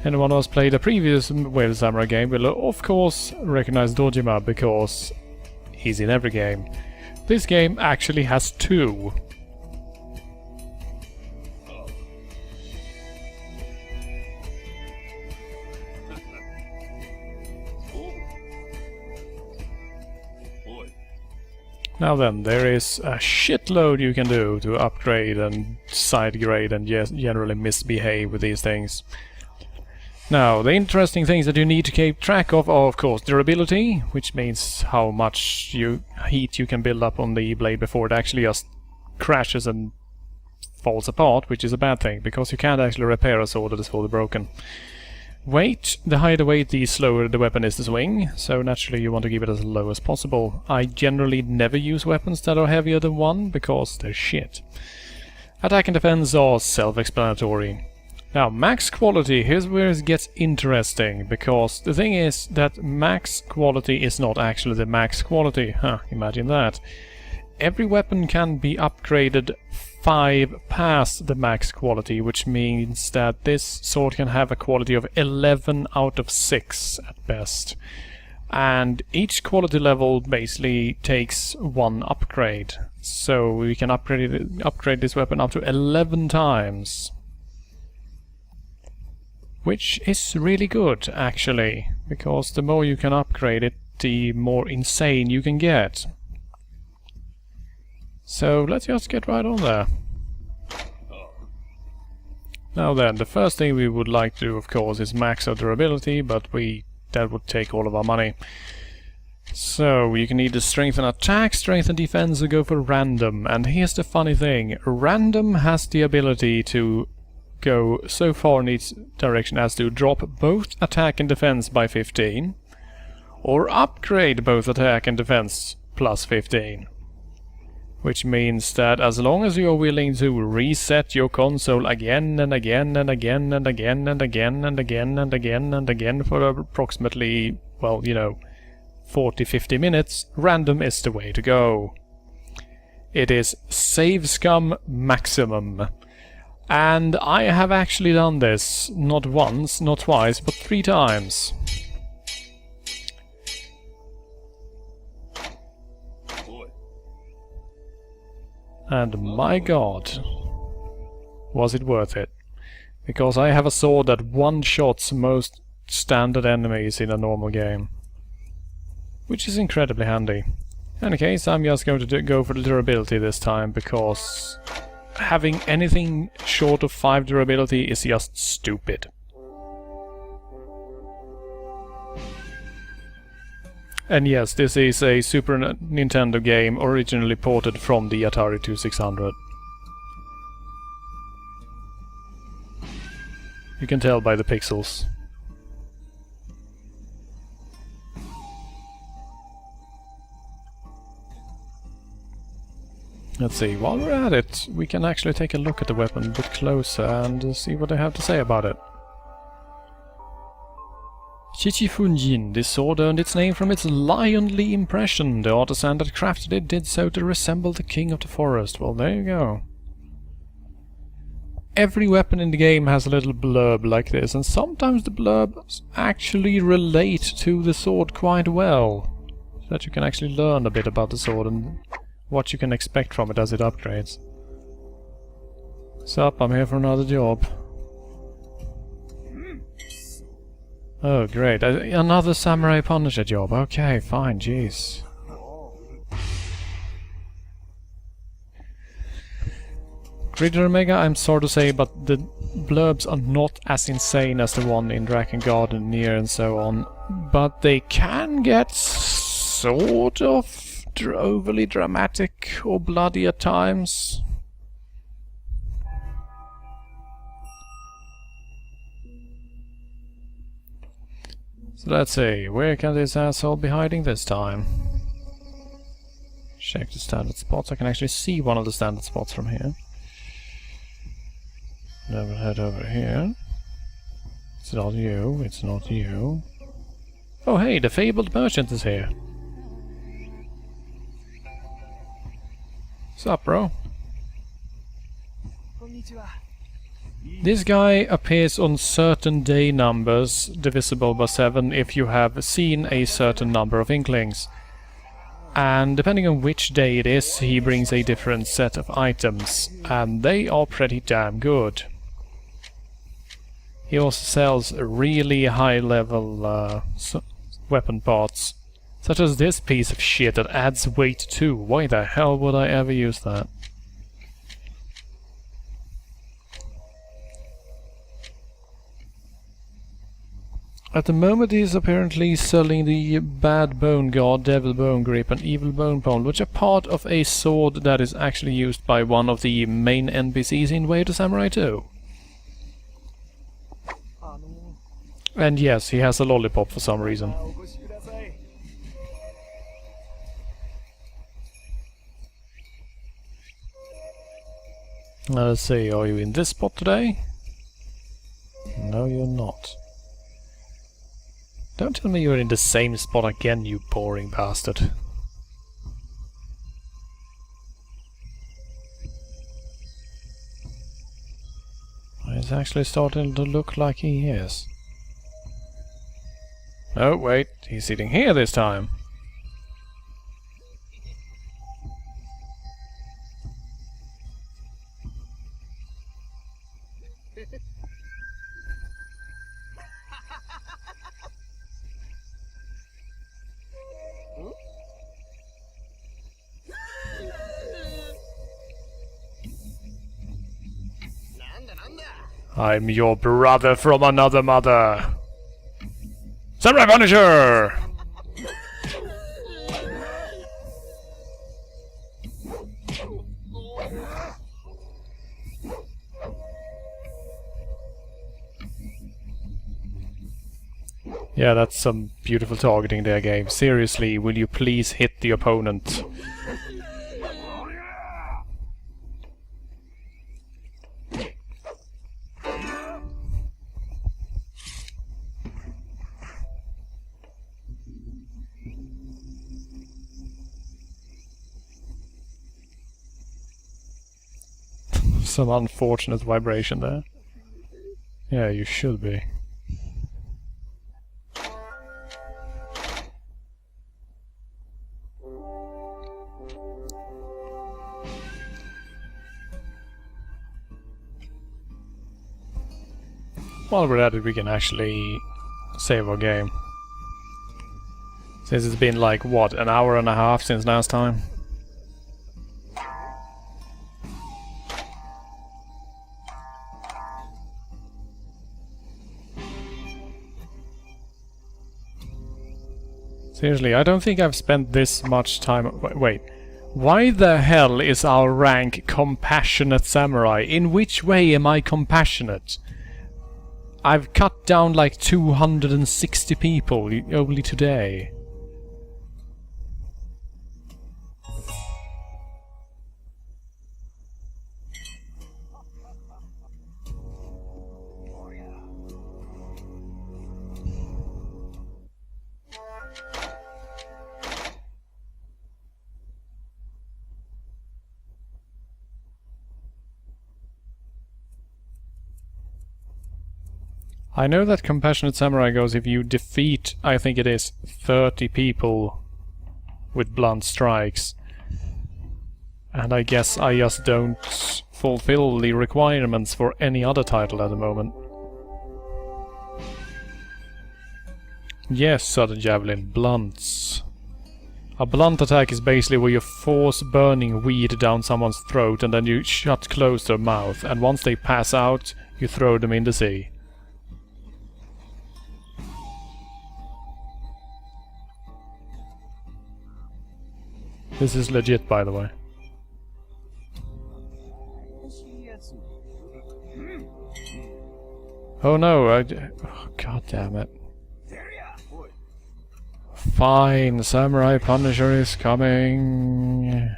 Anyone who has played a previous Whale Samurai game will of course recognize Dojima because he's in every game. This game actually has two. Now then, there is a shitload you can do to upgrade and sidegrade and generally misbehave with these things. Now, the interesting things that you need to keep track of are, of course, durability, which means how much heat you can build up on the blade before it actually just crashes and falls apart, which is a bad thing, because you can't actually repair a sword that is fully broken. Weight. The higher the weight, the slower the weapon is to swing, so naturally you want to keep it as low as possible. I generally never use weapons that are heavier than 1, because they're shit. Attack and defense are self-explanatory. Now, max quality, here's where it gets interesting, because the thing is that max quality is not actually the max quality. Imagine that. Every weapon can be upgraded 5 past the max quality, which means that this sword can have a quality of 11 out of 6 at best. And each quality level basically takes 1 upgrade. So we can upgrade this weapon up to 11 times. Which is really good, actually, because the more you can upgrade it, the more insane you can get. So let's just get right on there. Now then, the first thing we would like to do, of course, is max our durability, but that would take all of our money. So you can either strengthen attack, strengthen defense, or go for random. And here's the funny thing, random has the ability to go so far in each direction as to drop both attack and defense by 15, or upgrade both attack and defense plus 15. Which means that as long as you're willing to reset your console again and again and again and again and again and again and again and again for approximately, well, 40-50 minutes, random is the way to go. It is save scum maximum. And I have actually done this, not once, not twice, but 3 times. And my god, was it worth it? Because I have a sword that one-shots most standard enemies in a normal game. Which is incredibly handy. In any case, I'm just going to go for the durability this time, because having anything short of 5 durability is just stupid. And yes, this is a Super Nintendo game originally ported from the Atari 2600. You can tell by the pixels. Let's see, while we're at it, we can actually take a look at the weapon a bit closer and see what they have to say about it. Chichifunjin, this sword earned its name from its lionly impression. The artisan that crafted it did so to resemble the king of the forest. Well, there you go. Every weapon in the game has a little blurb like this, and sometimes the blurbs actually relate to the sword quite well. So that you can actually learn a bit about the sword and what you can expect from it as it upgrades. Sup, I'm here for another job. Oh great, another Samurai Punisher job. Okay, fine, jeez. Gridder Omega, I'm sorry to say, but the blurbs are not as insane as the one in Dragon Garden, Nier and so on. But they can get sort of overly dramatic or bloody at times. So let's see, where can this asshole be hiding this time? Check the standard spots. I can actually see one of the standard spots from here. Then we'll head over here. It's not you, it's not you. Oh hey, the fabled merchant is here. Sup, bro? This guy appears on certain day numbers, divisible by 7, if you have seen a certain number of Inklings. And depending on which day it is, he brings a different set of items, and they are pretty damn good. He also sells really high-level weapon parts, such as this piece of shit that adds weight too. Why the hell would I ever use that? At the moment he is apparently selling the Bad Bone God, Devil Bone Grip and Evil Bone Pole, which are part of a sword that is actually used by one of the main NPCs in Way of the Samurai 2. And yes, he has a lollipop for some reason. Let's see, are you in this spot today? No, you're not. Don't tell me you're in the same spot again, you boring bastard. It's actually starting to look like he is. Oh, wait, he's sitting here this time. I'm your brother from another mother. Samurai Punisher! Yeah, that's some beautiful targeting there, game. Seriously, will you please hit the opponent? Some unfortunate vibration there. Yeah, you should be. while we're at it, we can actually save our game. Since it's been like, what, an hour and a half since last time? Seriously, I don't think I've spent this much time... Wait. Why the hell is our rank Compassionate Samurai? In which way am I compassionate? I've cut down like 260 people only today. I know that Compassionate Samurai goes if you defeat, I think it is, 30 people with blunt strikes. And I guess I just don't fulfill the requirements for any other title at the moment. Yes, Sudden Javelin, blunts. A blunt attack is basically where you force burning weed down someone's throat and then you close their mouth, and once they pass out, you throw them in the sea. This is legit, by the way. Oh no, oh, god damn it. Fine, Samurai Punisher is coming.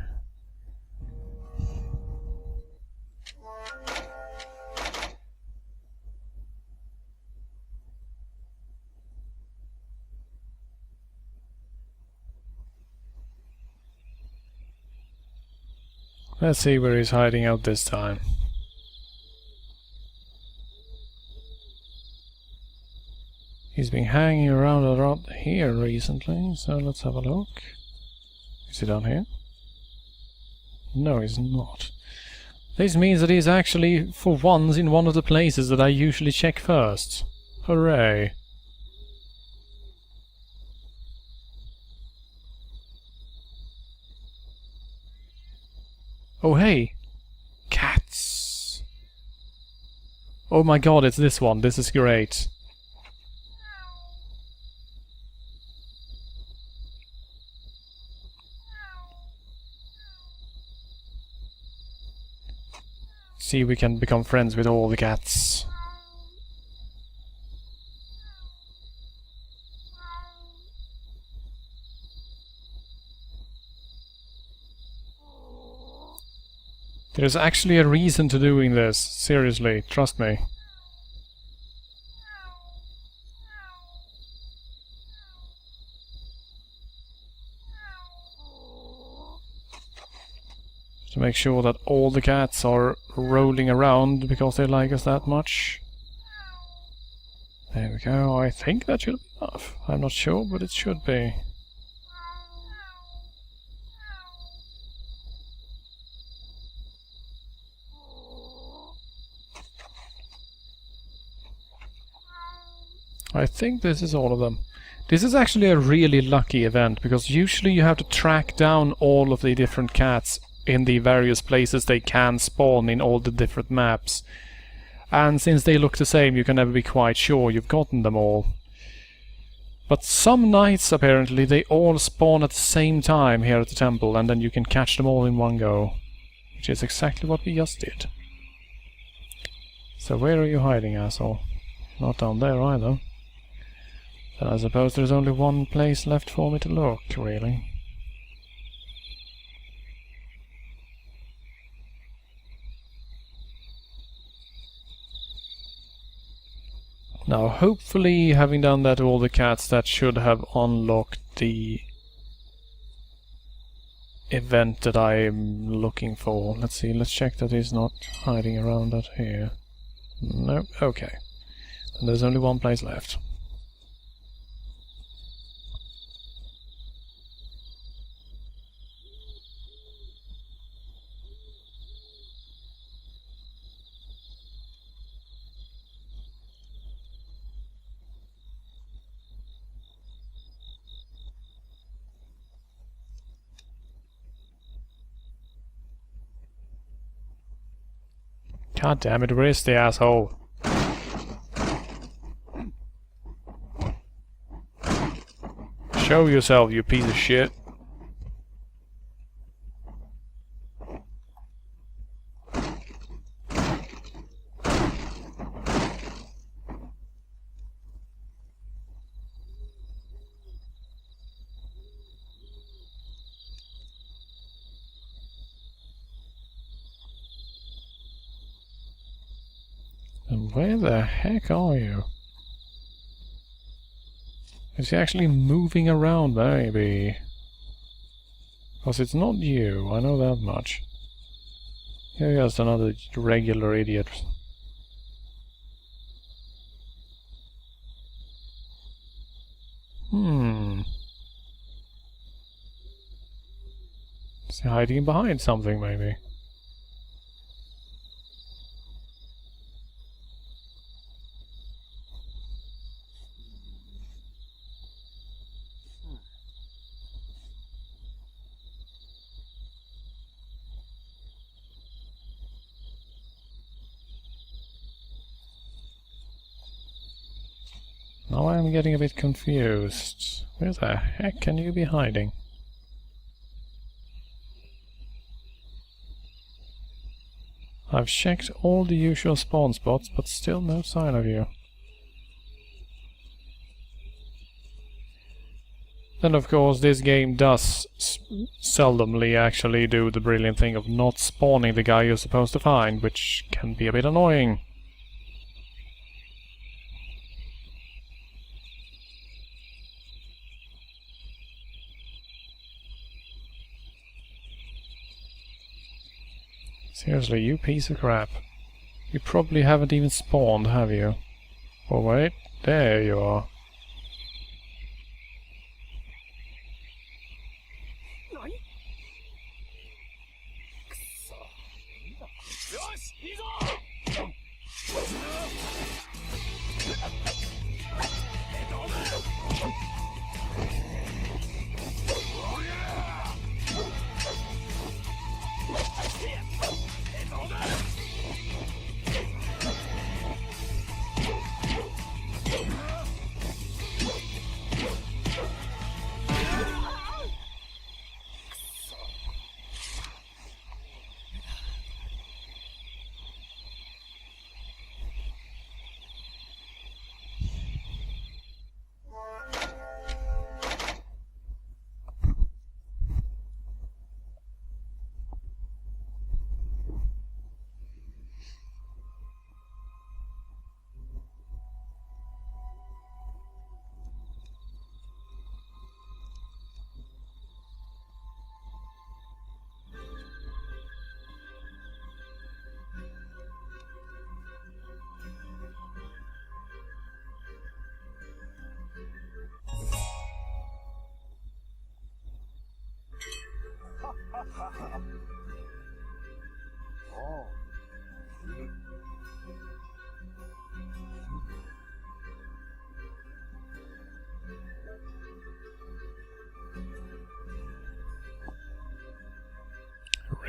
Let's see where he's hiding out this time. He's been hanging around a lot here recently, so let's have a look. Is he down here? No, he's not. This means that he's actually, for once, in one of the places that I usually check first. Hooray! Oh hey! Cats! Oh my god, it's this one. This is great. See, we can become friends with all the cats. There's actually a reason to doing this. Seriously, trust me. To make sure that all the cats are rolling around because they like us that much. There we go. I think that should be enough. I'm not sure, but it should be. I think this is all of them. This is actually a really lucky event, because usually you have to track down all of the different cats in the various places they can spawn in all the different maps. And since they look the same, you can never be quite sure you've gotten them all. But some nights, apparently, they all spawn at the same time here at the temple, and then you can catch them all in one go. Which is exactly what we just did. So where are you hiding, asshole? Not down there either. Then I suppose there's only one place left for me to look, really. Now, hopefully, having done that to all the cats, that should have unlocked the event that I'm looking for. Let's see, let's check that he's not hiding around out here. Nope, okay. And there's only one place left. God damn it, where is the asshole? Show yourself, you piece of shit. And where the heck are you? Is he actually moving around, maybe? Because it's not you, I know that much. You're just another regular idiot. Is he hiding behind something, maybe? Now I'm getting a bit confused. Where the heck can you be hiding? I've checked all the usual spawn spots, but still no sign of you. Then of course this game does seldomly actually do the brilliant thing of not spawning the guy you're supposed to find, which can be a bit annoying. Seriously, you piece of crap. You probably haven't even spawned, have you? Oh wait, there you are.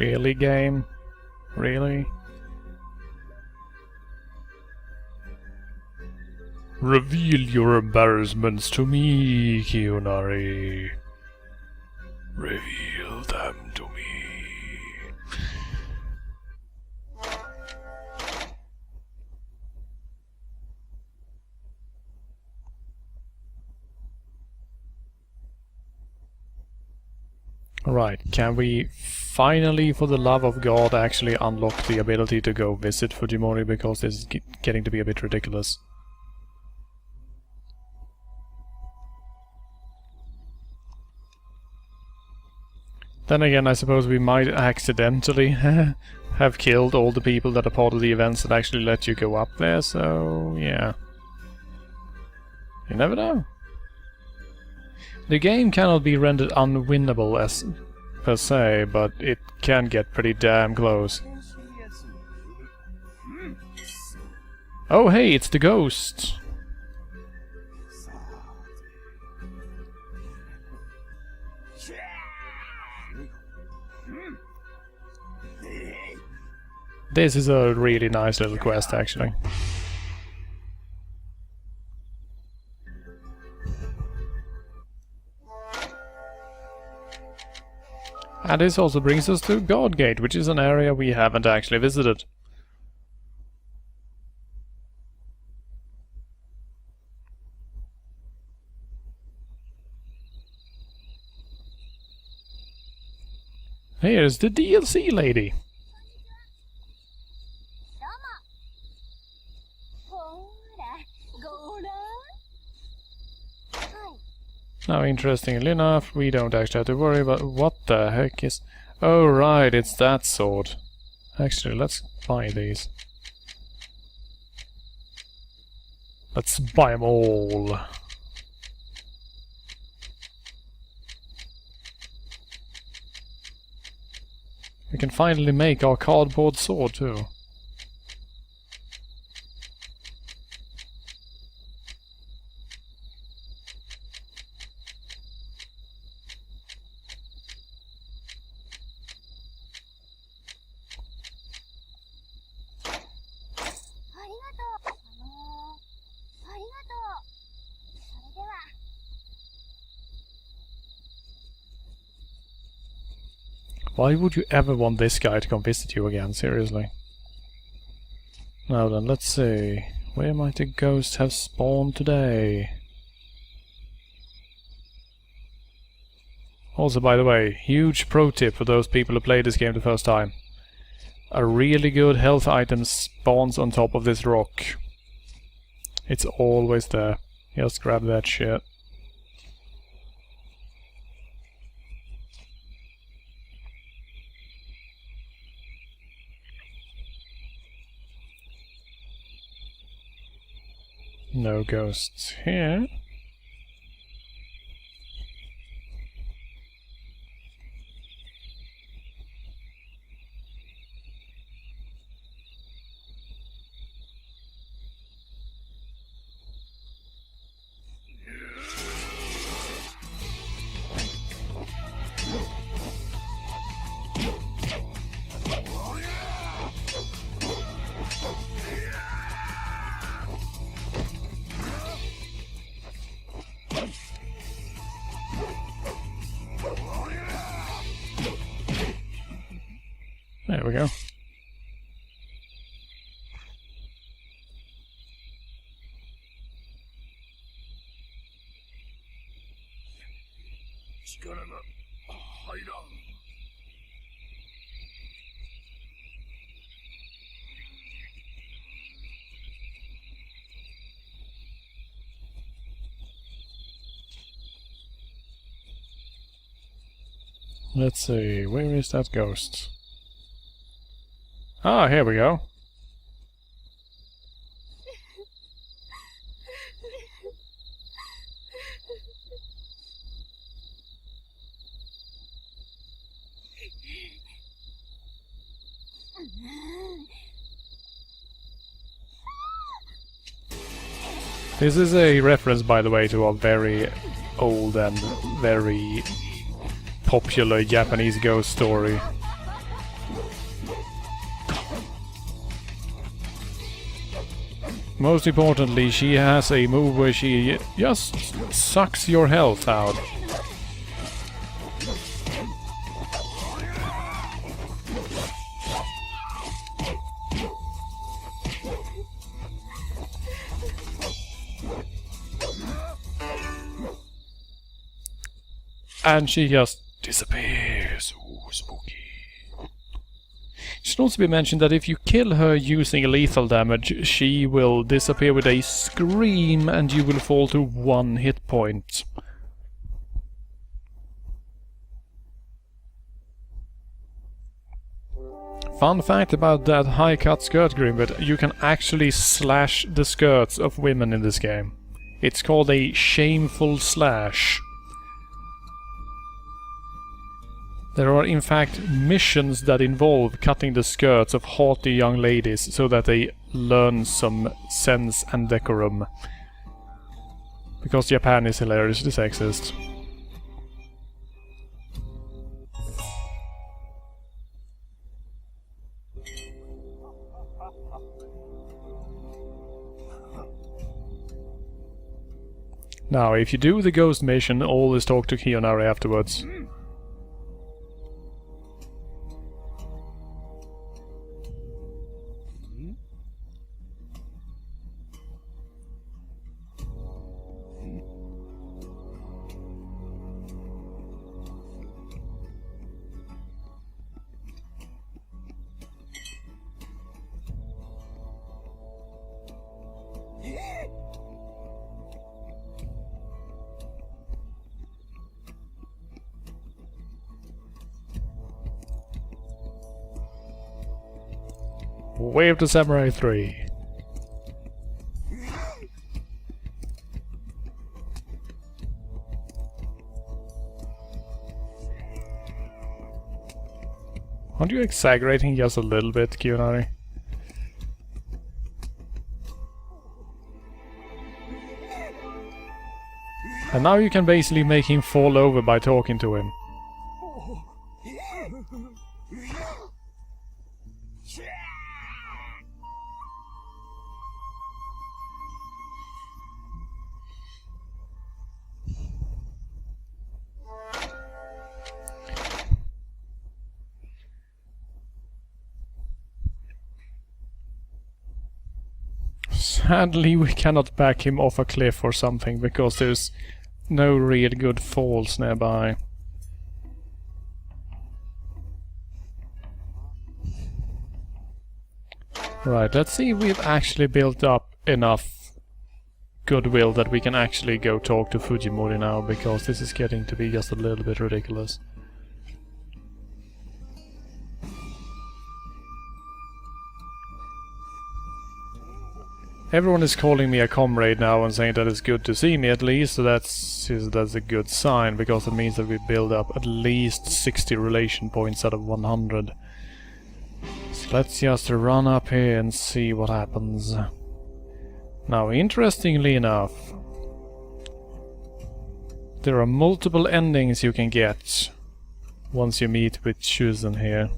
Really, game? Really? Reveal your embarrassments to me, Kiyonari. Reveal them to me. Right, can we finally, for the love of God, actually unlock the ability to go visit Fujimori, because this is getting to be a bit ridiculous. Then again, I suppose we might accidentally have killed all the people that are part of the events that actually let you go up there, so yeah. You never know. The game cannot be rendered unwinnable as per se, but it can get pretty damn close. Oh hey, it's the ghost! This is a really nice little quest, actually. And this also brings us to Godgate, which is an area we haven't actually visited. Here's the DLC lady. Now, interestingly enough, we don't actually have to worry about what the heck is... Oh, right, it's that sword. Actually, let's buy these. Let's buy them all. We can finally make our cardboard sword, too. Why would you ever want this guy to come visit you again, seriously? Now then, let's see. Where might the ghosts have spawned today? Also, by the way, huge pro tip for those people who play this game the first time. A really good health item spawns on top of this rock. It's always there. Just grab that shit. No ghosts here. There we go. Let's see, where is that ghost? Ah, here we go. This is a reference, by the way, to a very old and very popular Japanese ghost story. Most importantly, she has a move where she just sucks your health out. And she just disappears. Ooh, spooky. It should also be mentioned that if you kill her using lethal damage, she will disappear with a scream and you will fall to 1 hit point. Fun fact about that high-cut skirt Grimbit, you can actually slash the skirts of women in this game. It's called a shameful slash. There are in fact missions that involve cutting the skirts of haughty young ladies so that they learn some sense and decorum. Because Japan is hilariously sexist. Now, if you do the ghost mission, always talk to Kiyonari afterwards. Wave to Samurai 3. Aren't you exaggerating just a little bit, Kiyonari? And now you can basically make him fall over by talking to him. Sadly, we cannot back him off a cliff or something, because there's no real good falls nearby. Right, let's see if we've actually built up enough goodwill that we can actually go talk to Fujimori now, because this is getting to be just a little bit ridiculous. Everyone is calling me a comrade now and saying that it's good to see me at least, so that's a good sign, because it means that we build up at least 60 relation points out of 100. So let's just run up here and see what happens. Now, interestingly enough, there are multiple endings you can get once you meet with Shuzen here.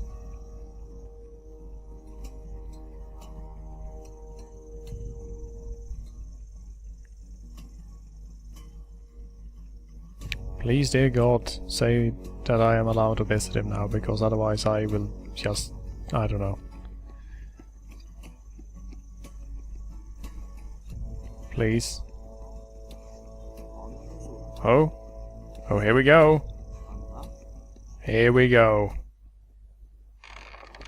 Please, dear God, say that I am allowed to visit him now, because otherwise I will just... I don't know. Please. Oh. Oh, here we go. Here we go.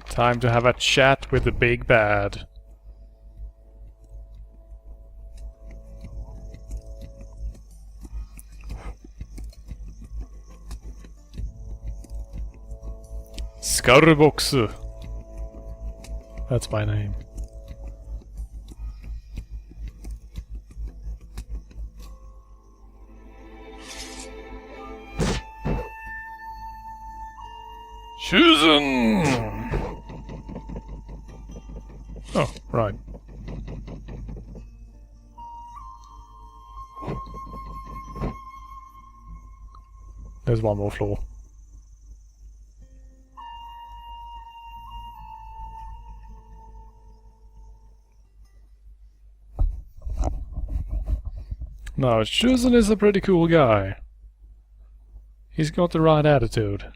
Time to have a chat with the big bad. Skarboxu. That's my name. Shuzen! Oh, right. There's one more floor. No, Shuzen is a pretty cool guy. He's got the right attitude.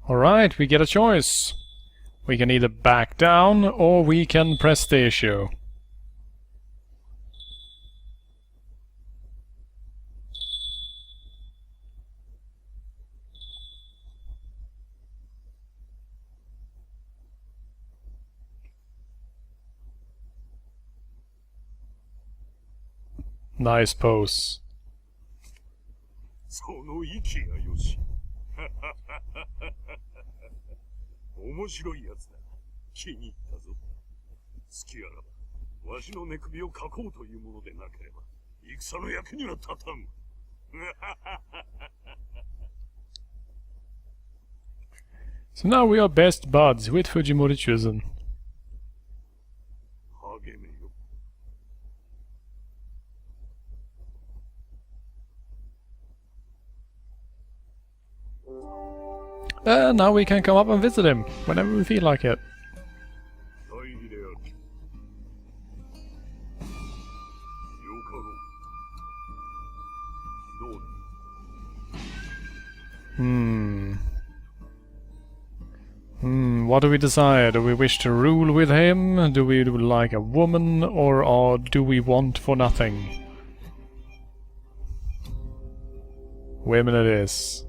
Alright, we get a choice. We can either back down, or we can press the issue. Nice pose. その息がよし。面白いやつだ。気に入ったぞ。好きあらば、わしの寝首をかこうというものでなければ、戦の役には立たん。So now we are best buds with Fujimori-Chusen. 励めよ。Now we can come up and visit him whenever we feel like it. 大義である。よかろう。どうだ。What do we decide? Do we wish to rule with him? Do we like a woman? Or do we want for nothing? Women it is.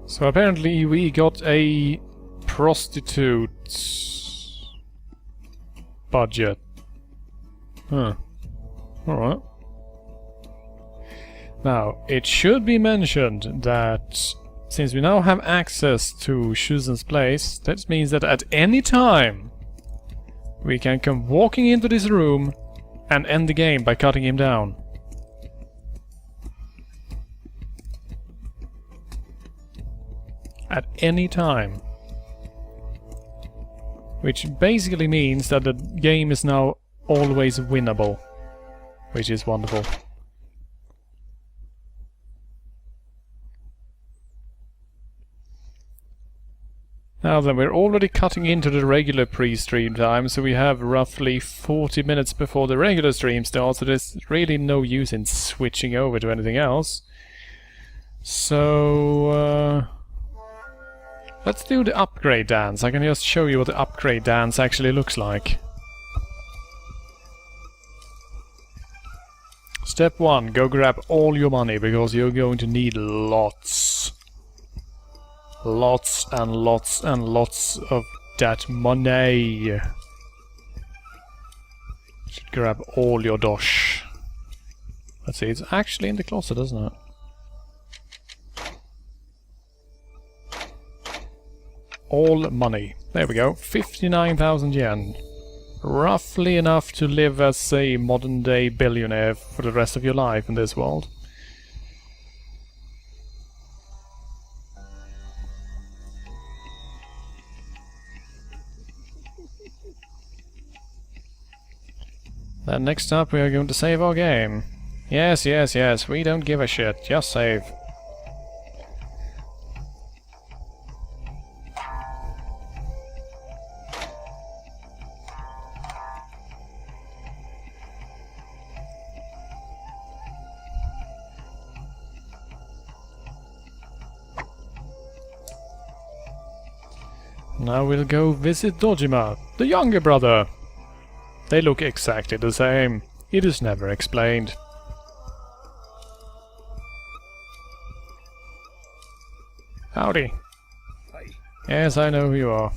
So apparently we got a prostitute budget. Huh. Alright. Now, it should be mentioned that since we now have access to Shuzen's place, that means that at any time we can come walking into this room and end the game by cutting him down. At any time. Which basically means that the game is now always winnable. Which is wonderful. Now then, we're already cutting into the regular pre-stream time, so we have roughly 40 minutes before the regular stream starts, so there's really no use in switching over to anything else. So, let's do the upgrade dance. I can just show you what the upgrade dance actually looks like. Step 1, go grab all your money, because you're going to need lots. Lots and lots and lots of that money. Should grab all your dosh. Let's see, it's actually in the closet, isn't it? All money. There we go. 59,000 yen. Roughly enough to live as a modern-day billionaire for the rest of your life in this world. Then next up we are going to save our game. Yes, yes, yes, we don't give a shit. Just save. Now we'll go visit Dojima, the younger brother. They look exactly the same. It is never explained. Howdy. Yes, I know who you are.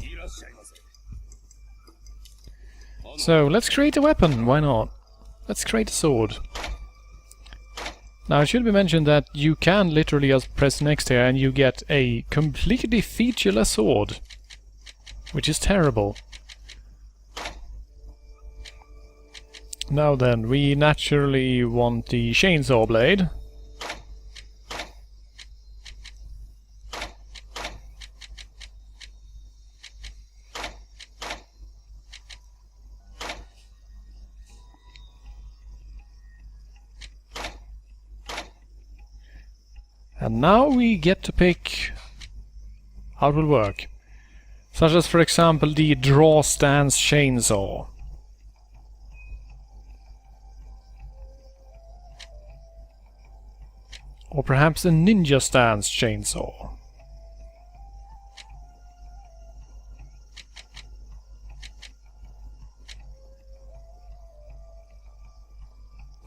So, let's create a weapon, why not? Let's create a sword. Now, it should be mentioned that you can literally just press next here and you get a completely featureless sword. Which is terrible. Now then, we naturally want the chainsaw blade. And now we get to pick how it will work. Such as, for example, the draw stance chainsaw. Or perhaps a ninja stance chainsaw.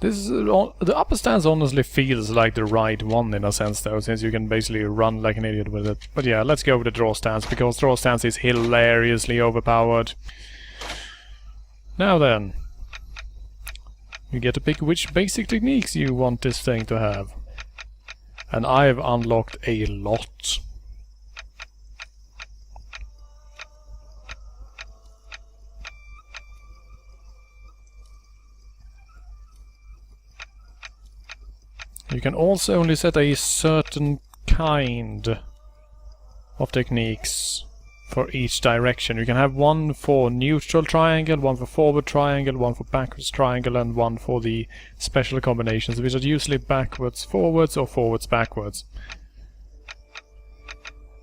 This is the upper stance honestly feels like the right one in a sense though, since you can basically run like an idiot with it. But yeah, let's go with the draw stance, because draw stance is hilariously overpowered. Now then, you get to pick which basic techniques you want this thing to have. And I've unlocked a lot. You can also only set a certain kind of techniques for each direction. You can have one for neutral triangle, one for forward triangle, one for backwards triangle, and one for the special combinations, which are usually backwards forwards or forwards backwards.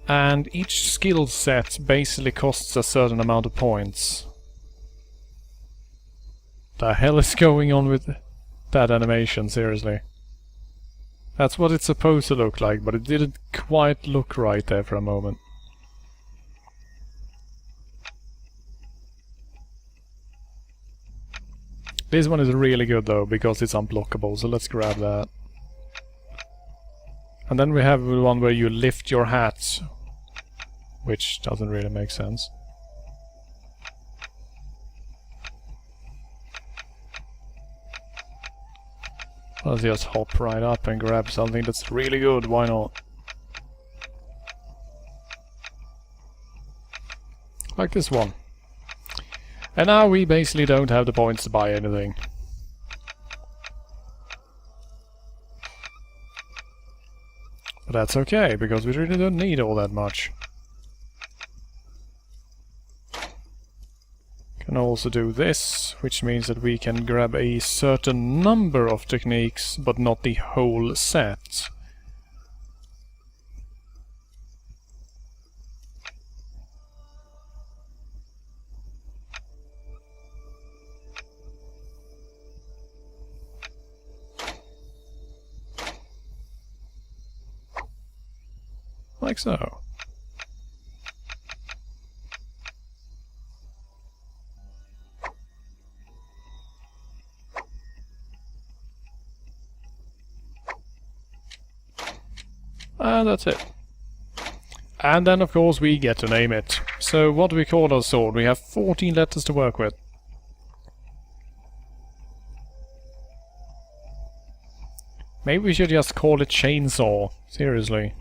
And each skill set basically costs a certain amount of points. The hell is going on with that animation, seriously? That's what it's supposed to look like, but it didn't quite look right there for a moment. This one is really good though, because it's unblockable, so let's grab that. And then we have the one where you lift your hat, which doesn't really make sense. Let's just hop right up and grab something that's really good, why not? Like this one. And now we basically don't have the points to buy anything. But that's okay, because we really don't need all that much. Can also do this, which means that we can grab a certain number of techniques, but not the whole set. Like so. And that's it. And then of course we get to name it. So what do we call our sword? We have 14 letters to work with. Maybe we should just call it chainsaw. Seriously.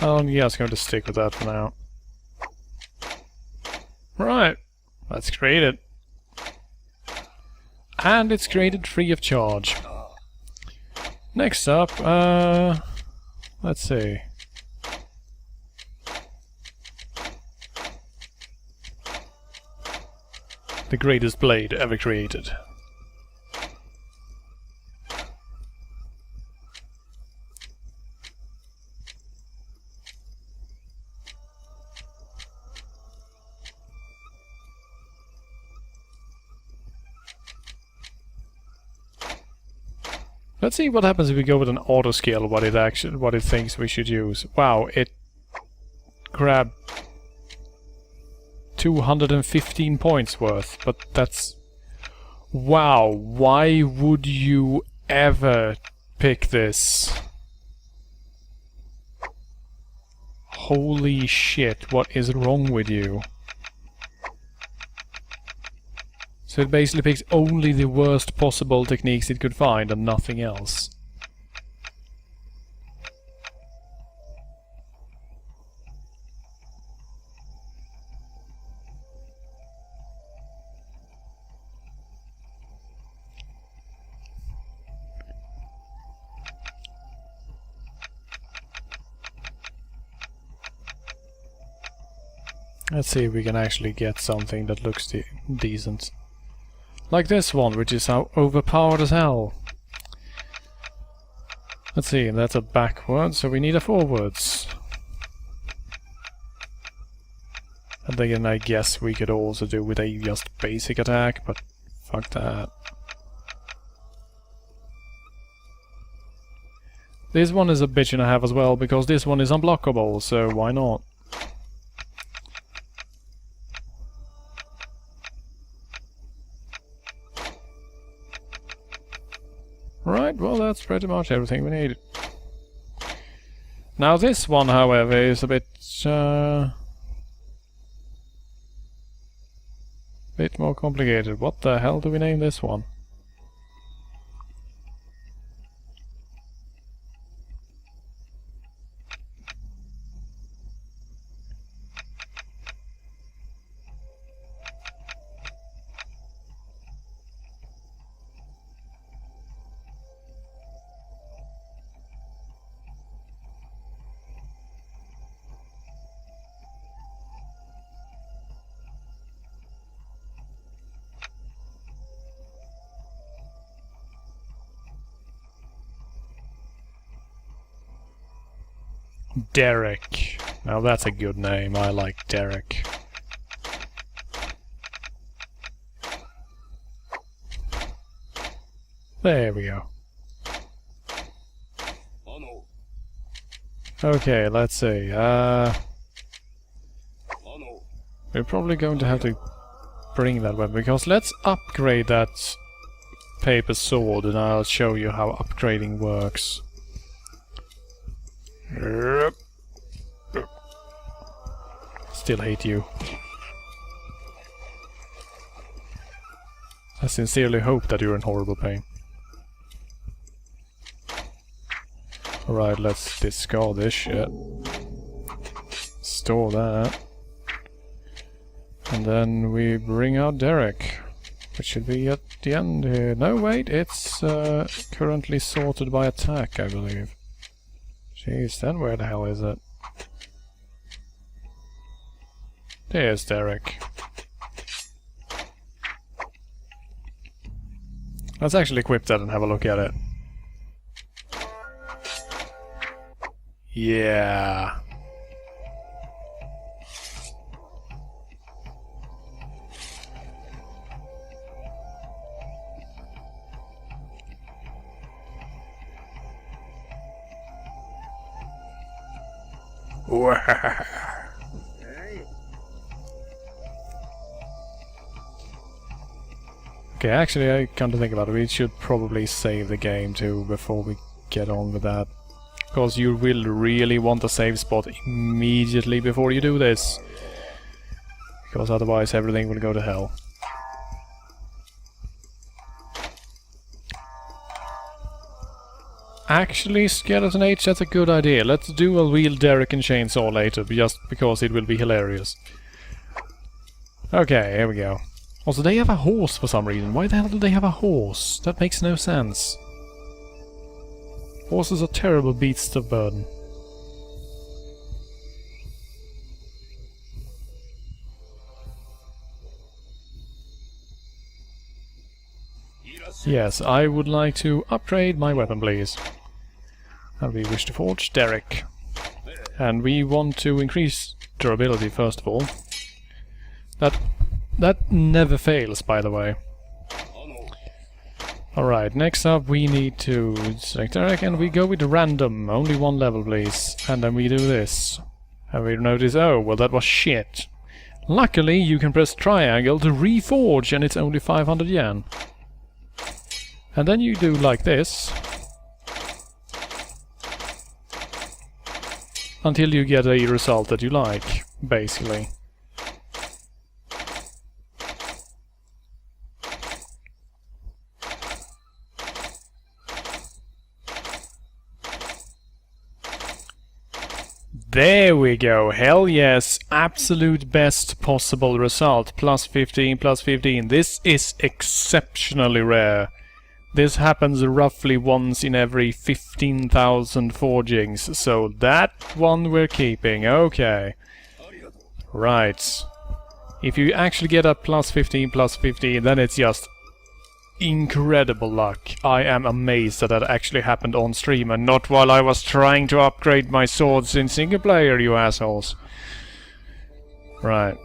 Oh, yeah, it's going to stick with that for now. Right, let's create it. And it's created free of charge. Next up, let's see. The greatest blade ever created. Let's see what happens if we go with an auto scale, what it thinks we should use. Wow, it grabbed 215 points worth, but that's... Wow, why would you ever pick this? Holy shit, what is wrong with you? So it basically picks only the worst possible techniques it could find and nothing else. Let's see if we can actually get something that looks decent. Like this one, which is overpowered as hell. Let's see, that's a backwards, so we need a forwards. And then I guess we could also do with a just basic attack, but fuck that. This one is a bitch and a half as well, because this one is unblockable, so why not? Right, well that's pretty much everything we need. Now this one, however, is a bit more complicated. What the hell do we name this one? Derek. Now that's a good name. I like Derek. There we go. Okay, let's see. We're probably going to have to bring that weapon, because let's upgrade that paper sword and I'll show you how upgrading works. Still hate you. I sincerely hope that you're in horrible pain. Alright, let's discard this shit. Store that. And then we bring out Derek. Which should be at the end here. No, wait, it's currently sorted by attack, I believe. Jeez, then where the hell is it? There's Derek. Let's actually equip that and have a look at it. Yeah. Okay, actually, I come to think about it, we should probably save the game too before we get on with that. Because you will really want a save spot immediately before you do this. Because otherwise everything will go to hell. Actually, Skeleton H, that's a good idea. Let's dual wield Derek and Chainsaw later, just because it will be hilarious. Okay, here we go. Also, they have a horse for some reason. Why the hell do they have a horse? That makes no sense. Horses are terrible beasts of burden. Yes, I would like to upgrade my weapon, please. And we wish to forge Derek. And we want to increase durability, first of all. That never fails, by the way. Alright, next up we need to select Derek, and we go with random. Only one level, please. And then we do this. And we notice, oh, well that was shit. Luckily, you can press triangle to reforge, and it's only 500 yen. And then you do like this. Until you get a result that you like, basically. There we go, hell yes, absolute best possible result, plus 15, plus 15. This is exceptionally rare. This happens roughly once in every 15,000 forgings, so that one we're keeping, okay. Right. If you actually get a plus 15, then it's just incredible luck. I am amazed that that actually happened on stream and not while I was trying to upgrade my swords in single player, you assholes. Right.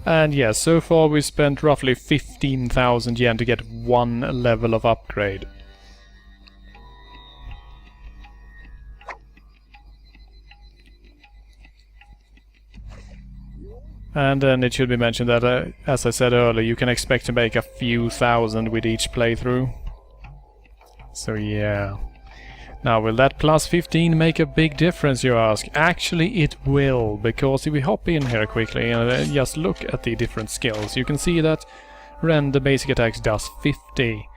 And yes, so far we spent roughly 15,000 yen to get one level of upgrade. And then it should be mentioned that, as I said earlier, you can expect to make a few thousand with each playthrough. So yeah. Now, will that plus 15 make a big difference, you ask? Actually, it will, because if we hop in here quickly and just look at the different skills, you can see that Ren, the basic attacks, does 50.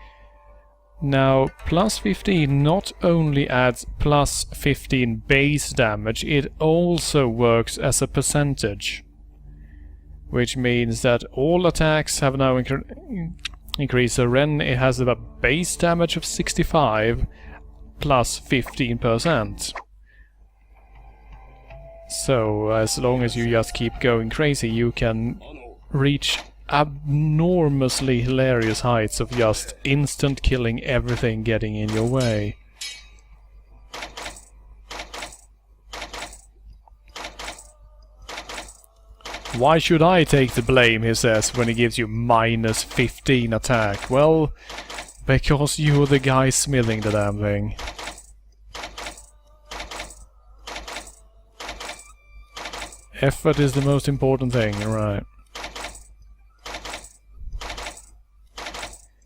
Now, plus 15 not only adds plus 15 base damage, it also works as a percentage. Which means that all attacks have now increased. So Ren, it has a base damage of 65 plus 15%. So as long as you just keep going crazy, you can reach abnormously hilarious heights of just instant killing everything getting in your way. Why should I take the blame, he says, when he gives you minus 15 attack? Well, because you're the guy smithing the damn thing. Effort is the most important thing, right?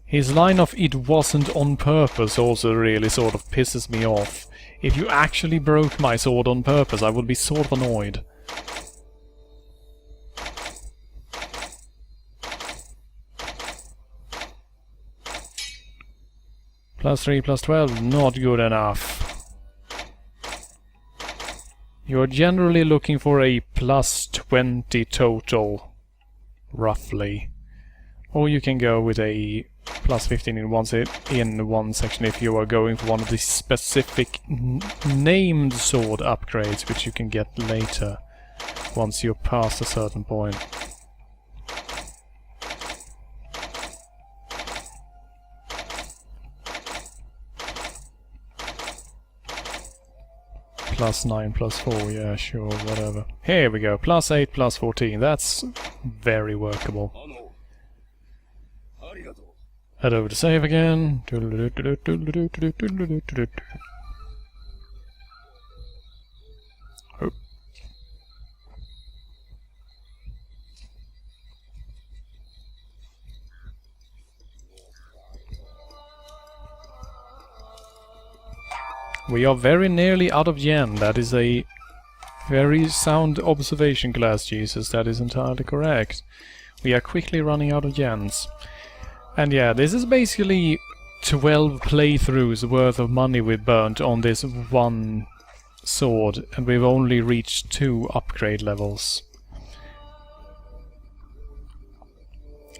His line of "it wasn't on purpose" also really sort of pisses me off. If you actually broke my sword on purpose, I would be sort of annoyed. Plus 3, plus 12, not good enough. You're generally looking for a plus 20 total, roughly. Or you can go with a plus 15 in one section if you are going for one of the specific named sword upgrades, which you can get later, once you're past a certain point. Plus 9, plus 4, yeah, sure, whatever. Here we go, plus 8, plus 14, that's very workable. Head over to save again. Oh. We are very nearly out of yen. That is a very sound observation, Glass Jesus. That is entirely correct. We are quickly running out of yens. And yeah, this is basically 12 playthroughs worth of money we burnt on this one sword, and we've only reached 2 upgrade levels.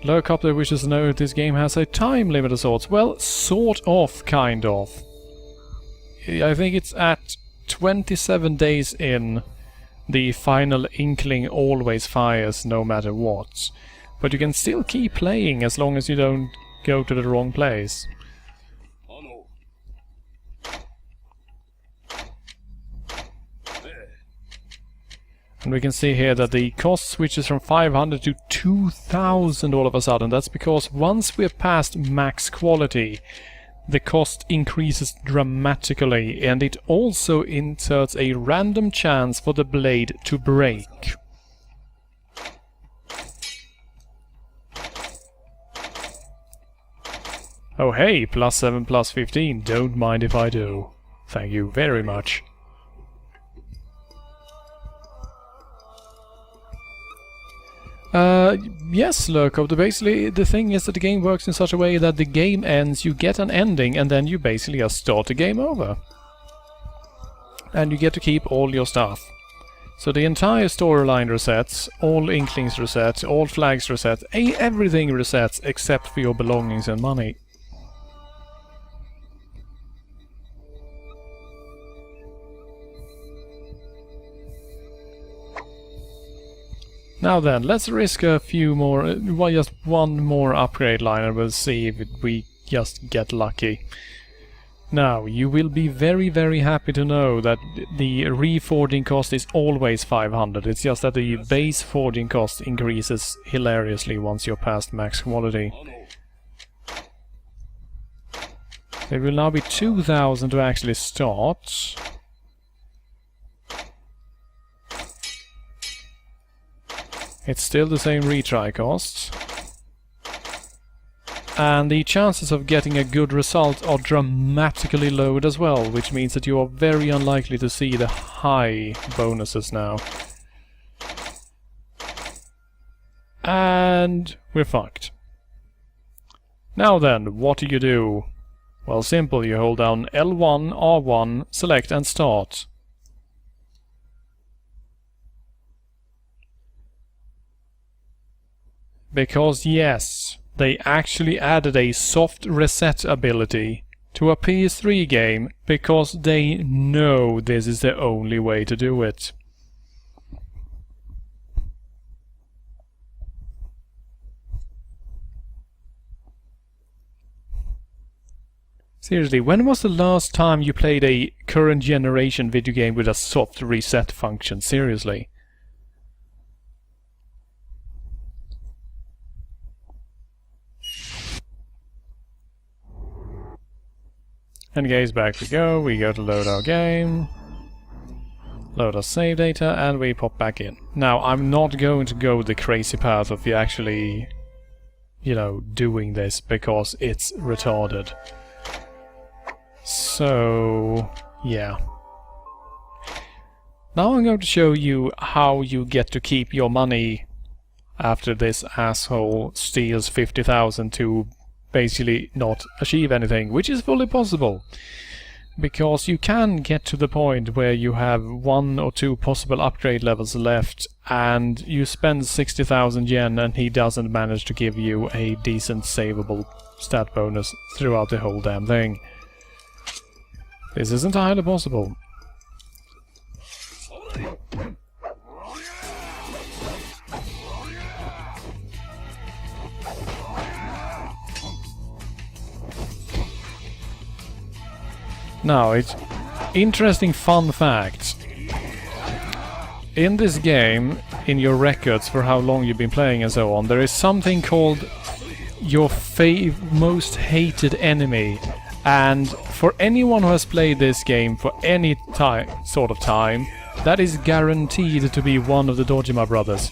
Lurkopter wishes to know if this game has a time limit of sorts. Well, sort of, kind of. I think it's at 27 days in, the final inkling always fires no matter what. But you can still keep playing as long as you don't go to the wrong place. And we can see here that the cost switches from 500 to 2000 all of a sudden. That's because once we're past max quality, the cost increases dramatically, and it also inserts a random chance for the blade to break. Oh hey, plus 7, plus 15, don't mind if I do. Thank you very much. Yes, Lurkopter, basically the thing is that the game works in such a way that the game ends, you get an ending, and then you basically just start the game over. And you get to keep all your stuff. So the entire storyline resets, all inklings reset, all flags reset, everything resets except for your belongings and money. Now then, let's risk a few more, well, just one more upgrade line, and we'll see if we just get lucky. Now, you will be very, very happy to know that the reforging cost is always 500. It's just that the base forging cost increases hilariously once you're past max quality. There will now be 2,000 to actually start. It's still the same retry cost. And the chances of getting a good result are dramatically lowered as well, which means that you are very unlikely to see the high bonuses now. And we're fucked. Now then, what do? Well, simple, you hold down L1, R1, select and start. Because yes, they actually added a soft reset ability to a PS3 game because they know this is the only way to do it. Seriously, when was the last time you played a current generation video game with a soft reset function? Seriously. And guys, back we go to load our game, load our save data, and we pop back in. Now, I'm not going to go the crazy path of you actually, you know, doing this, because it's retarded. So, yeah. Now I'm going to show you how you get to keep your money after this asshole steals 50,000 to basically not achieve anything, which is fully possible. Because you can get to the point where you have 1 or 2 possible upgrade levels left and you spend 60,000 yen and he doesn't manage to give you a decent savable stat bonus throughout the whole damn thing. This is entirely possible. Now, it's interesting fun fact. In this game, in your records for how long you've been playing and so on, there is something called your most hated enemy. And for anyone who has played this game for any sort of time, that is guaranteed to be one of the Dojima brothers.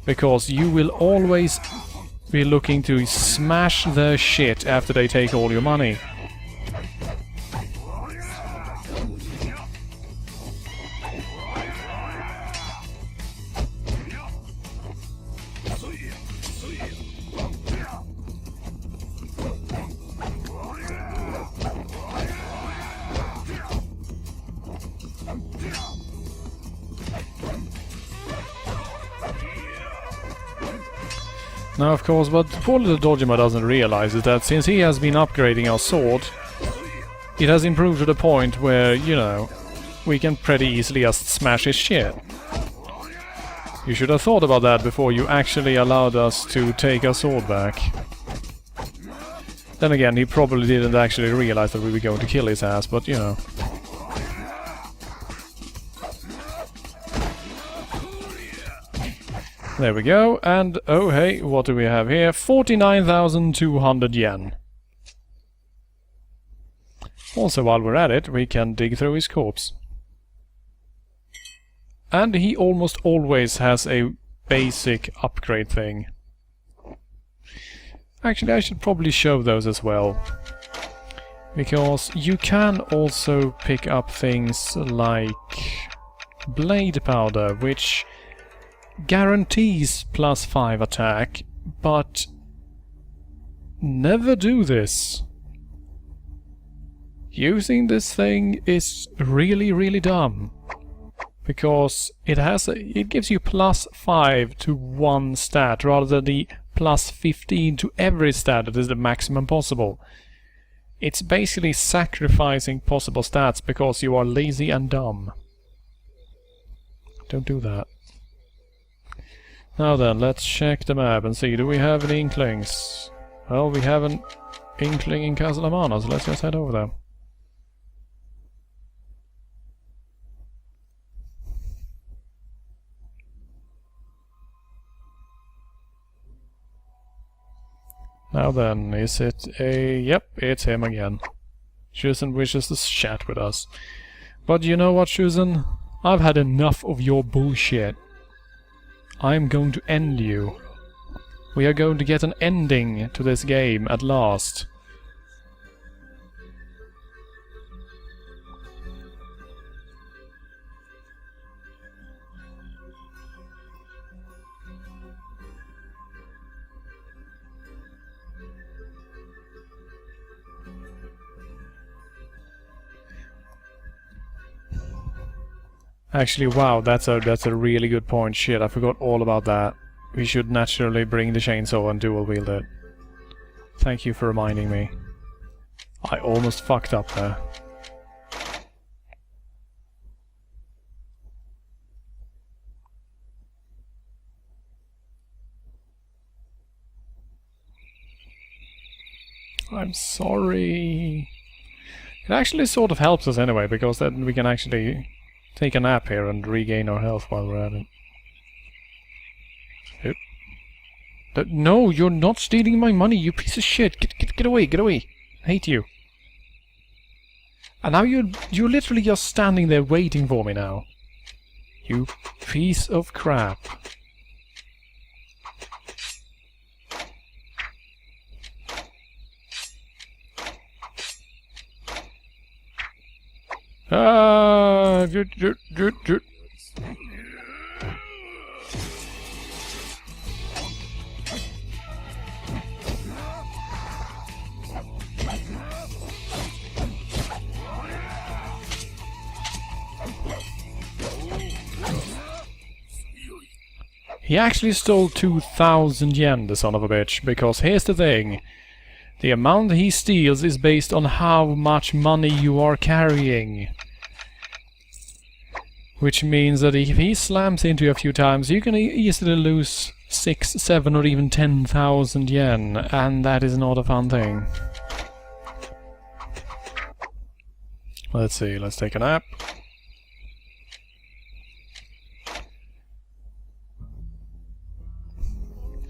Because you will always be looking to smash their shit after they take all your money. Now, of course, what poor little Dojima doesn't realize is that since he has been upgrading our sword, it has improved to the point where, you know, we can pretty easily just smash his shit. You should have thought about that before you actually allowed us to take our sword back. Then again, he probably didn't actually realize that we were going to kill his ass, but, you know. There we go, and oh hey, what do we have here? 49,200 yen. Also, while we're at it, we can dig through his corpse. And he almost always has a basic upgrade thing. Actually, I should probably show those as well. Because you can also pick up things like blade powder, which guarantees +5 attack, but never do this. Using this thing is really, really dumb. Because it gives you +5 to one stat rather than the +15 to every stat that is the maximum possible. It's basically sacrificing possible stats because you are lazy and dumb. Don't do that. Now then, let's check the map and see, do we have any inklings? Well, we have an inkling in Castle Amana, so let's just head over there. Now then, is it a... Yep, it's him again. Shuzen wishes to chat with us. But you know what, Shuzen? I've had enough of your bullshit. I'm going to end you. We are going to get an ending to this game at last. Actually, wow, that's a really good point. Shit, I forgot all about that. We should naturally bring the chainsaw and dual wield it. Thank you for reminding me. I almost fucked up there. I'm sorry. It actually sort of helps us anyway, because then we can actually take a nap here and regain our health while we're at it. No, you're not stealing my money, you piece of shit! Get away, get away! I hate you. And now you're literally just standing there waiting for me now. You piece of crap. He actually stole 2,000 yen, the son of a bitch, because here's the thing. The amount he steals is based on how much money you are carrying. Which means that if he slams into you a few times, you can easily lose 6, 7 or even 10,000 yen, and that is not a fun thing. Let's see, let's take a nap.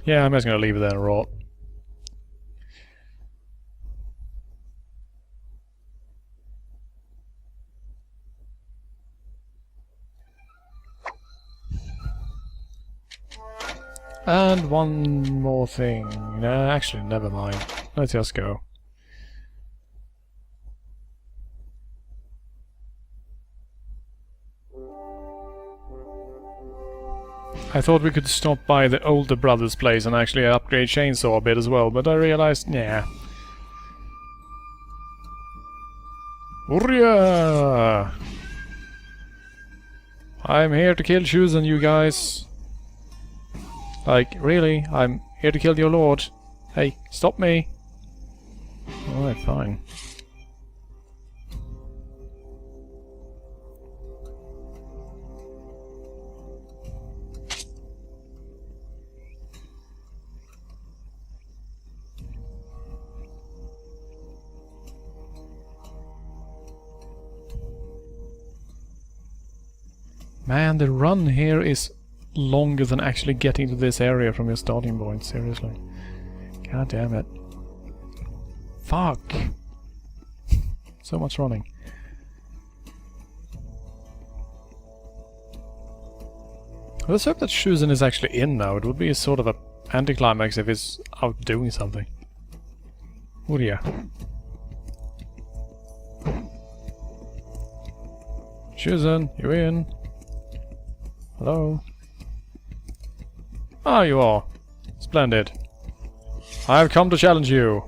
Yeah, I'm just gonna leave it there and rot. And one more thing. No, actually, never mind. Let's just go. I thought we could stop by the older brother's place and actually upgrade chainsaw a bit as well, but I realized, nah. Urya! I'm here to kill Shuzen, you guys. Like, really? I'm here to kill your lord. Hey, stop me! Alright, fine. Man, the run here is longer than actually getting to this area from your starting point, seriously. God damn it. Fuck! So much running. Let's hope that Shuzen is actually in now. It would be a sort of a anticlimax if he's out doing something. Urya. Shuzen, you in? Hello? Ah, you are. Splendid. I have come to challenge you.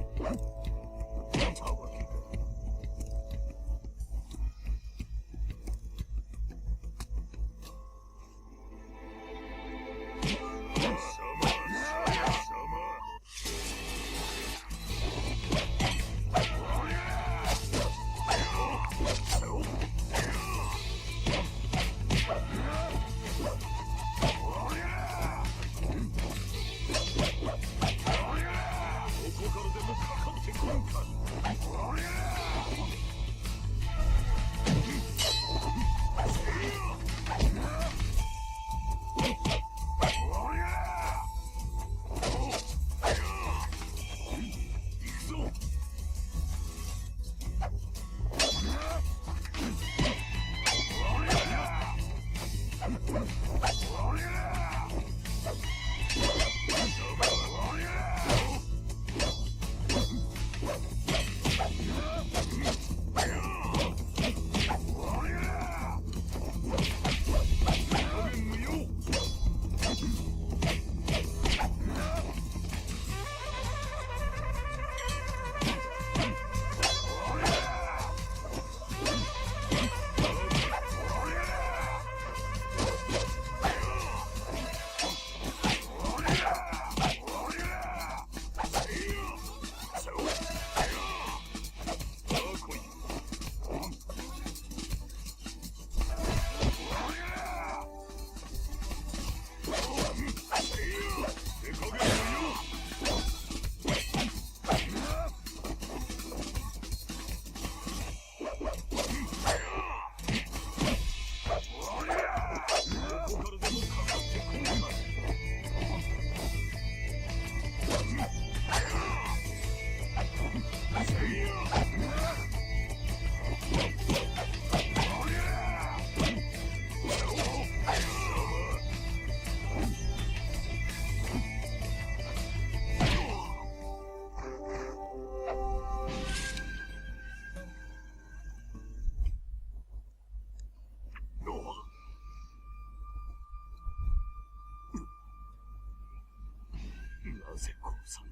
ぜ降参。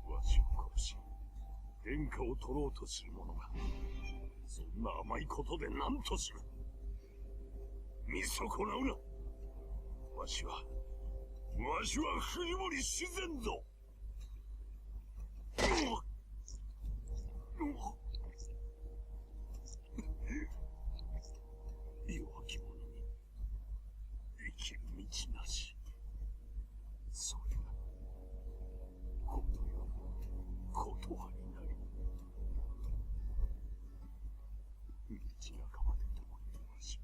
わしを殺し、天下を取ろうとする者が、そんな甘いことで何とする。見損なうな。わしは藤森修善ぞ。弱き者に生きる道なし。それがこの世のことわになり、道半ばで共にいまし、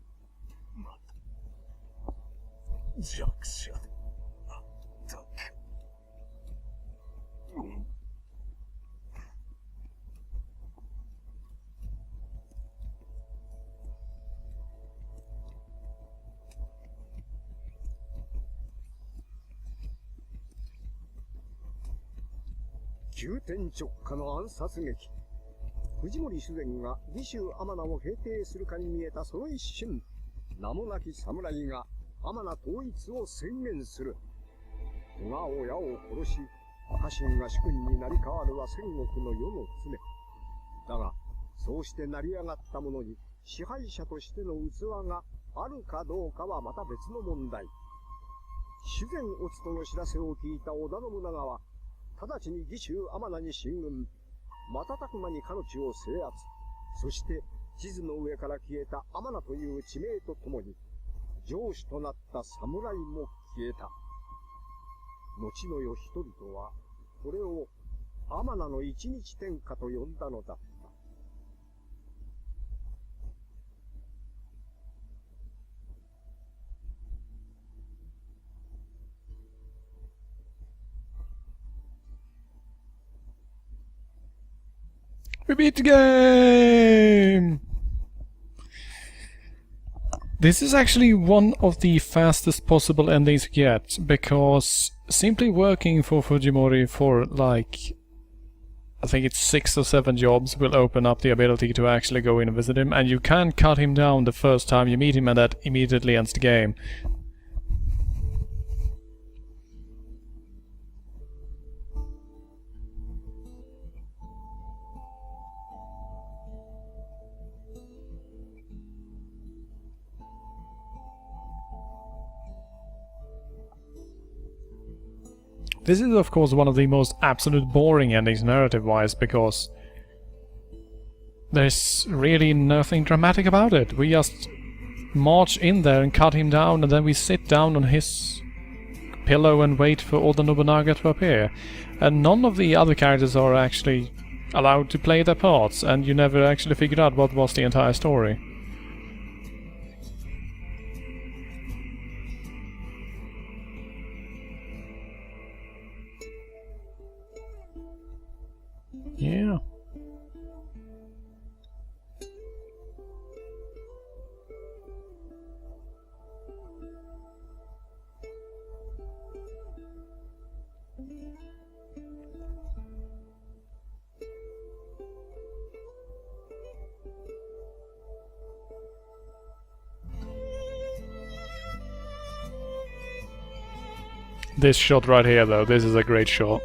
また弱者であったか。急転直下の暗殺劇。藤森修善が義州天名を平定するかに見えたその一瞬、名もなき侍が天名統一を宣言する。子が親を殺し、家臣が主君になり変わるは戦国の世の常。だが、そうして成り上がった者に支配者としての器があるかどうかはまた別の問題。修善乙との知らせを聞いた織田信長は、直ちに義州天名に進軍、瞬く間にかの地を制圧。そして地図の上から消えた天名という地名とともに、城主となった侍も消えた。後の世人々は、これを天名の一日天下と呼んだのだった。We beat the game! This is actually one of the fastest possible endings to get, because simply working for Fujimori for like, I think it's 6 or 7 jobs will open up the ability to actually go in and visit him, and you can cut him down the first time you meet him, and that immediately ends the game. This is of course one of the most absolute boring endings narrative-wise, because there's really nothing dramatic about it. We just march in there and cut him down, and then we sit down on his pillow and wait for Oda Nobunaga to appear. And none of the other characters are actually allowed to play their parts, and you never actually figured out what was the entire story. Yeah. This shot right here though, this is a great shot.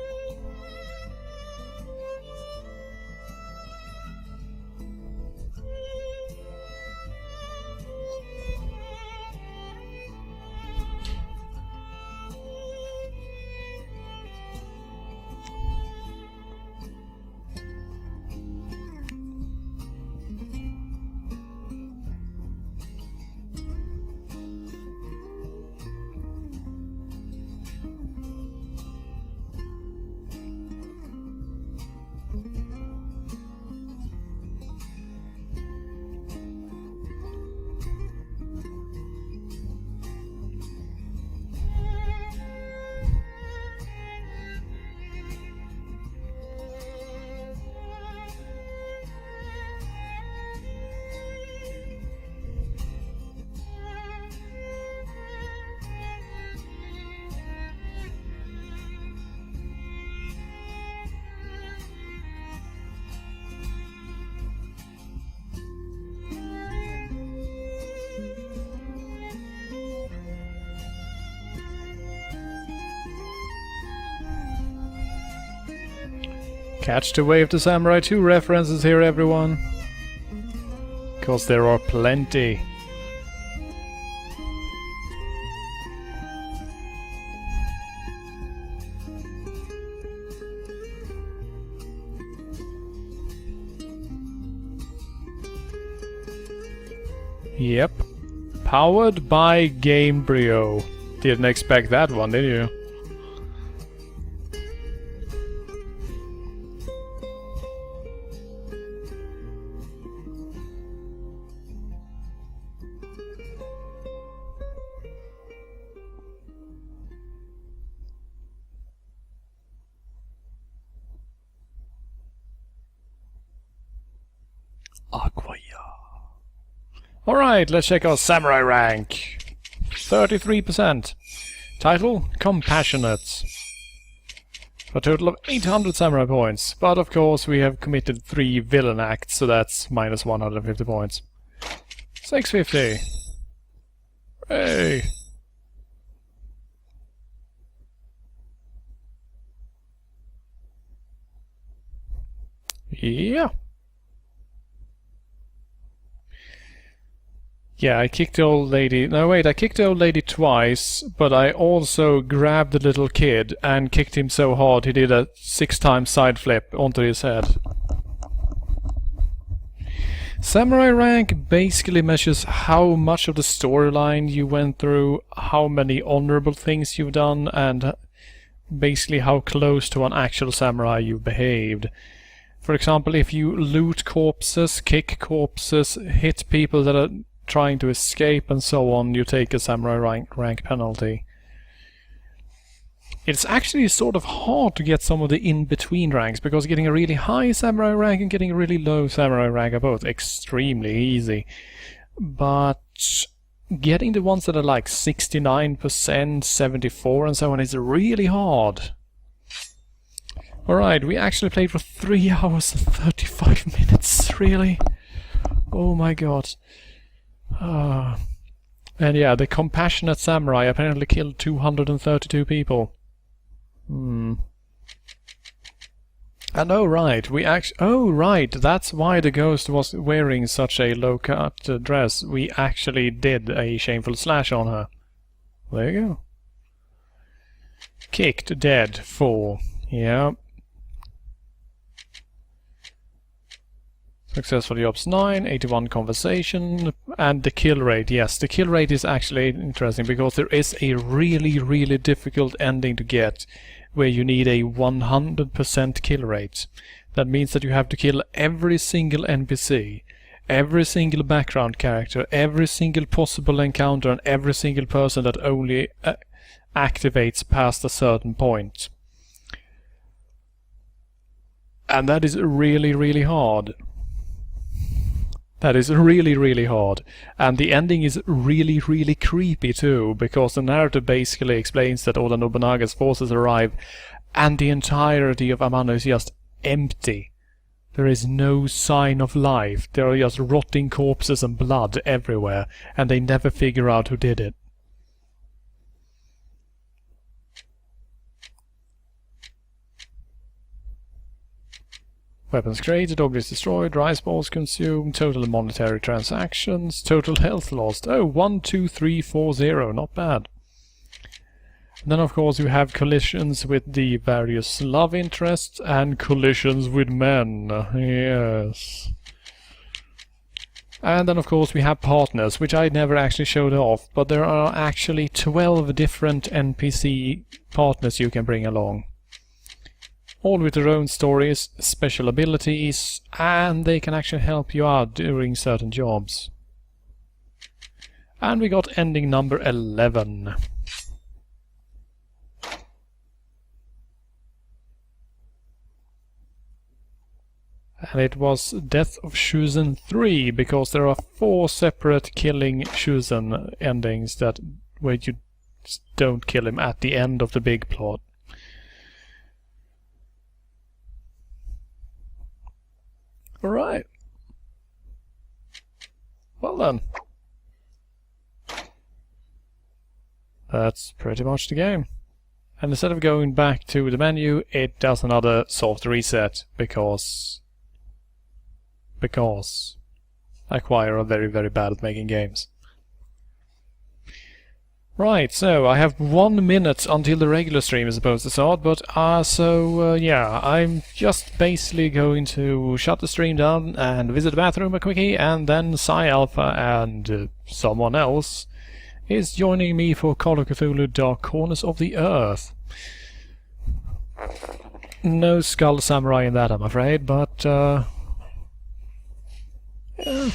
Catch the Wave to Samurai 2 references here, everyone. Because there are plenty. Yep. Powered by Gamebryo. Didn't expect that one, did you? Alright, let's check our samurai rank. 33%. Title, Compassionate. For a total of 800 samurai points. But of course we have committed 3 villain acts, so that's minus 150 points. 650. Hey! Yeah. Yeah, I kicked the old lady. No, wait, I kicked the old lady twice, but I also grabbed the little kid and kicked him so hard he did a 6-time side flip onto his head. Samurai rank basically measures how much of the storyline you went through, how many honorable things you've done, and basically how close to an actual samurai you behaved. For example, if you loot corpses, kick corpses, hit people that are trying to escape and so on, you take a samurai rank penalty. It's actually sort of hard to get some of the in-between ranks, because getting a really high samurai rank and getting a really low samurai rank are both extremely easy. But getting the ones that are like 69%, 74% and so on is really hard. Alright, we actually played for 3 hours and 35 minutes, really? Oh my god. And yeah, the Compassionate Samurai apparently killed 232 people. And oh right, that's why the ghost was wearing such a low-cut dress. We actually did a shameful slash on her. There you go. Kicked, dead, 4. Yeah. Successful jobs 9, 81 conversation, and the kill rate. Yes, the kill rate is actually interesting because there is a really, really difficult ending to get where you need a 100% kill rate. That means that you have to kill every single NPC, every single background character, every single possible encounter, and every single person that only activates past a certain point. And that is really, really hard. That is really, really hard. And the ending is really, really creepy too, because the narrative basically explains that Oda Nobunaga's forces arrive and the entirety of Amano is just empty. There is no sign of life. There are just rotting corpses and blood everywhere, and they never figure out who did it. Weapons created, objects destroyed, rice balls consumed, total monetary transactions, total health lost. Oh, 12340, not bad. And then of course you have collisions with the various love interests and collisions with men. Yes. And then of course we have partners, which I never actually showed off, but there are actually 12 different NPC partners you can bring along. All with their own stories, special abilities, and they can actually help you out during certain jobs. And we got ending number 11. And it was Death of Shuzen 3, because there are 4 separate killing Shuzen endings that where you don't kill him at the end of the big plot. Alright. Well then. That's pretty much the game. And instead of going back to the menu, it does another soft reset, because Acquire are very, very bad at making games. Right, so I have 1 minute until the regular stream is supposed to start, but yeah, I'm just basically going to shut the stream down and visit the bathroom a quickie, and then Psy Alpha and someone else is joining me for Call of Cthulhu Dark Corners of the Earth. No Skull Samurai in that, I'm afraid, but yeah.